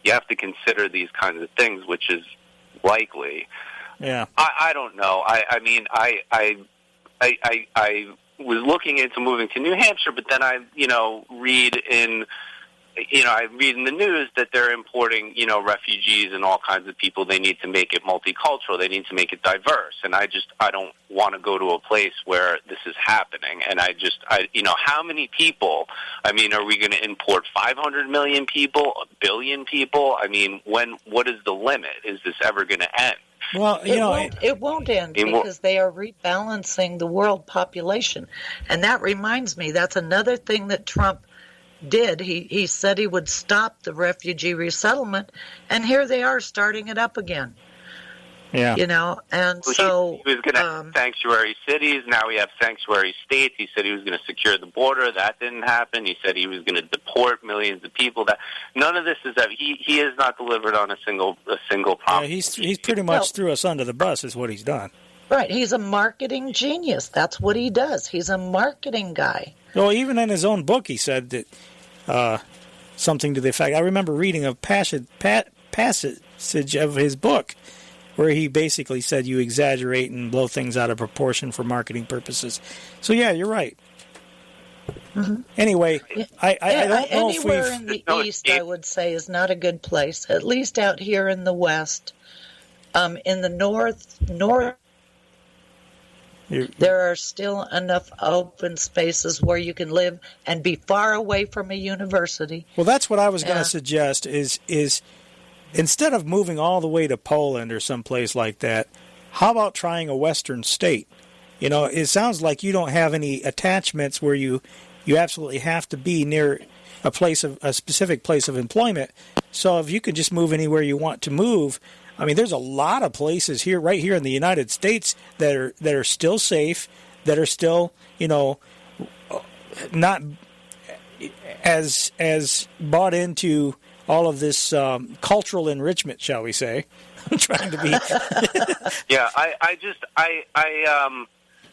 have to consider these kinds of things, which is likely. Yeah. I don't know. I was looking into moving to New Hampshire, but then I read in the news that they're importing, refugees and all kinds of people. They need to make it multicultural. They need to make it diverse. And I don't want to go to a place where this is happening. And how many people, are we going to import 500 million people, 1 billion people? What is the limit? Is this ever going to end? Well, it won't end because they are rebalancing the world population. And that reminds me, that's another thing that Trump did. He said he would stop the refugee resettlement, and here they are starting it up again. Yeah. And he was going to have sanctuary cities. Now we have sanctuary states. He said he was going to secure the border. That didn't happen. He said he was going to deport millions of people. None of this is that he has not delivered on a single promise. Yeah, he's pretty much threw us under the bus is what he's done. Right. He's a marketing genius. That's what he does. He's a marketing guy. Well, even in his own book, he said that something to the effect. I remember reading a passage of his book where he basically said you exaggerate and blow things out of proportion for marketing purposes. So, yeah, you're right. Mm-hmm. Norway. I don't know if anywhere in the east, I would say, is not a good place. At least out here in the west. In the north, there are still enough open spaces where you can live and be far away from a university. Well, that's what I was going to suggest is instead of moving all the way to Poland or someplace like that, how about trying a Western state? You know, it sounds like you don't have any attachments where you absolutely have to be near a specific place of employment. So if you could just move anywhere you want to move, I mean, there's a lot of places here, right here in the United States, that are still safe, that are still, you know, not as bought into all of this cultural enrichment, shall we say? I'm trying to be. Yeah,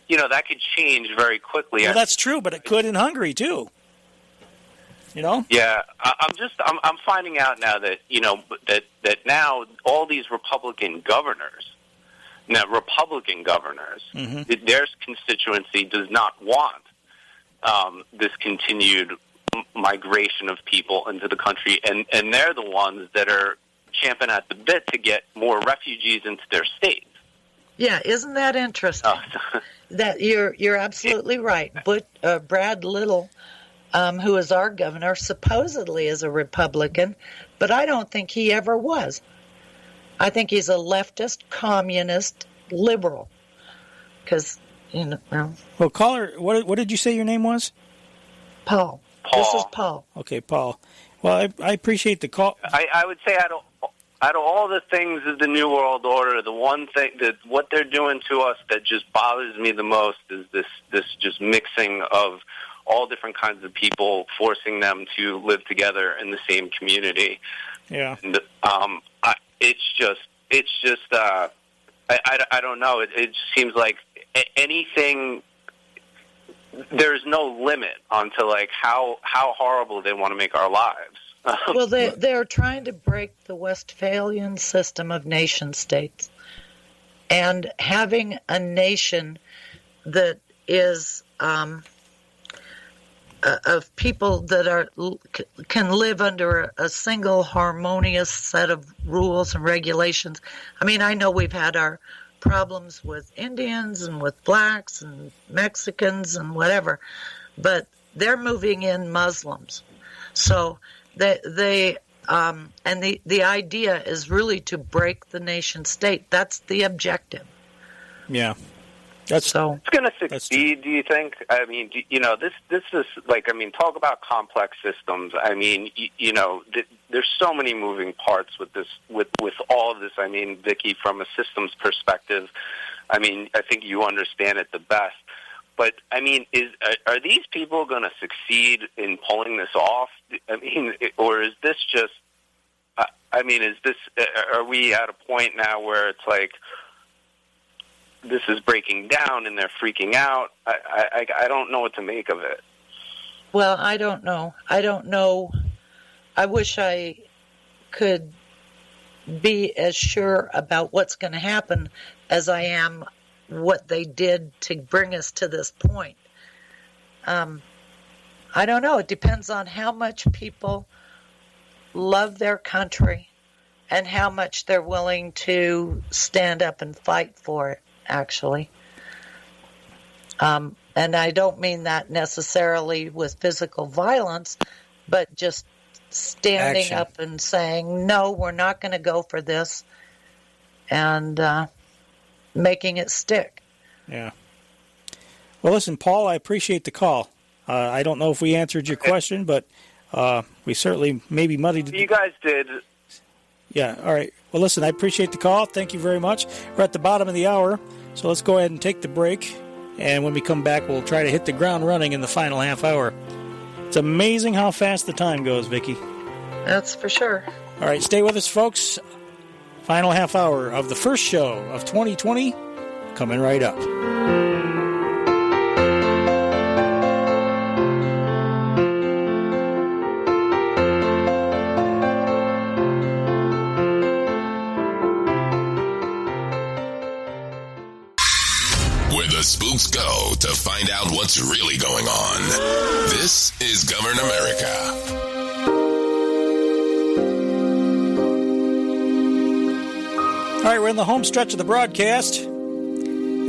you know, that could change very quickly. Well, that's true, but it could in Hungary too. You know? Yeah, I'm finding out now that, you know, that now all these Republican governors, mm-hmm. their constituency does not want this continued migration of people into the country, and they're the ones that are champing at the bit to get more refugees into their states. Yeah, isn't that interesting? That you're absolutely right. But Brad Little, who is our governor, supposedly is a Republican, but I don't think he ever was. I think he's a leftist, communist, liberal. Because, you know. Well, caller, what did you say your name was? Paul. This is Paul. Okay, Paul. Well, I appreciate the call. I would say out of all the things of the New World Order, the one thing that what they're doing to us that just bothers me the most is this just mixing of all different kinds of people, forcing them to live together in the same community. Yeah. And, I don't know. It seems like anything. There's no limit onto like how horrible they want to make our lives. Well, they're trying to break the Westphalian system of nation states, and having a nation that is of people that can live under a single harmonious set of rules and regulations. I mean, I know we've had our problems with Indians and with blacks and Mexicans and whatever, but they're moving in Muslims. So and the idea is really to break the nation state. That's the objective. Yeah. That's so. It's going to succeed, do you think? I mean, this is like, I mean, talk about complex systems. I mean, there's so many moving parts with this, with all of this. I mean, Vicky, from a systems perspective, I mean, I think you understand it the best. But I mean, are these people going to succeed in pulling this off? I mean, or is this just? I mean, are we at a point now where it's like, this is breaking down and they're freaking out? I don't know what to make of it. Well, I don't know. I wish I could be as sure about what's going to happen as I am what they did to bring us to this point. I don't know. It depends on how much people love their country and how much they're willing to stand up and fight for it, actually. And I don't mean that necessarily with physical violence, but just standing Action. up and saying, no, we're not going to go for this, and making it stick. Yeah. Well, listen, Paul, I appreciate the call. I don't know if we answered your question, but we certainly maybe muddied it. You guys did. Yeah, all right. Well, listen, I appreciate the call. Thank you very much. We're at the bottom of the hour, so let's go ahead and take the break. And when we come back, we'll try to hit the ground running in the final half hour. It's amazing how fast the time goes, Vicky. That's for sure. All right, stay with us, folks. Final half hour of the first show of 2020 coming right up. Where the spooks go to find out what's really going on. This is Govern America. All right, we're in the home stretch of the broadcast.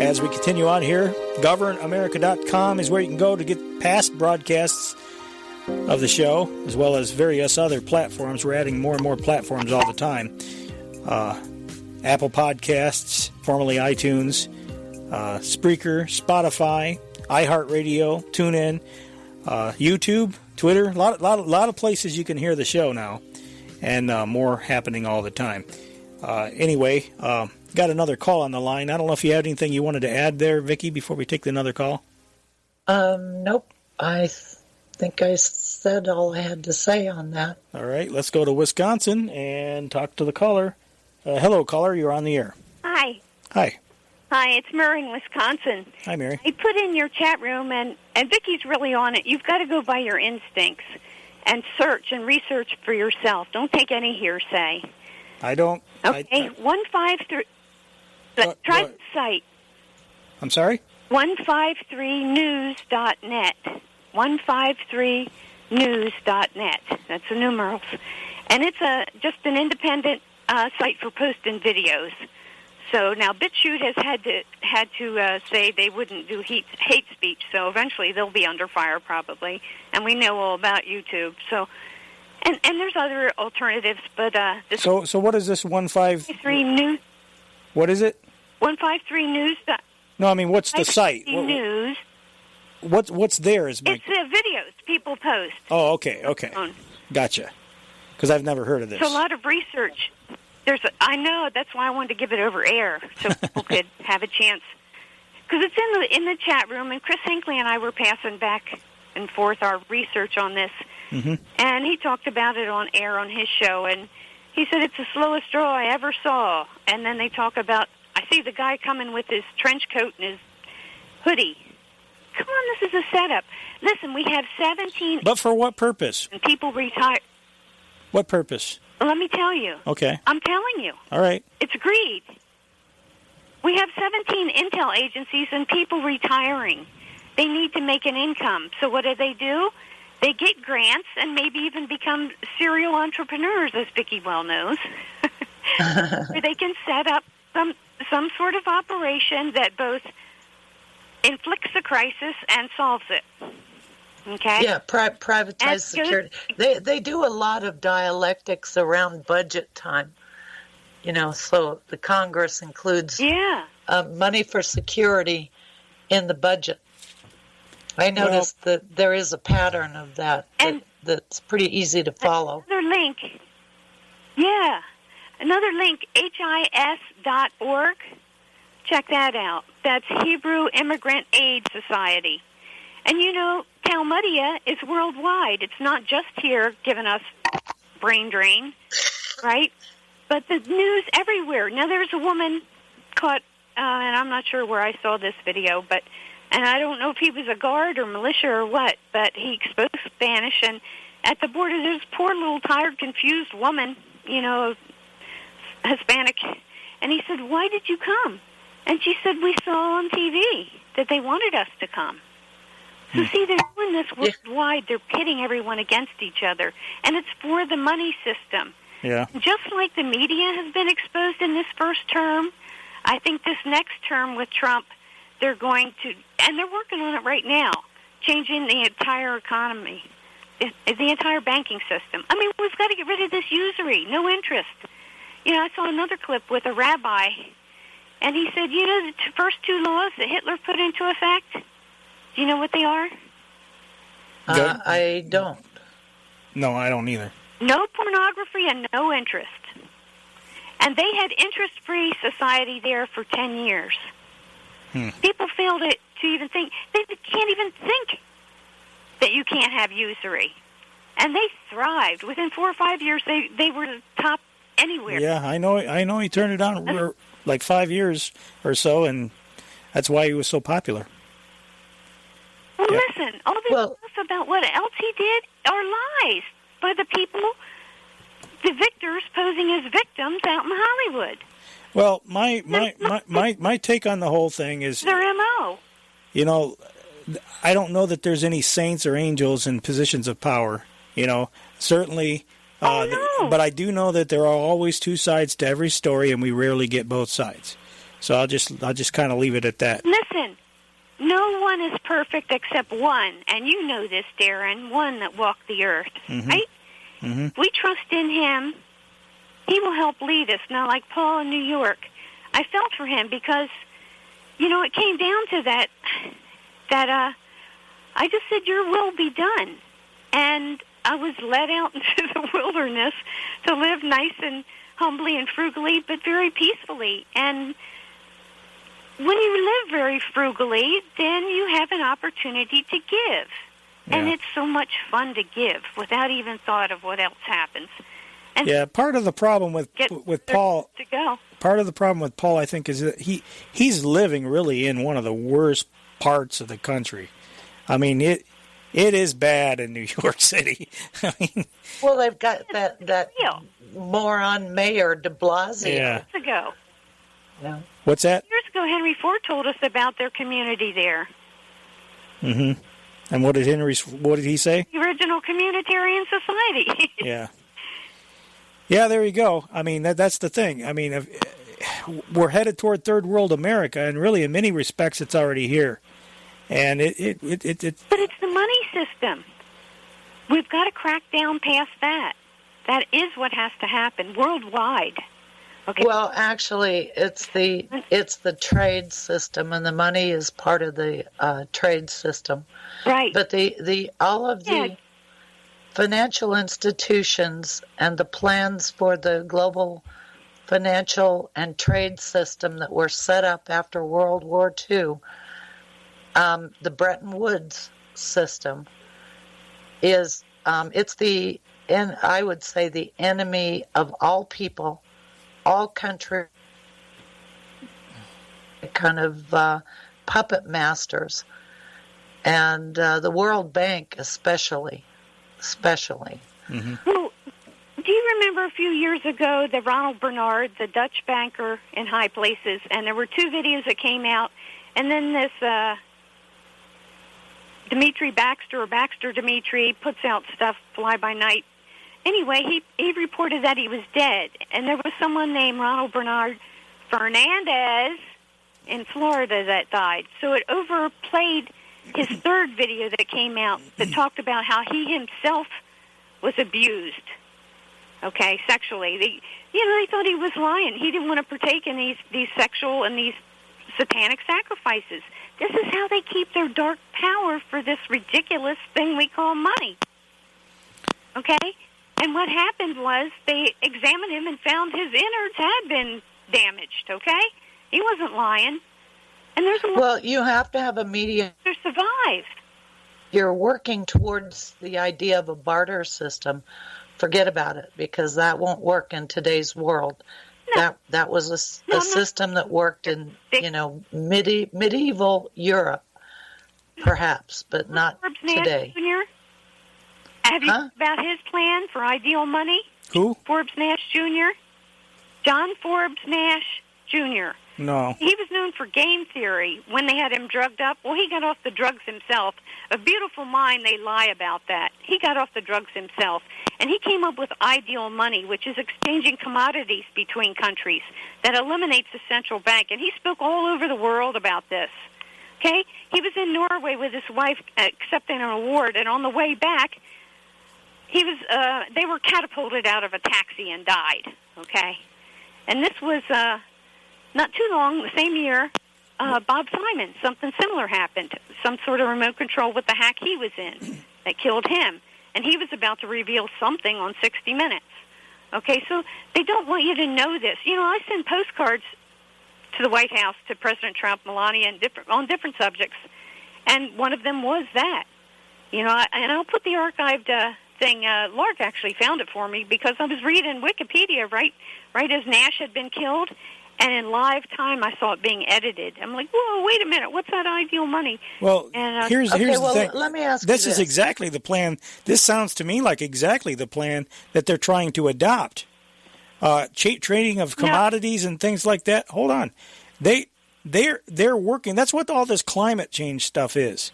As we continue on here, governamerica.com is where you can go to get past broadcasts of the show, as well as various other platforms. We're adding more and more platforms all the time. Apple Podcasts, formerly iTunes, Spreaker, Spotify, iHeartRadio, TuneIn, YouTube, Twitter. A lot of places you can hear the show now, and more happening all the time. Anyway, got another call on the line. I don't know if you had anything you wanted to add there, Vicky, before we take another call. Nope. I think I said all I had to say on that. All right, let's go to Wisconsin and talk to the caller. Hello, caller. You're on the air. Hi. Hi. Hi, it's Mary in Wisconsin. Hi, Mary. I put in your chat room, and Vicky's really on it. You've got to go by your instincts and search and research for yourself. Don't take any hearsay. I don't. Okay, 153. Try the site. I'm sorry? 153news.net. 153news.net. That's the numerals. And it's just an independent site for posting videos. So now BitChute has had to say they wouldn't do hate speech, so eventually they'll be under fire probably. And we know all about YouTube. So, and there's other alternatives, but this. So what is this 153 News? What is it? 153 News. No, I mean what's the site? News. What's there? Is my... It's the videos people post. Oh, okay, gotcha. Because I've never heard of this. It's a lot of research. I know, that's why I wanted to give it over air, so people could have a chance. Because it's in the chat room, and Chris Hinckley and I were passing back and forth our research on this. Mm-hmm. And he talked about it on air on his show, and he said it's the slowest draw I ever saw. And then they talk about, I see the guy coming with his trench coat and his hoodie. Come on, this is a setup. Listen, we have 17... But for what purpose? And people retire... What purpose? Let me tell you. Okay. I'm telling you. All right. It's greed. We have 17 intel agencies and people retiring. They need to make an income. So what do? They get grants and maybe even become serial entrepreneurs, as Vicky well knows, where they can set up some sort of operation that both inflicts the crisis and solves it. Okay? Yeah, privatized security. They do a lot of dialectics around budget time. So the Congress includes money for security in the budget. I noticed that there is a pattern of that's pretty easy to follow. Another link. Yeah. Another link, HIS.org. Check that out. That's Hebrew Immigrant Aid Society. And Talmudia is worldwide. It's not just here giving us brain drain, right? But the news everywhere. Now, there's a woman caught, and I'm not sure where I saw this video, and I don't know if he was a guard or militia or what, but he spoke Spanish, and at the border, this poor little tired, confused woman, Hispanic, and he said, "Why did you come?" And she said, "We saw on TV that they wanted us to come." So see, they're doing this worldwide. They're pitting everyone against each other, and it's for the money system. Yeah. Just like the media has been exposed in this first term, I think this next term with Trump, they're going to, and they're working on it right now, changing the entire economy, the entire banking system. I mean, we've got to get rid of this usury, no interest. I saw another clip with a rabbi, and he said, the first two laws that Hitler put into effect, do you know what they are? I don't. No, I don't either. No pornography and no interest. And they had interest-free society there for 10 years. People failed to even think. They can't even think that you can't have usury. And they thrived. Within 4 or 5 years, they were the top anywhere. Yeah, I know he turned it on for like 5 years or so, and that's why he was so popular. Well, listen, all this stuff about what else he did are lies by the people, the victors posing as victims out in Hollywood. Well, my take on the whole thing is their MO. I don't know that there's any saints or angels in positions of power. Certainly. But I do know that there are always two sides to every story, and we rarely get both sides. So I'll just kind of leave it at that. Listen, no one is perfect except one, and you know this, Darren, one that walked the earth, right? Mm-hmm. We trust in him. He will help lead us. Now, like Paul in New York, I felt for him because, it came down to that I just said, your will be done. And I was led out into the wilderness to live nice and humbly and frugally, but very peacefully. And when you live very frugally, then you have an opportunity to give. Yeah. And it's so much fun to give without even thought of what else happens. And part of the problem with Paul, part of the problem with Paul, I think, is that he's living really in one of the worst parts of the country. I mean, it is bad in New York City. Well, they've got that moron mayor de Blasio. Years ago. Yeah. What's that? Years ago, Henry Ford told us about their community there. Mm-hmm. And what did he say? The original communitarian society. Yeah. Yeah, there you go. I mean, that's the thing. I mean, we're headed toward third world America, and really, in many respects, it's already here. And But it's the money system. We've got to crack down past that. That is what has to happen worldwide. Okay. Well, actually, it's the trade system, and the money is part of the trade system. Right. But all of the financial institutions and the plans for the global financial and trade system that were set up after World War II, the Bretton Woods system, is I would say the enemy of all people, all countries, kind of puppet masters, and the World Bank especially. Mm-hmm. Well, do you remember a few years ago the Ronald Bernard, the Dutch banker in high places, and there were 2 videos that came out, and then this Dimitri Baxter, or Baxter Dimitri, puts out stuff fly by night. Anyway, he reported that he was dead, and there was someone named Ronald Bernard Fernandez in Florida that died. So it overplayed his third video that came out that talked about how he himself was abused, okay, sexually. They thought he was lying. He didn't want to partake in these sexual and these satanic sacrifices. This is how they keep their dark power for this ridiculous thing we call money. Okay? And what happened was they examined him and found his innards had been damaged, okay? He wasn't lying. And there's you have to have a media to survive. You're working towards the idea of a barter system. Forget about it, because that won't work in today's world. No. That was a system that worked in medieval Europe, perhaps, but not today. Have you heard about his plan for ideal money? Who? Forbes Nash Jr. John Forbes Nash Jr. No. He was known for game theory when they had him drugged up. Well, he got off the drugs himself. A Beautiful Mind, they lie about that. He got off the drugs himself. And he came up with ideal money, which is exchanging commodities between countries that eliminates the central bank. And he spoke all over the world about this. Okay? He was in Norway with his wife accepting an award, and on the way back, they were catapulted out of a taxi and died. Okay? And this was not too long, the same year, Bob Simon, something similar happened. Some sort of remote control with the hack he was in that killed him. And he was about to reveal something on 60 Minutes. Okay, so they don't want you to know this. I send postcards to the White House, to President Trump, Melania, and on different subjects. And one of them was that. And I'll put the archived thing. Lark actually found it for me because I was reading Wikipedia right as Nash had been killed. And in live time, I saw it being edited. I'm like, whoa, wait a minute. What's that ideal money? Well, here's the thing. Let me ask this you is exactly the plan. This sounds to me like exactly the plan that they're trying to adopt. Trading of commodities and things like that. Hold on. They're working. That's what all this climate change stuff is.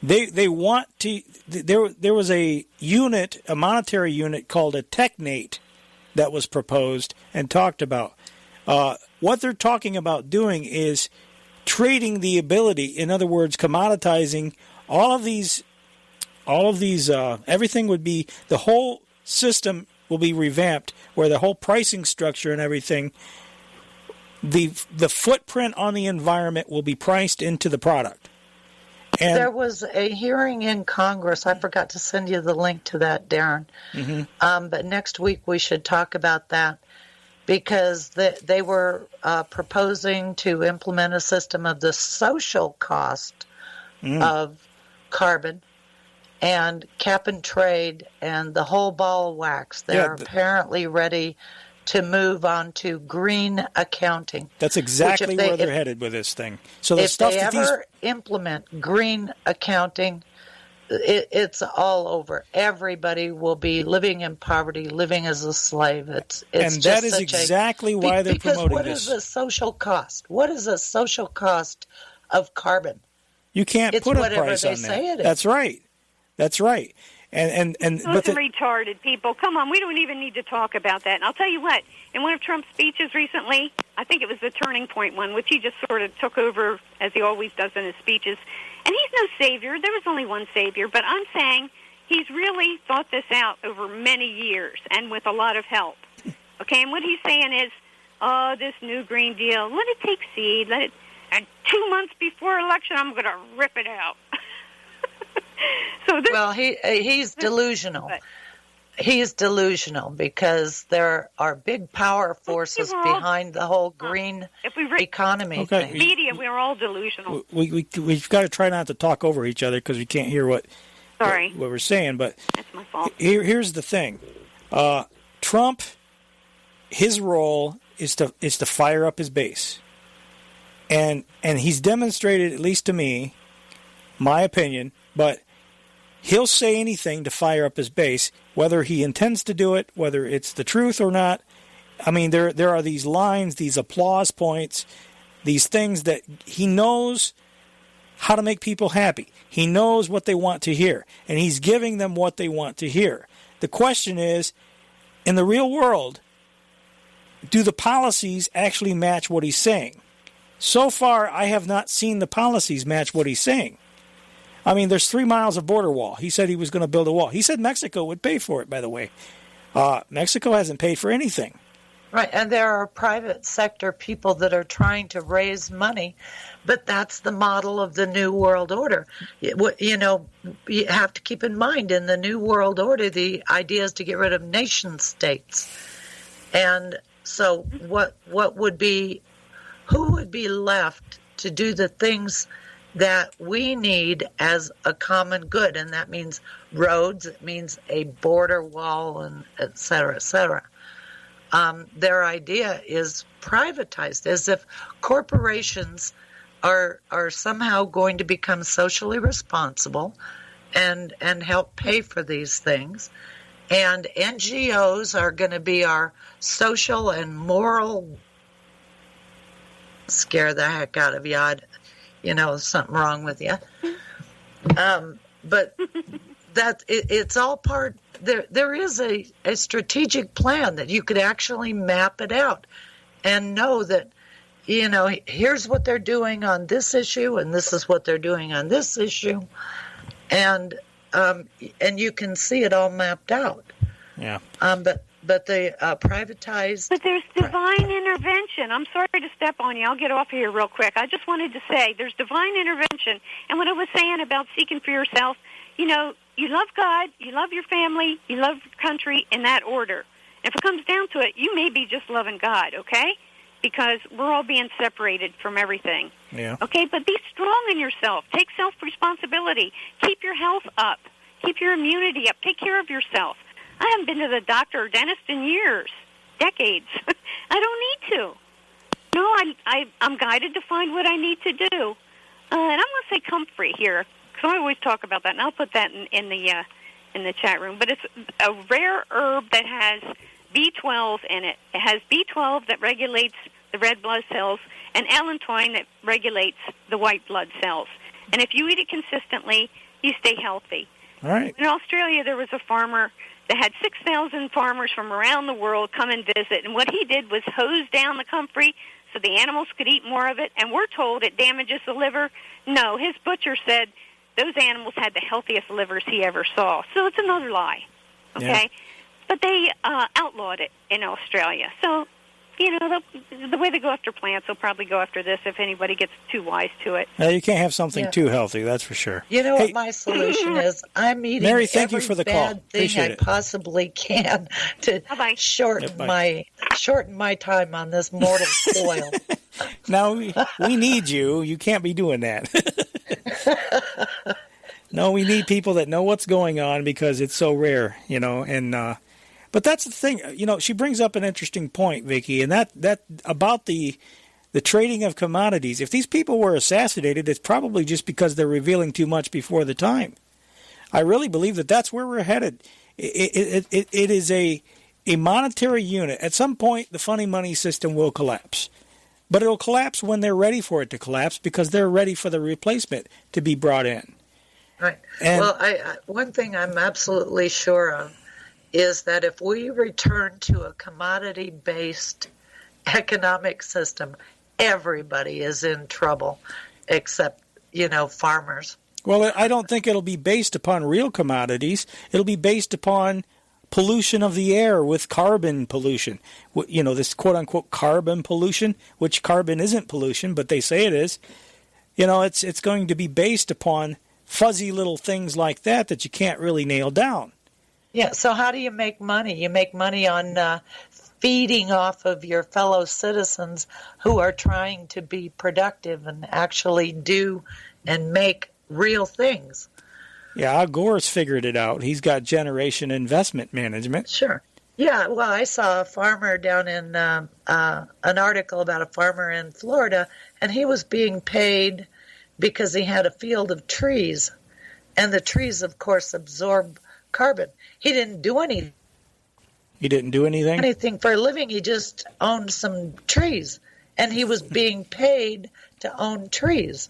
They want to. There was a monetary unit called a technate that was proposed and talked about. What they're talking about doing is trading the ability, in other words, commoditizing all of these, everything would be, the whole system will be revamped, where the whole pricing structure and everything, the footprint on the environment will be priced into the product. And there was a hearing in Congress. I forgot to send you the link to that, Darren. Mm-hmm. But next week we should talk about that. Because they were proposing to implement a system of the social cost of carbon and cap and trade and the whole ball of wax. They're apparently ready to move on to green accounting. That's exactly where they're headed with this thing. So the if stuff they that ever implement green accounting, it's all over. Everybody will be living in poverty, living as a slave. It's and that is exactly why they're promoting this. What is the social cost? What is the social cost of carbon? You can't put a price on that. It's whatever they say it is. That's right. That's right. And those are retarded people. Come on, we don't even need to talk about that. And I'll tell you what, in one of Trump's speeches recently, I think it was the Turning Point one, which he just sort of took over, as he always does in his speeches. And he's no savior. There was only one savior. But I'm saying he's really thought this out over many years and with a lot of help. Okay, and what he's saying is, this new Green Deal, let it take seed. And 2 months before election, I'm going to rip it out. He's delusional. He's delusional because there are big power forces behind the whole green economy thing. Media, we're all delusional. We've got to try not to talk over each other because we can't hear what we're saying. But that's my fault. Here's the thing: Trump, his role is to fire up his base, and he's demonstrated, at least to me, my opinion, but he'll say anything to fire up his base, whether he intends to do it, whether it's the truth or not. I mean, there are these lines, these applause points, these things that he knows how to make people happy. He knows what they want to hear, and he's giving them what they want to hear. The question is, in the real world, do the policies actually match what he's saying? So far, I have not seen the policies match what he's saying. I mean, there's 3 miles of border wall. He said he was going to build a wall. He said Mexico would pay for it, by the way. Mexico hasn't paid for anything. Right, and there are private sector people that are trying to raise money, but that's the model of the New World Order. You know, you have to keep in mind, in the New World Order, the idea is to get rid of nation states. And so who would be left to do the things that we need as a common good? And that means roads, it means a border wall, and et cetera, et cetera. Their idea is privatized, as if corporations are somehow going to become socially responsible and help pay for these things. And NGOs are going to be our social and moral. Scare the heck out of you. You know, something wrong with you. But it's all part. There is a strategic plan that you could actually map it out and know that, you know, here's what they're doing on this issue, and this is what they're doing on this issue, and you can see it all mapped out. Yeah. But they privatized. But there's divine intervention. I'm sorry to step on you. I'll get off here real quick. I just wanted to say there's divine intervention. And what I was saying about seeking for yourself, you know, you love God, you love your family, you love your country in that order. If it comes down to it, you may be just loving God, okay? Because we're all being separated from everything. Yeah. Okay, but be strong in yourself. Take self-responsibility. Keep your health up. Keep your immunity up. Take care of yourself. I haven't been to the doctor or dentist in years, decades. I don't need to. No, I'm guided to find what I need to do. And I'm going to say comfrey here, because I always talk about that, and I'll put that in the chat room. But it's a rare herb that has B12 in it. It has B12 that regulates the red blood cells, and allantoin that regulates the white blood cells. And if you eat it consistently, you stay healthy. All right. In Australia, there was a farmer that had 6,000 farmers from around the world come and visit, and what he did was hose down the comfrey so the animals could eat more of it, and we're told it damages the liver. No, his butcher said those animals had the healthiest livers he ever saw. So it's another lie, okay? Yeah. But they outlawed it in Australia. So, you know, the way they go after plants, they'll probably go after this if anybody gets too wise to it. You can't have something too healthy, that's for sure. You know what my solution is? I'm eating Mary, thank every you for the bad call. thing Appreciate I it. possibly can to shorten my time on this mortal coil. Now, we need you. You can't be doing that. No, we need people that know what's going on because it's so rare, you know, and but that's the thing, you know, she brings up an interesting point, Vicky, and that about the trading of commodities. If these people were assassinated, it's probably just because they're revealing too much before the time. I really believe that that's where we're headed. It is a monetary unit. At some point, the funny money system will collapse. But it'll collapse when they're ready for it to collapse because they're ready for the replacement to be brought in. Right. And, well, one thing I'm absolutely sure of is that if we return to a commodity-based economic system, everybody is in trouble except, you know, farmers. Well, I don't think it'll be based upon real commodities. It'll be based upon pollution of the air with carbon pollution. You know, this quote-unquote carbon pollution, which carbon isn't pollution, but they say it is. You know, it's going to be based upon fuzzy little things like that you can't really nail down. Yeah, so how do you make money? You make money on feeding off of your fellow citizens who are trying to be productive and actually do and make real things. Yeah, Al Gore's figured it out. He's got generation investment management. Sure. Yeah, well, I saw a farmer down in an article about a farmer in Florida, and he was being paid because he had a field of trees, and the trees, of course, absorb carbon. He didn't do anything. He didn't do anything? Anything for a living. He just owned some trees, and he was being paid to own trees.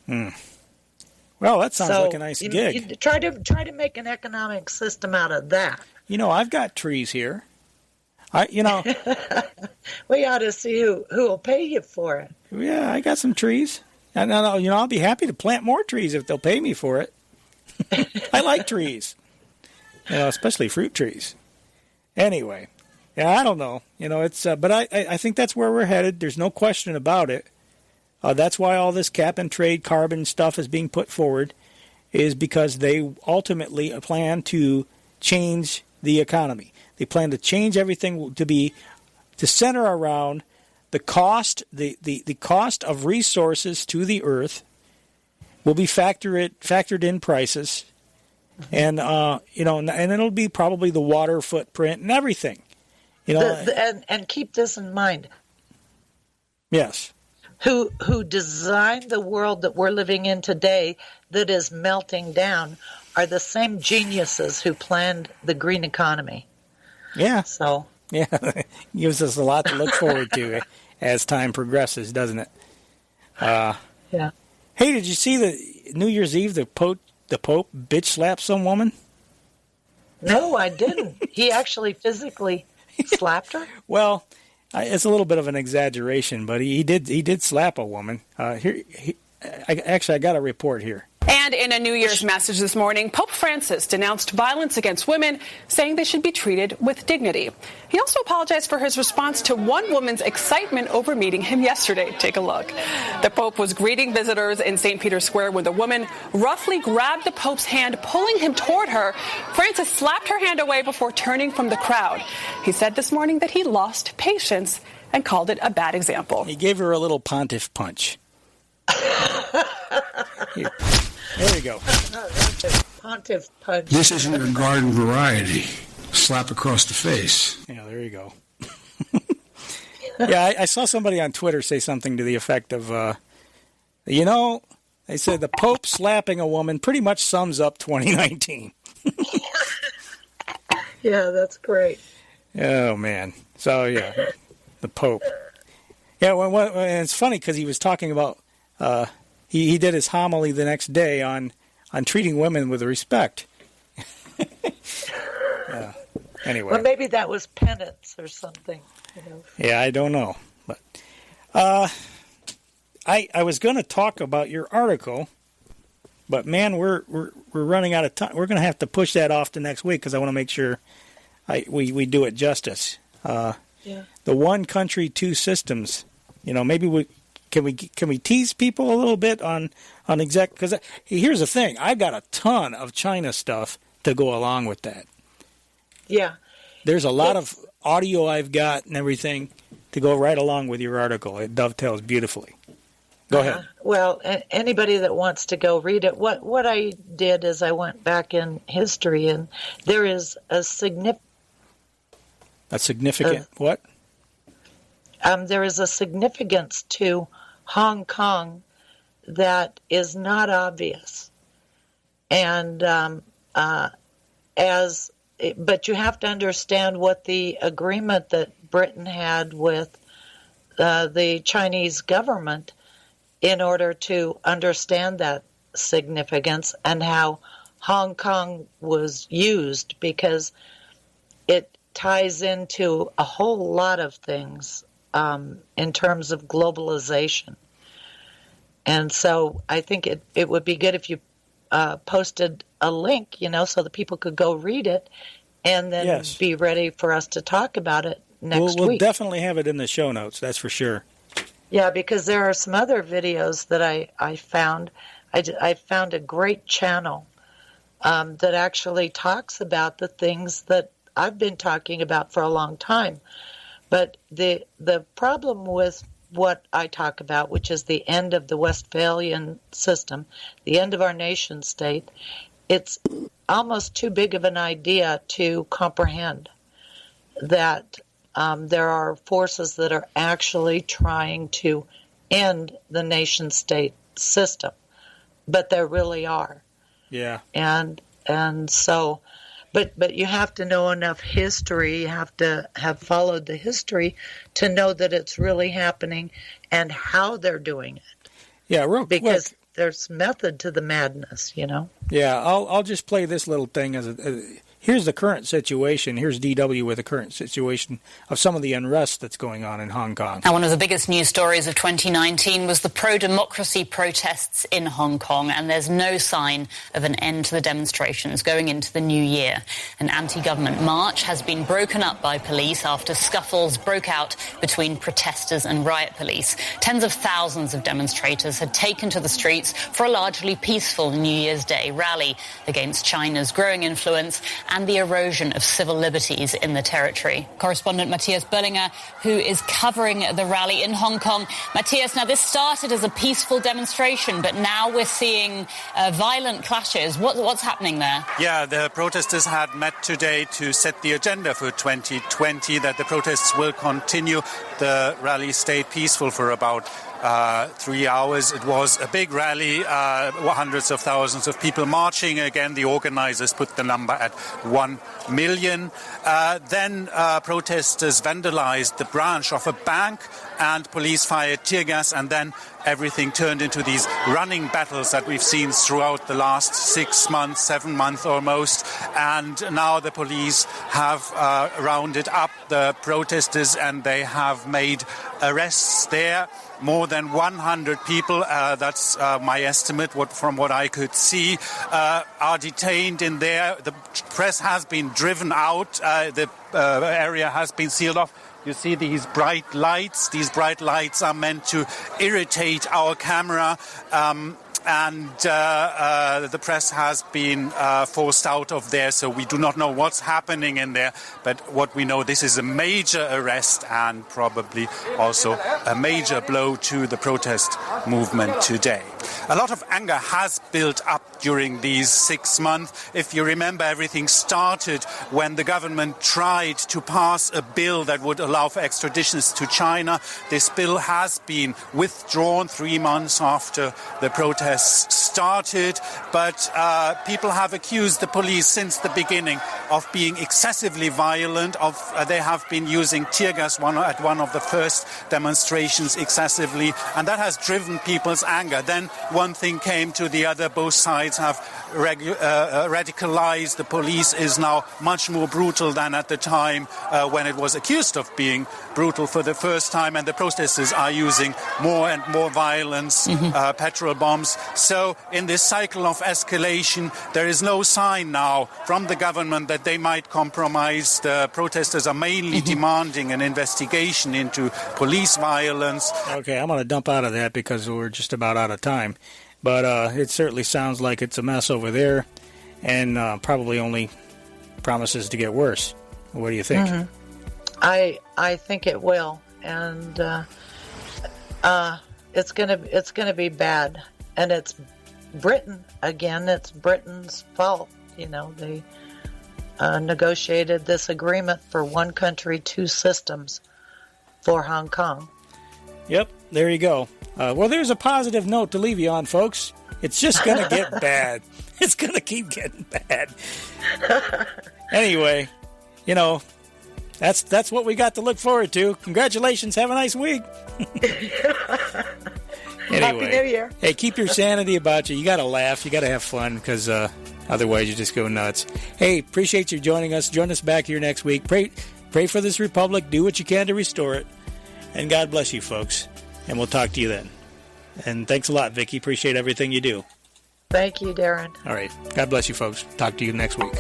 Well, that sounds like a nice gig. You try to make an economic system out of that. You know, I've got trees here. We ought to see who will pay you for it. Yeah, I got some trees. No, I'll be happy to plant more trees if they'll pay me for it. I like trees, especially fruit trees. Anyway, I don't know. But I think that's where we're headed. There's no question about it. That's why all this cap and trade carbon stuff is being put forward, is because they ultimately plan to change the economy. They plan to change everything to center around the cost, the cost of resources to the earth will be factored in prices, and and it'll be probably the water footprint and everything, and keep this in mind. Yes. Who designed the world that we're living in today that is melting down are the same geniuses who planned the green economy. Yeah. So. Yeah, gives us a lot to look forward to as time progresses, doesn't it? Yeah. Hey, did you see the New Year's Eve the Pope bitch slapped some woman? No, I didn't. He actually physically slapped her? Well, it's a little bit of an exaggeration, but he did slap a woman. I got a report here. And in a New Year's message this morning, Pope Francis denounced violence against women, saying they should be treated with dignity. He also apologized for his response to one woman's excitement over meeting him yesterday. Take a look. The Pope was greeting visitors in St. Peter's Square when the woman roughly grabbed the Pope's hand, pulling him toward her. Francis slapped her hand away before turning from the crowd. He said this morning that he lost patience and called it a bad example. He gave her a little Pontiff Punch. Here. There you go. Pontiff Punch. This isn't your garden variety. Slap across the face. Yeah, there you go. Yeah, I saw somebody on Twitter say something to the effect of, they said the Pope slapping a woman pretty much sums up 2019. Yeah, that's great. Oh, man. So, yeah, the Pope. Yeah, and it's funny because he was talking about... He did his homily the next day on treating women with respect. Anyway. Well, maybe that was penance or something. Yeah, I don't know. But I was going to talk about your article, but man, we're running out of time. We're going to have to push that off to next week because I want to make sure we do it justice. The one country, two systems. Maybe we. Can we tease people a little bit on because here's the thing, I've got a ton of China stuff to go along with that. Yeah. There's a lot of audio I've got and everything to go right along with your article. It dovetails beautifully. Go ahead. Well, anybody that wants to go read it, what I did is I went back in history, and there is a significant what? There is a significance to Hong Kong that is not obvious, and but you have to understand what the agreement that Britain had with the Chinese government in order to understand that significance and how Hong Kong was used, because it ties into a whole lot of things in terms of globalization. And so I think it would be good if you posted a link, so that people could go read it and then be ready for us to talk about it next week. We'll definitely have it in the show notes, that's for sure. Yeah, because there are some other videos that I found. I found a great channel that actually talks about the things that I've been talking about for a long time. But the problem with what I talk about, which is the end of the Westphalian system, the end of our nation state, it's almost too big of an idea to comprehend that there are forces that are actually trying to end the nation state system, but there really are. Yeah. And so... But you have to know enough history, you have to have followed the history to know that it's really happening and how they're doing it. Yeah, real quick. Because there's method to the madness, Yeah, I'll just play this little thing Here's the current situation. Here's DW with the current situation of some of the unrest that's going on in Hong Kong. And one of the biggest news stories of 2019 was the pro-democracy protests in Hong Kong, and there's no sign of an end to the demonstrations going into the new year. An anti-government march has been broken up by police after scuffles broke out between protesters and riot police. Tens of thousands of demonstrators had taken to the streets for a largely peaceful New Year's Day rally against China's growing influence and the erosion of civil liberties in the territory. Correspondent Matthias Berlinger, who is covering the rally in Hong Kong. Matthias, now this started as a peaceful demonstration, but now we're seeing violent clashes. What's happening there? Yeah, the protesters had met today to set the agenda for 2020, that the protests will continue. The rally stayed peaceful for about 3 hours. It was a big rally, hundreds of thousands of people marching. Again, the organizers put the number at 1 million. Then protesters vandalized the branch of a bank and police fired tear gas, and then everything turned into these running battles that we've seen throughout the last 6 months, 7 months almost. And now the police have rounded up the protesters and they have made arrests there. More than 100 people, that's my estimate from what I could see, are detained in there. The press has been driven out. The area has been sealed off. You see these bright lights. These bright lights are meant to irritate our camera. And the press has been forced out of there, so we do not know what's happening in there. But what we know, this is a major arrest and probably also a major blow to the protest movement today. A lot of anger has built up during these 6 months. If you remember, everything started when the government tried to pass a bill that would allow for extraditions to China. This bill has been withdrawn 3 months after the protests started, but people have accused the police since the beginning of being excessively violent. They have been using tear gas at one of the first demonstrations excessively, and that has driven people's anger. Then one thing came to the other. Both sides have radicalized. The police is now much more brutal than at the time when it was accused of being brutal for the first time, and the protesters are using more and more violence, petrol bombs. So in this cycle of escalation, there is no sign now from the government that they might compromise. The protesters are mainly demanding an investigation into police violence. Okay, I'm going to dump out of that because we're just about out of time. But it certainly sounds like it's a mess over there, and probably only promises to get worse. What do you think? Mm-hmm. I think it will, and it's gonna be bad. And it's Britain again. It's Britain's fault. You know, they negotiated this agreement for one country, two systems for Hong Kong. Yep, there you go. Well, there's a positive note to leave you on, folks. It's just going to get bad. It's going to keep getting bad. Anyway, you know, that's what we got to look forward to. Congratulations. Have a nice week. Anyway, Happy New Year. Hey, keep your sanity about you. You got to laugh. You got to have fun because otherwise you just go nuts. Hey, appreciate you joining us. Join us back here next week. Pray for this republic. Do what you can to restore it. And God bless you, folks. And we'll talk to you then. And thanks a lot, Vicky. Appreciate everything you do. Thank you, Darren. All right. God bless you, folks. Talk to you next week.